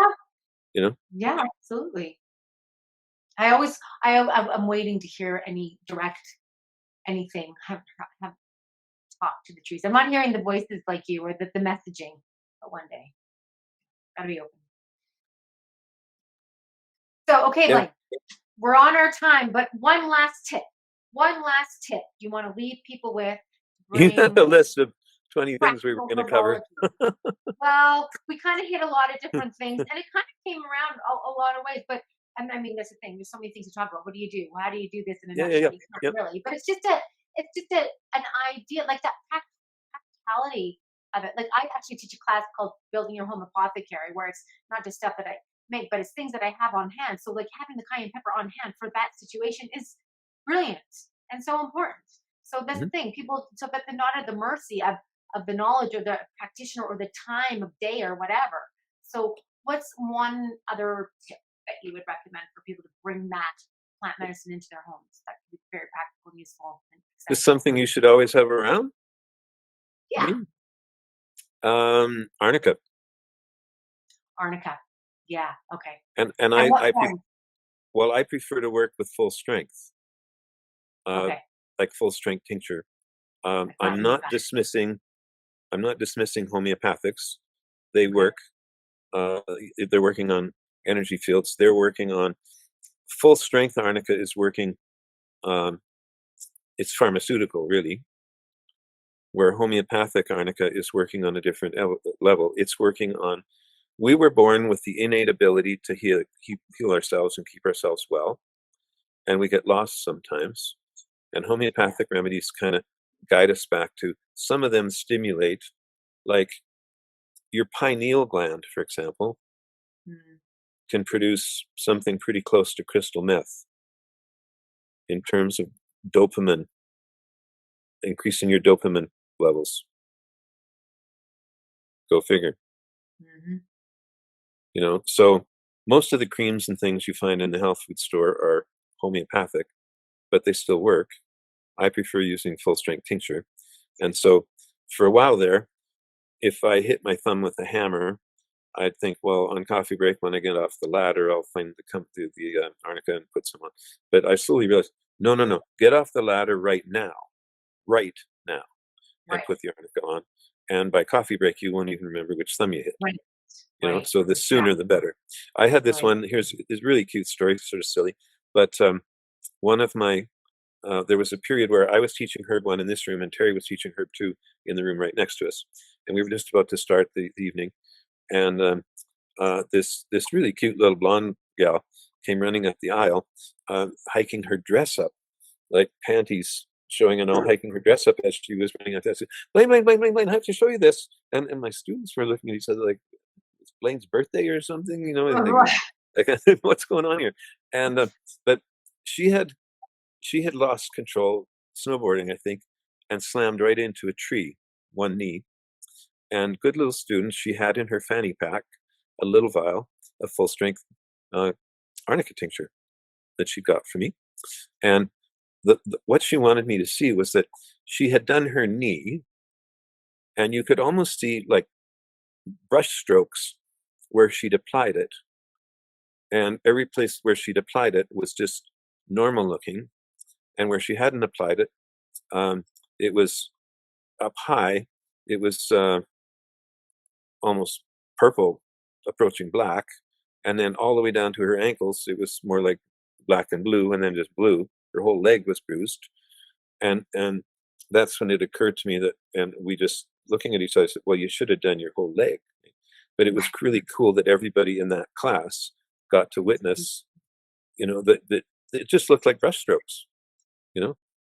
[SPEAKER 2] you know,
[SPEAKER 1] Yeah. Absolutely. I always, I'm waiting to hear any direct anything. Have talked to the trees. I'm not hearing the voices like you or the messaging, but one day gotta be open. So, okay,
[SPEAKER 2] yeah,
[SPEAKER 1] Blaine, we're on our time, but one last tip. One last tip you want to leave people with to
[SPEAKER 2] you had a
[SPEAKER 1] bring
[SPEAKER 2] list of 20 things we were
[SPEAKER 1] practical
[SPEAKER 2] going to cover.
[SPEAKER 1] herbology. Well, we kind of hit a lot of different things, and it kind of came around a lot of ways. But I mean, that's the thing. There's so many things to talk about. What do you do? How do you do this in a
[SPEAKER 2] Yeah, yeah, yeah,
[SPEAKER 1] nutshell? You can't
[SPEAKER 2] yeah.
[SPEAKER 1] really. But it's just an idea, like that practicality of it. Like I actually teach a class called Building Your Home Apothecary, where it's not just stuff that I make, but it's things that I have on hand. So like having the cayenne pepper on hand for that situation is brilliant and so important. So that's the
[SPEAKER 2] Mhm.
[SPEAKER 1] thing. People, so that they're not at the mercy of the knowledge or the practitioner or the time of day or whatever. So, what's one other tip that you would recommend for people to bring that plant medicine into their homes that could be very practical and useful and
[SPEAKER 2] Just
[SPEAKER 1] accessible?
[SPEAKER 2] something you should always have around. I
[SPEAKER 1] Yeah,
[SPEAKER 2] mean, arnica,
[SPEAKER 1] arnica. Yeah, okay.
[SPEAKER 2] and
[SPEAKER 1] And
[SPEAKER 2] I
[SPEAKER 1] what
[SPEAKER 2] I
[SPEAKER 1] form?
[SPEAKER 2] well, I prefer to work with full strength, uh,
[SPEAKER 1] Okay,
[SPEAKER 2] like full strength tincture.
[SPEAKER 1] I thought
[SPEAKER 2] I'm
[SPEAKER 1] you
[SPEAKER 2] not
[SPEAKER 1] got
[SPEAKER 2] dismissing. I'm not dismissing homeopathics. They
[SPEAKER 1] okay.
[SPEAKER 2] work. Uh, they're working on energy fields. They're working on full strength. Arnica is working. Um, it's pharmaceutical, really. Where homeopathic arnica is working on a different level. It's working on. We were born with the innate ability to heal ourselves and keep ourselves well, and we get lost sometimes. And
[SPEAKER 1] Yeah.
[SPEAKER 2] homeopathic remedies kind of guide us back to. Some of them stimulate, like your pineal gland, for example,
[SPEAKER 1] Mm,
[SPEAKER 2] can produce something pretty close to crystal meth in terms of dopamine, increasing your dopamine levels. Go figure.
[SPEAKER 1] mhm.
[SPEAKER 2] So most of the creams and things you find in the health food store are homeopathic, but they still work. I prefer using full strength tincture. And so for a while there, if I hit my thumb with a hammer, I'd think, well, on coffee break when I get off the ladder, I'll find the arnica and put some on. But I slowly realized, no, no, no, get off the ladder right now, and
[SPEAKER 1] Right,
[SPEAKER 2] put the arnica on. And by coffee break, you won't even remember which thumb you hit.
[SPEAKER 1] right, right.
[SPEAKER 2] So the sooner the
[SPEAKER 1] Exactly.
[SPEAKER 2] better. I had this
[SPEAKER 1] Right.
[SPEAKER 2] one. Here's this really cute story, sort of silly, but one of my there was a period where I was teaching Herb one in this room, and Terry was teaching Herb two in the room right next to us, and we were just about to start the evening, and this really cute little blonde gal came running up the aisle, hiking her dress up, like panties showing and all, hiking her dress up as she was running up. I said, Blaine, Blaine, Blaine, Blaine, Blaine, I have to show you this. And my students were looking at each other like, it's Blaine's birthday or something, and they,
[SPEAKER 1] Right.
[SPEAKER 2] like, what's going on here? And but she had she had lost control snowboarding, I think, and slammed right into a tree, one knee. And good little student, she had in her fanny pack a little vial of full strength uh, arnica tincture that she got for me. And what she wanted me to see was that she had done her knee, and you could almost see like brush strokes where she'd applied it. And every place where she'd applied it was just normal looking. And where she hadn't applied it, it was up high. It was almost purple, approaching black. And then all the way down to her ankles, it was more like black and blue, and then just blue. Her whole leg was bruised. And that's when it occurred to me that, and we just looking at each other said, well, you should have done your whole leg. But it was really cool that everybody in that class got to witness, that it just looked like brushstrokes, you know,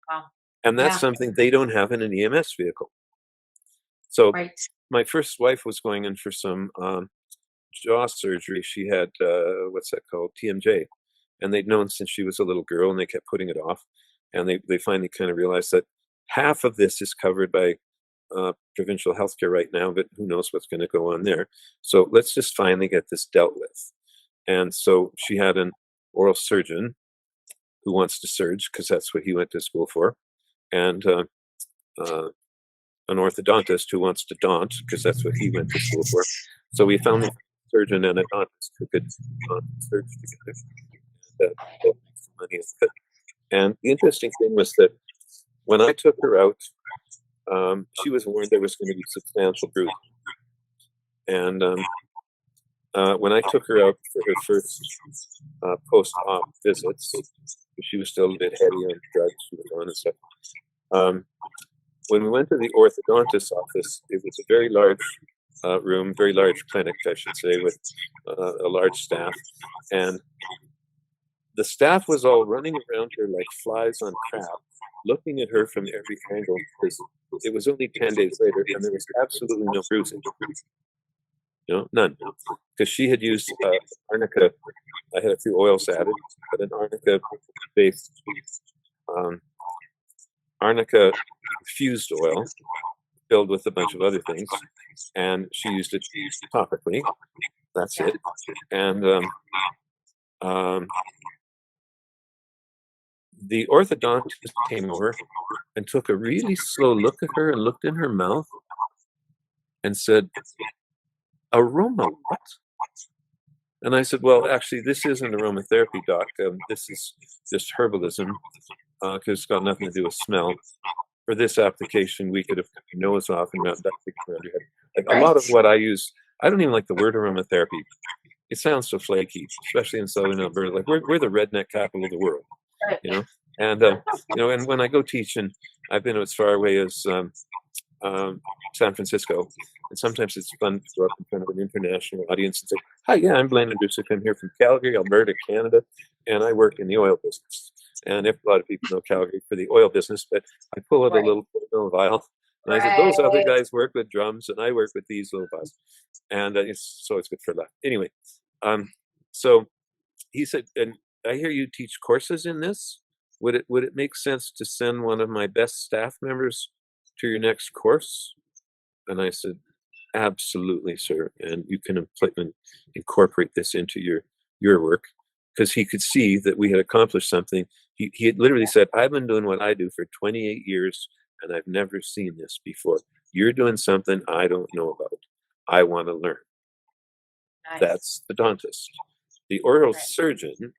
[SPEAKER 1] Wow.
[SPEAKER 2] and that's
[SPEAKER 1] Yeah.
[SPEAKER 2] something they don't have in an EMS vehicle. So
[SPEAKER 1] Right.
[SPEAKER 2] my first wife was going in for some jaw surgery. She had what's that called, TMJ, and they'd known since she was a little girl, and they kept putting it off. And they finally kind of realized that half of this is covered by provincial healthcare right now, but who knows what's going to go on there. So let's just finally get this dealt with. And so she had an oral surgeon who wants to surge because that's what he went to school for, and an orthodontist who wants to daunt because that's what he went to school for. So we found a surgeon and a dentist who could surge together. And, make some money out of it. And the interesting thing was that when I took her out, she was warned there was going to be substantial bruising. And when I took her out for her first post-op visits, she was still a bit heady on drugs she was on and stuff. When we went to the orthodontist's office, it was a very large room, very large clinic, I should say, with a large staff. And the staff was all running around her like flies on crab, looking at her from every angle, because it was only 10 days later and there was absolutely no bruising. None. Because she had used arnica. I had a few oils added, but an arnica-based, arnica fused oil filled with a bunch of other things, and she used it topically. That's it. And the orthodontist came over and took a really slow look at her and looked in her mouth and said, "Aroma what?" And I said, "Well, actually, this isn't aromatherapy, doc. This is just herbalism, because it's got nothing to do with smell. For this application, we could have cut your nose off and wrapped duct tape around your head." Like, a lot of what I use, I don't even like the word aromatherapy. It sounds so flaky, especially in Southern Alberta. Like, we're the redneck capital of the world, And and when I go teach, and I've been as far away as San Francisco, and sometimes it's fun to go up in front of an international audience and say, "Hi, yeah, I'm Blaine Andrusek. I'm here from Calgary, Alberta, Canada, and I work in the oil business." And if a lot of people know Calgary for the oil business, but I pull out a little vial, and I said, "Those other guys work with drums, and I work with these little vials," and so it's good for that. Anyway, so he said, "And I hear you teach courses in this. Would it make sense to send one of my best staff members to your next course?" And I said, "Absolutely, sir. And you can incorporate this into your work," because he could see that we had accomplished something. He had literally said, "I've been doing what I do for 28 years, and I've never seen this before. You're doing something I don't know about. I want to learn."
[SPEAKER 1] Nice.
[SPEAKER 2] That's the dentist. The oral surgeon,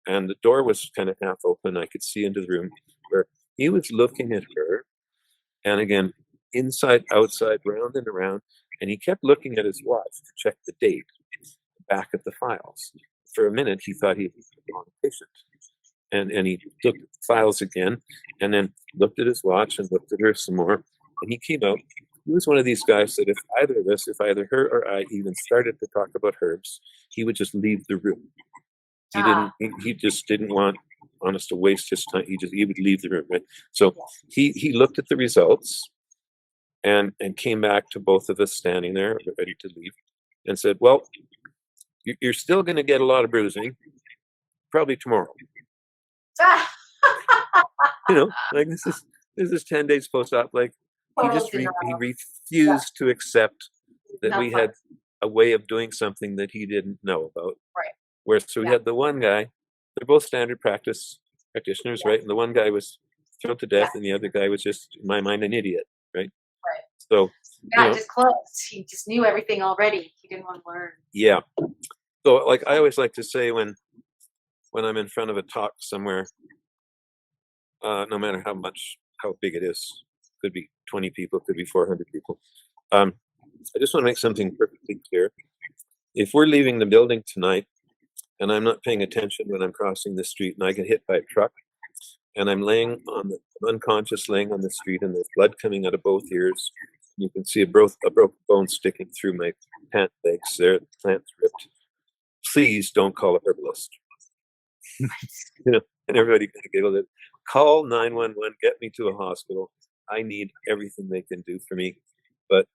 [SPEAKER 2] and the door was kind of half open. I could see into the room where he was looking at her, and again, inside, outside, round and around, and he kept looking at his watch to check the date back at the files. For a minute, he thought he was the wrong patient. And he looked at the files again, and then looked at his watch and looked at her some more, and he came out. He was one of these guys that if either her or I even started to talk about herbs, he would just leave the room. He just didn't want us to waste his time. He would leave the room, right? So he looked at the results and came back to both of us standing there ready to leave and said, "Well, you're still going to get a lot of bruising, probably tomorrow." Like this is 10 days post-op. Like he refused to accept that we had a way of doing something that he didn't know about.
[SPEAKER 1] Right.
[SPEAKER 2] So we had the one guy, they're both standard practice practitioners, right? And the one guy was thrown to death, and the other guy was just, in my mind, an idiot, right? So,
[SPEAKER 1] Yeah, just closed. He just knew everything already. He didn't want to learn.
[SPEAKER 2] yeah. So, like I always like to say when I'm in front of a talk somewhere, no matter how big it is, could be 20 people, could be 400 people. I just want to make something perfectly clear. If we're leaving the building tonight and I'm not paying attention when I'm crossing the street and I get hit by a truck and I'm unconscious laying on the street and there's blood coming out of both ears, you can see a broken bone sticking through my pant legs there, the plant's ripped. Please don't call a herbalist. And everybody kind of giggled. Call 911, get me to a hospital. I need everything they can do for me, but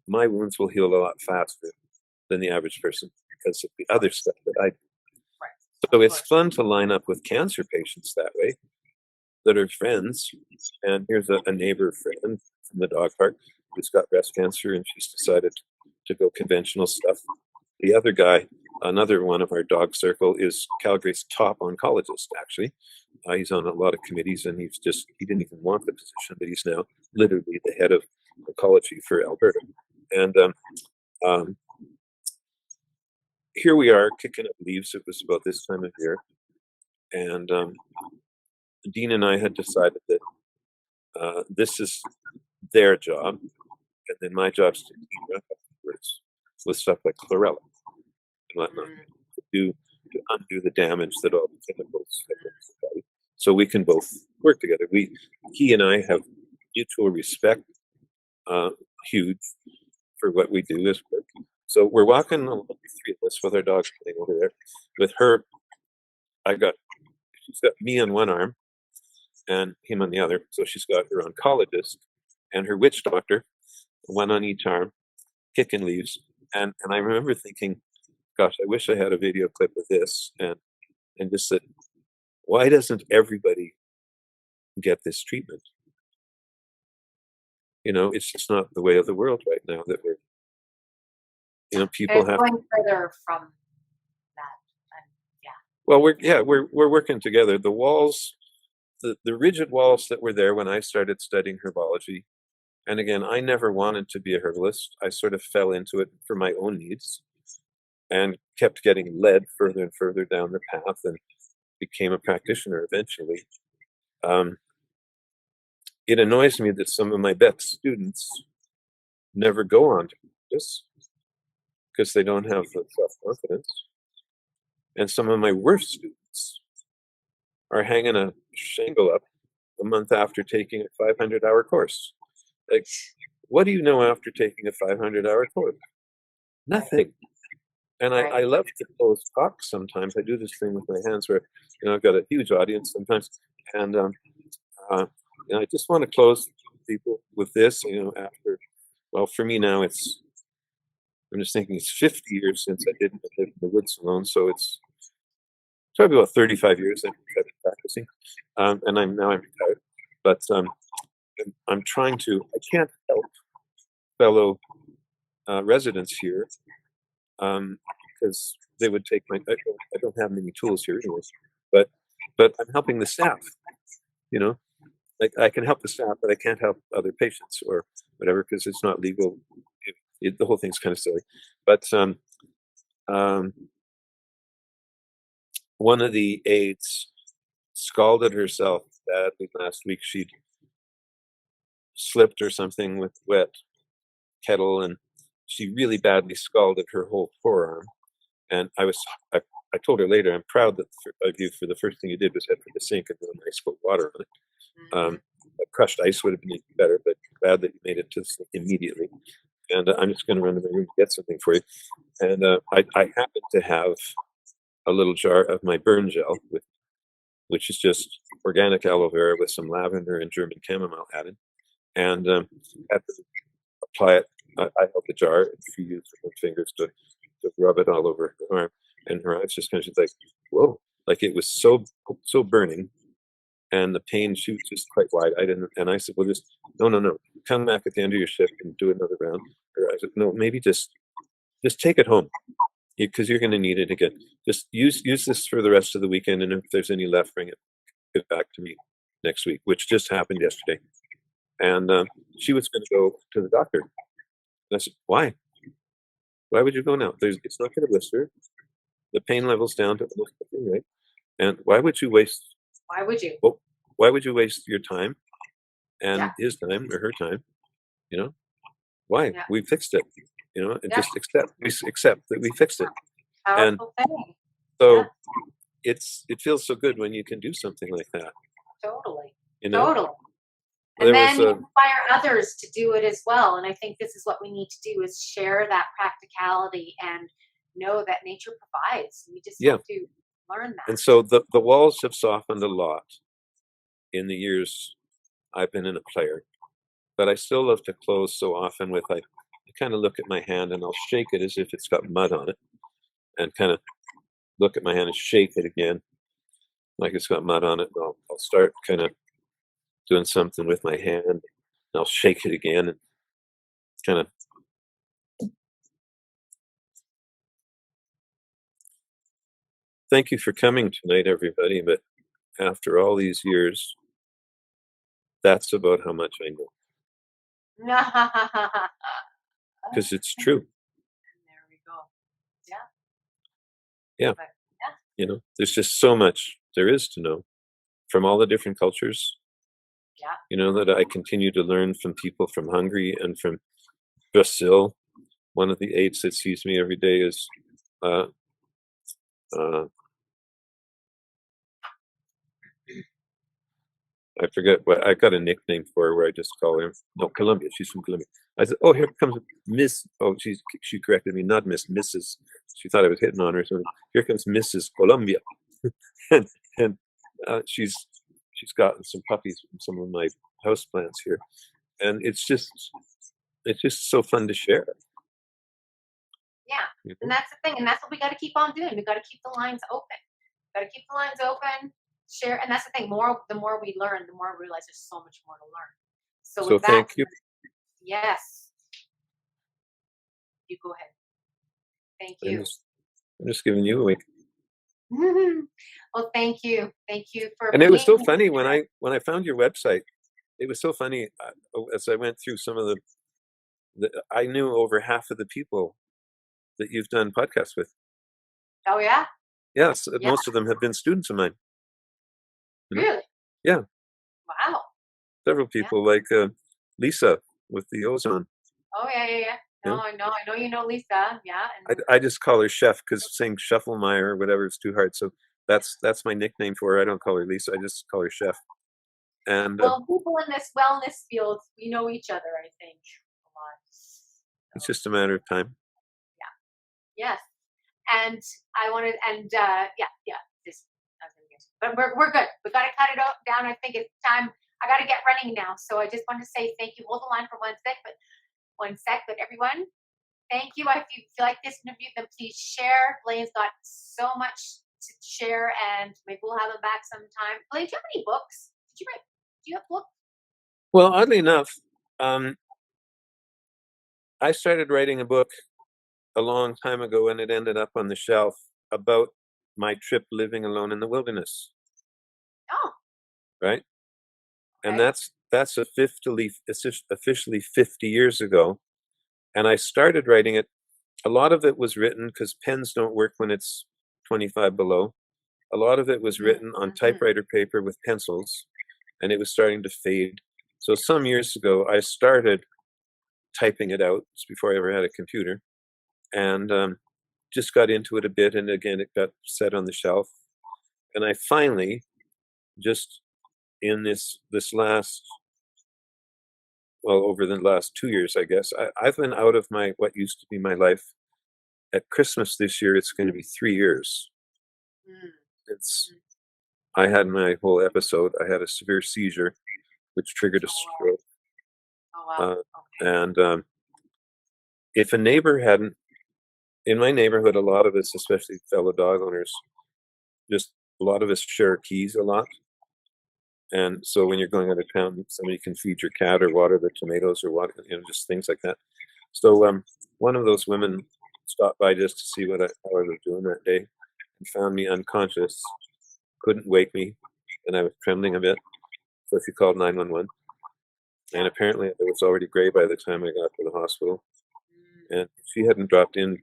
[SPEAKER 2] my wounds will heal a lot faster than the average person because of the other stuff that I do.
[SPEAKER 1] Right.
[SPEAKER 2] So it's fun to line up with cancer patients that way that are friends. And here's a neighbor friend from the dog park who's got breast cancer and she's decided to go conventional stuff. The other guy, another one of our dog circle, is Calgary's top oncologist, actually. He's on a lot of committees and he didn't even want the position, but he's now literally the head of oncology for Alberta. And here we are kicking up leaves. It was about this time of year. And Dean and I had decided that this is their job. And then my job is to team up afterwards with stuff like chlorella and whatnot to undo the damage that all the chemicals have done to the body. So we can both work together. He and I have mutual respect, huge, for what we do as work. So we're walking along, the three of us, with our dogs playing over there. With her, she's got me on one arm and him on the other. So she's got her oncologist and her witch doctor, one on each arm, kicking leaves. And I remember thinking, gosh, I wish I had a video clip of this and just said, why doesn't everybody get this treatment? It's just not the way of the world right now that people
[SPEAKER 1] It's
[SPEAKER 2] have.
[SPEAKER 1] going further from that. And yeah.
[SPEAKER 2] Well, we're working together. The walls, the rigid walls that were there when I started studying herbology, and again, I never wanted to be a herbalist. I sort of fell into it for my own needs and kept getting led further and further down the path and became a practitioner eventually. It annoys me that some of my best students never go on to this because they don't have the self-confidence. And some of my worst students are hanging a shingle up a month after taking a 500-hour course. Like, what do you know after taking a 500-hour course? Nothing. And I love to close talks sometimes. I do this thing with my hands where, I've got a huge audience sometimes. And I just want to close people with this, well, for me now, I'm just thinking it's 50 years since I didn't live in the woods alone. So it's probably about 35 years I've been practicing. And I'm retired. But I'm trying to, I can't help fellow residents here because they would take I don't have many tools here anyways, but I'm helping the staff, like I can help the staff, but I can't help other patients or whatever because it's not legal. The whole thing's kind of silly. But one of the aides scalded herself badly last week. She'd slipped or something with wet kettle, and she really badly scalded her whole forearm. And I told her later, I'm proud of you for the first thing you did was head for the sink and put nice cold water on it. Crushed ice would have been even better, but bad that you made it to the sink immediately. And I'm just going to run to my room to get something for you. And I happen to have a little jar of my burn gel, which is just organic aloe vera with some lavender and German chamomile added. And after apply it, I held the jar and she used her fingers to rub it all over her arm. And her eyes just kind of, she's like, whoa, like it was so burning. And the pain, she was just quite wide-eyed. And I said, well, no, come back at the end of your shift and do another round. Or I said, no, maybe just take it home because you're going to need it again. Just use this for the rest of the weekend. And if there's any left, bring it back to me next week, which just happened yesterday. And she was going to go to the doctor. And I said, why? Why would you go now? It's not going to blister. The pain level's down to almost nothing, right? And why would you waste?
[SPEAKER 1] Why would you?
[SPEAKER 2] Well, why would you waste your time
[SPEAKER 1] Yeah.
[SPEAKER 2] and his time or her time? You know, why?
[SPEAKER 1] Yeah.
[SPEAKER 2] We fixed it. And
[SPEAKER 1] Yeah.
[SPEAKER 2] just accept that we fixed it. And
[SPEAKER 1] Powerful thing.
[SPEAKER 2] so it feels so good when you can do something like that.
[SPEAKER 1] Totally.
[SPEAKER 2] You know,
[SPEAKER 1] Totally. And
[SPEAKER 2] there
[SPEAKER 1] then
[SPEAKER 2] was
[SPEAKER 1] you
[SPEAKER 2] a
[SPEAKER 1] inspire others to do it as well. And I think this is what we need to do is share that practicality and know that nature provides. We just
[SPEAKER 2] yeah.
[SPEAKER 1] have to learn that.
[SPEAKER 2] And so the walls have softened a lot in the years I've been in a player, but I still love to close so often with I kind of look at my hand and I'll shake it as if it's got mud on it, and kind of look at my hand and shake it again like it's got mud on it. And I'll start kind of doing something with my hand, and I'll shake it again, and kind of. Thank you for coming tonight, everybody. But after all these years, that's about how much I know, because it's true.
[SPEAKER 1] There we go. Yeah.
[SPEAKER 2] Yeah.
[SPEAKER 1] But, yeah.
[SPEAKER 2] There's just so much there is to know from all the different cultures.
[SPEAKER 1] Yeah.
[SPEAKER 2] That I continue to learn from people from Hungary and from Brazil. One of the aides that sees me every day is uh, I forget what I got a nickname for her where I just call her. No, Colombia. She's from Colombia. I said, "Oh, here comes Miss." Oh, she corrected me, not Miss, Mrs. She thought I was hitting on her. So here comes Mrs. Colombia, and she's gotten some puppies from some of my houseplants here, and it's just so fun to share.
[SPEAKER 1] Yeah. And that's the thing. And that's what we got to keep on doing. We got to keep the lines open. Got to keep the lines open, share. And that's the thing. The more we learn, the more we realize there's so much more to learn. So with that,
[SPEAKER 2] thank you.
[SPEAKER 1] Yes. You go ahead. Thank you.
[SPEAKER 2] I'm just giving you a wink.
[SPEAKER 1] Well, thank you. Thank you for.
[SPEAKER 2] And it was so funny when I found your website. It was so funny as I went through some of I knew over half of the people that you've done podcasts with.
[SPEAKER 1] Oh yeah.
[SPEAKER 2] Yes,
[SPEAKER 1] Yeah.
[SPEAKER 2] most of them have been students of mine.
[SPEAKER 1] Really?
[SPEAKER 2] Yeah.
[SPEAKER 1] Wow.
[SPEAKER 2] Several people like Lisa with the ozone.
[SPEAKER 1] Oh yeah. No, I know you know Lisa. Yeah. And
[SPEAKER 2] I just call her Chef because saying Scheffelmeyer or whatever is too hard. So that's my nickname for her. I don't call her Lisa. I just call her Chef. And
[SPEAKER 1] well, people in this wellness field, we know each other, I think, a lot.
[SPEAKER 2] It's just a matter of time.
[SPEAKER 1] Yeah. Yes. And I wanted, and this, I was gonna get to, but we're good. We got to cut it down. I think it's time. I got to get running now. So I just want to say thank you. Hold the line for 1 sec, but everyone, thank you. If you like this interview, then please share. Blaine's got so much to share, and maybe we'll have him back sometime. Blaine, do you have any books? Did you write? Do you have books?
[SPEAKER 2] Well, oddly enough, I started writing a book a long time ago, and it ended up on the shelf about my trip living alone in the wilderness.
[SPEAKER 1] Oh.
[SPEAKER 2] Right. Okay. And that's officially 50 years ago. And I started writing it. A lot of it was written because pens don't work when it's 25 below. A lot of it was written on typewriter paper with pencils, and it was starting to fade. So some years ago, I started typing it out. It's before I ever had a computer, and just got into it a bit. And again, it got set on the shelf. And I finally, just in this last, well, over the last 2 years, I guess, I've been out of what used to be my life. At Christmas this year, it's going to be 3 years. I had my whole episode. I had a severe seizure, which triggered a stroke.
[SPEAKER 1] Oh, wow.
[SPEAKER 2] And if a neighbor hadn't, in my neighborhood, a lot of us, especially fellow dog owners, just a lot of us share keys a lot. And so when you're going out of town, somebody can feed your cat or water the tomatoes or water, just things like that. So one of those women stopped by just to see how I was doing that day, and found me unconscious, couldn't wake me, and I was trembling a bit. So she called 911. And apparently it was already gray by the time I got to the hospital.
[SPEAKER 1] Mm,
[SPEAKER 2] And if she hadn't dropped in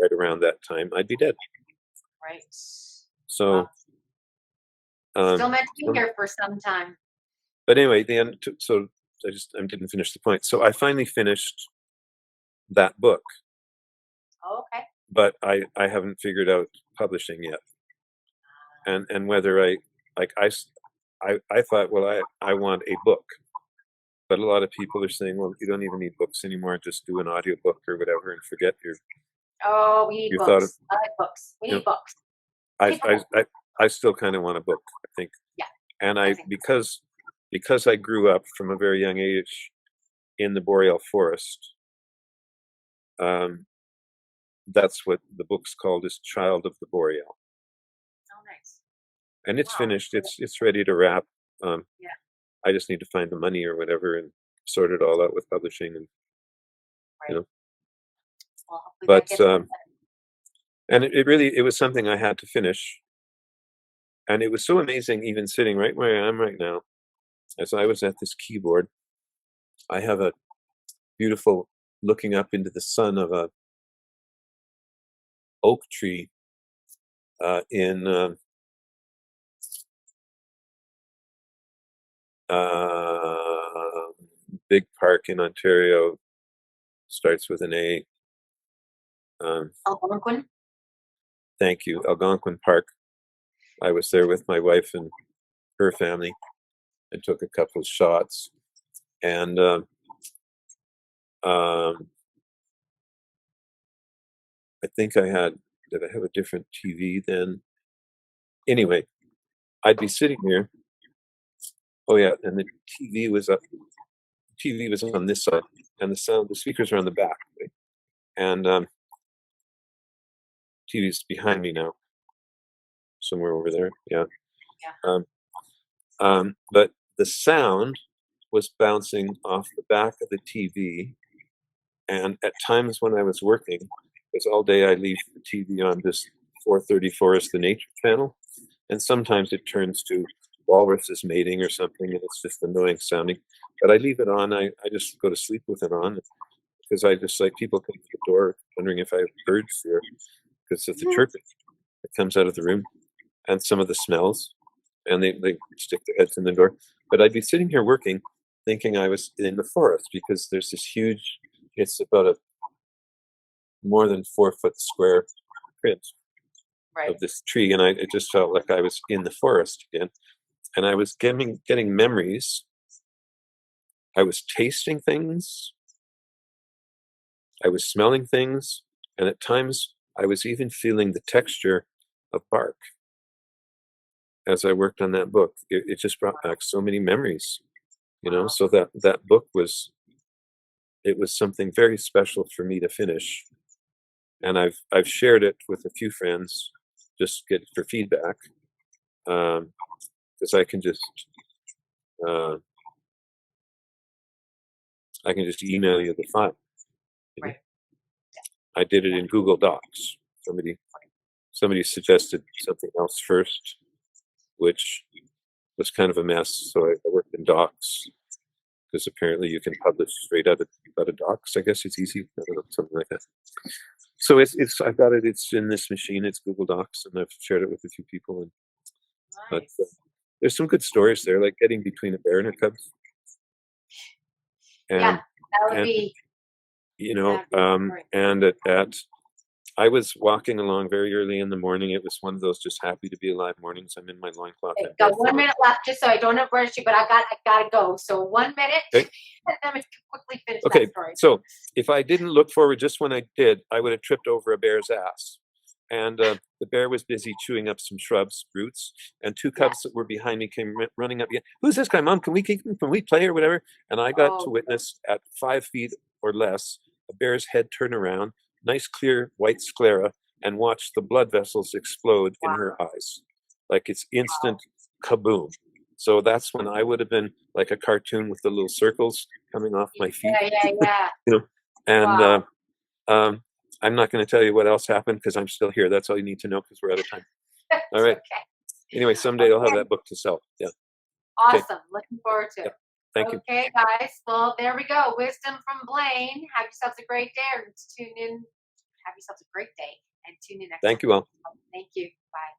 [SPEAKER 2] right around that time, I'd be dead.
[SPEAKER 1] right.
[SPEAKER 2] So,
[SPEAKER 1] Wow. Still meant to be
[SPEAKER 2] some-
[SPEAKER 1] here for some time.
[SPEAKER 2] but anyway, the end. So I didn't finish the point. So I finally finished that book,
[SPEAKER 1] Oh, okay.
[SPEAKER 2] but I haven't figured out publishing yet, and whether I thought, well, I want a book, but a lot of people are saying, well, you don't even need books anymore. Just do an audiobook or whatever, and forget
[SPEAKER 1] Oh, we need
[SPEAKER 2] your thought of,
[SPEAKER 1] books. I like books. We
[SPEAKER 2] you know.
[SPEAKER 1] need books.
[SPEAKER 2] I I
[SPEAKER 1] Paperable.
[SPEAKER 2] I still kind of want a book, I think,
[SPEAKER 1] Yeah,
[SPEAKER 2] and
[SPEAKER 1] I
[SPEAKER 2] I
[SPEAKER 1] think.
[SPEAKER 2] because I grew up from a very young age in the boreal forest. Um, that's what the book's called, is Child of the Boreal,
[SPEAKER 1] Oh, nice.
[SPEAKER 2] and it's
[SPEAKER 1] Wow.
[SPEAKER 2] finished. It's ready to wrap. Um,
[SPEAKER 1] Yeah.
[SPEAKER 2] I just need to find the money or whatever and sort it all out with publishing, and you
[SPEAKER 1] Right.
[SPEAKER 2] know.
[SPEAKER 1] Well, hopefully that
[SPEAKER 2] But
[SPEAKER 1] gets.
[SPEAKER 2] and it was something I had to finish, and it was so amazing. Even sitting right where I am right now, as I was at this keyboard, I have a beautiful looking up into the sun of a oak tree in big park in Ontario. Starts with an A.
[SPEAKER 1] Algonquin.
[SPEAKER 2] Thank you, Algonquin Park. I was there with my wife and her family and took a couple of shots. And um, I think did I have a different TV then? Anyway, I'd be sitting here. Oh yeah, and the TV was up. TV was on this side, and the speakers are on the back. Right? And TV's behind me now, somewhere over there. Yeah.
[SPEAKER 1] Yeah.
[SPEAKER 2] But the sound was bouncing off the back of the TV, and at times when I was working, because all day I leave the TV on this 434 is the nature channel, and sometimes it turns to walruses mating or something, and it's just annoying sounding. But I leave it on. I just go to sleep with it on because I just like people come to the door wondering if I have birds here because of the chirping that comes out of the room and some of the smells, and they stick their heads in the door. But I'd be sitting here working, thinking I was in the forest because there's this huge. It's about a more than 4 foot square print
[SPEAKER 1] Right.
[SPEAKER 2] of this tree, and it just felt like I was in the forest again. And I was getting memories. I was tasting things. I was smelling things, and at times I was even feeling the texture of bark as I worked on that book. It just brought back so many memories, you know.
[SPEAKER 1] Wow.
[SPEAKER 2] So that book was something very special for me to finish, and I've shared it with a few friends, just get for feedback, because uh, I can just email you the file. You know?
[SPEAKER 1] Right.
[SPEAKER 2] I did it in Google Docs. Somebody suggested something else first, which was kind of a mess. So I worked in Docs because apparently you can publish straight out of Docs. I guess it's easy. I don't know, something like that. So I've got it. It's in this machine. It's Google Docs, and I've shared it with a few people. But
[SPEAKER 1] Nice.
[SPEAKER 2] there's some good stories there, like getting between a bear and her cubs,
[SPEAKER 1] Yeah,
[SPEAKER 2] and
[SPEAKER 1] that would
[SPEAKER 2] and
[SPEAKER 1] be.
[SPEAKER 2] you know,
[SPEAKER 1] That'd be great.
[SPEAKER 2] and at I was walking along very early in the morning. It was one of those just happy to be alive mornings. I'm in my loincloth.
[SPEAKER 1] Okay, got 1 minute left, just so I don't rush you, but I gotta go. So 1 minute,
[SPEAKER 2] Okay.
[SPEAKER 1] and then we can quickly finish
[SPEAKER 2] Okay,
[SPEAKER 1] that story.
[SPEAKER 2] so if I didn't look forward just when I did, I would have tripped over a bear's ass. And the bear was busy chewing up some shrubs, roots, and two cubs that were behind me came running up. Who's this guy, Mom? Can we keep him? Can we play or whatever? And I got to
[SPEAKER 1] Oh,
[SPEAKER 2] witness at 5 feet or less a bear's head turn around, nice clear white sclera, and watch the blood vessels explode in
[SPEAKER 1] wow.
[SPEAKER 2] her eyes, like it's instant kaboom. So that's when I would have been like a cartoon with the little circles coming off my feet,
[SPEAKER 1] Yeah.
[SPEAKER 2] you know. And
[SPEAKER 1] Wow.
[SPEAKER 2] I'm not going to tell you what else happened because I'm still here. That's all you need to know because we're out of time. All right.
[SPEAKER 1] Okay.
[SPEAKER 2] Anyway, someday I'll have that book to sell. Yeah. Okay.
[SPEAKER 1] Awesome. Looking forward to it.
[SPEAKER 2] Thank you.
[SPEAKER 1] Okay, guys. Well, there we go. Wisdom from Blaine. Have yourselves a great day and tune in. Have yourselves a great day and tune in next
[SPEAKER 2] Thank
[SPEAKER 1] time.
[SPEAKER 2] you all.
[SPEAKER 1] Thank you. Bye.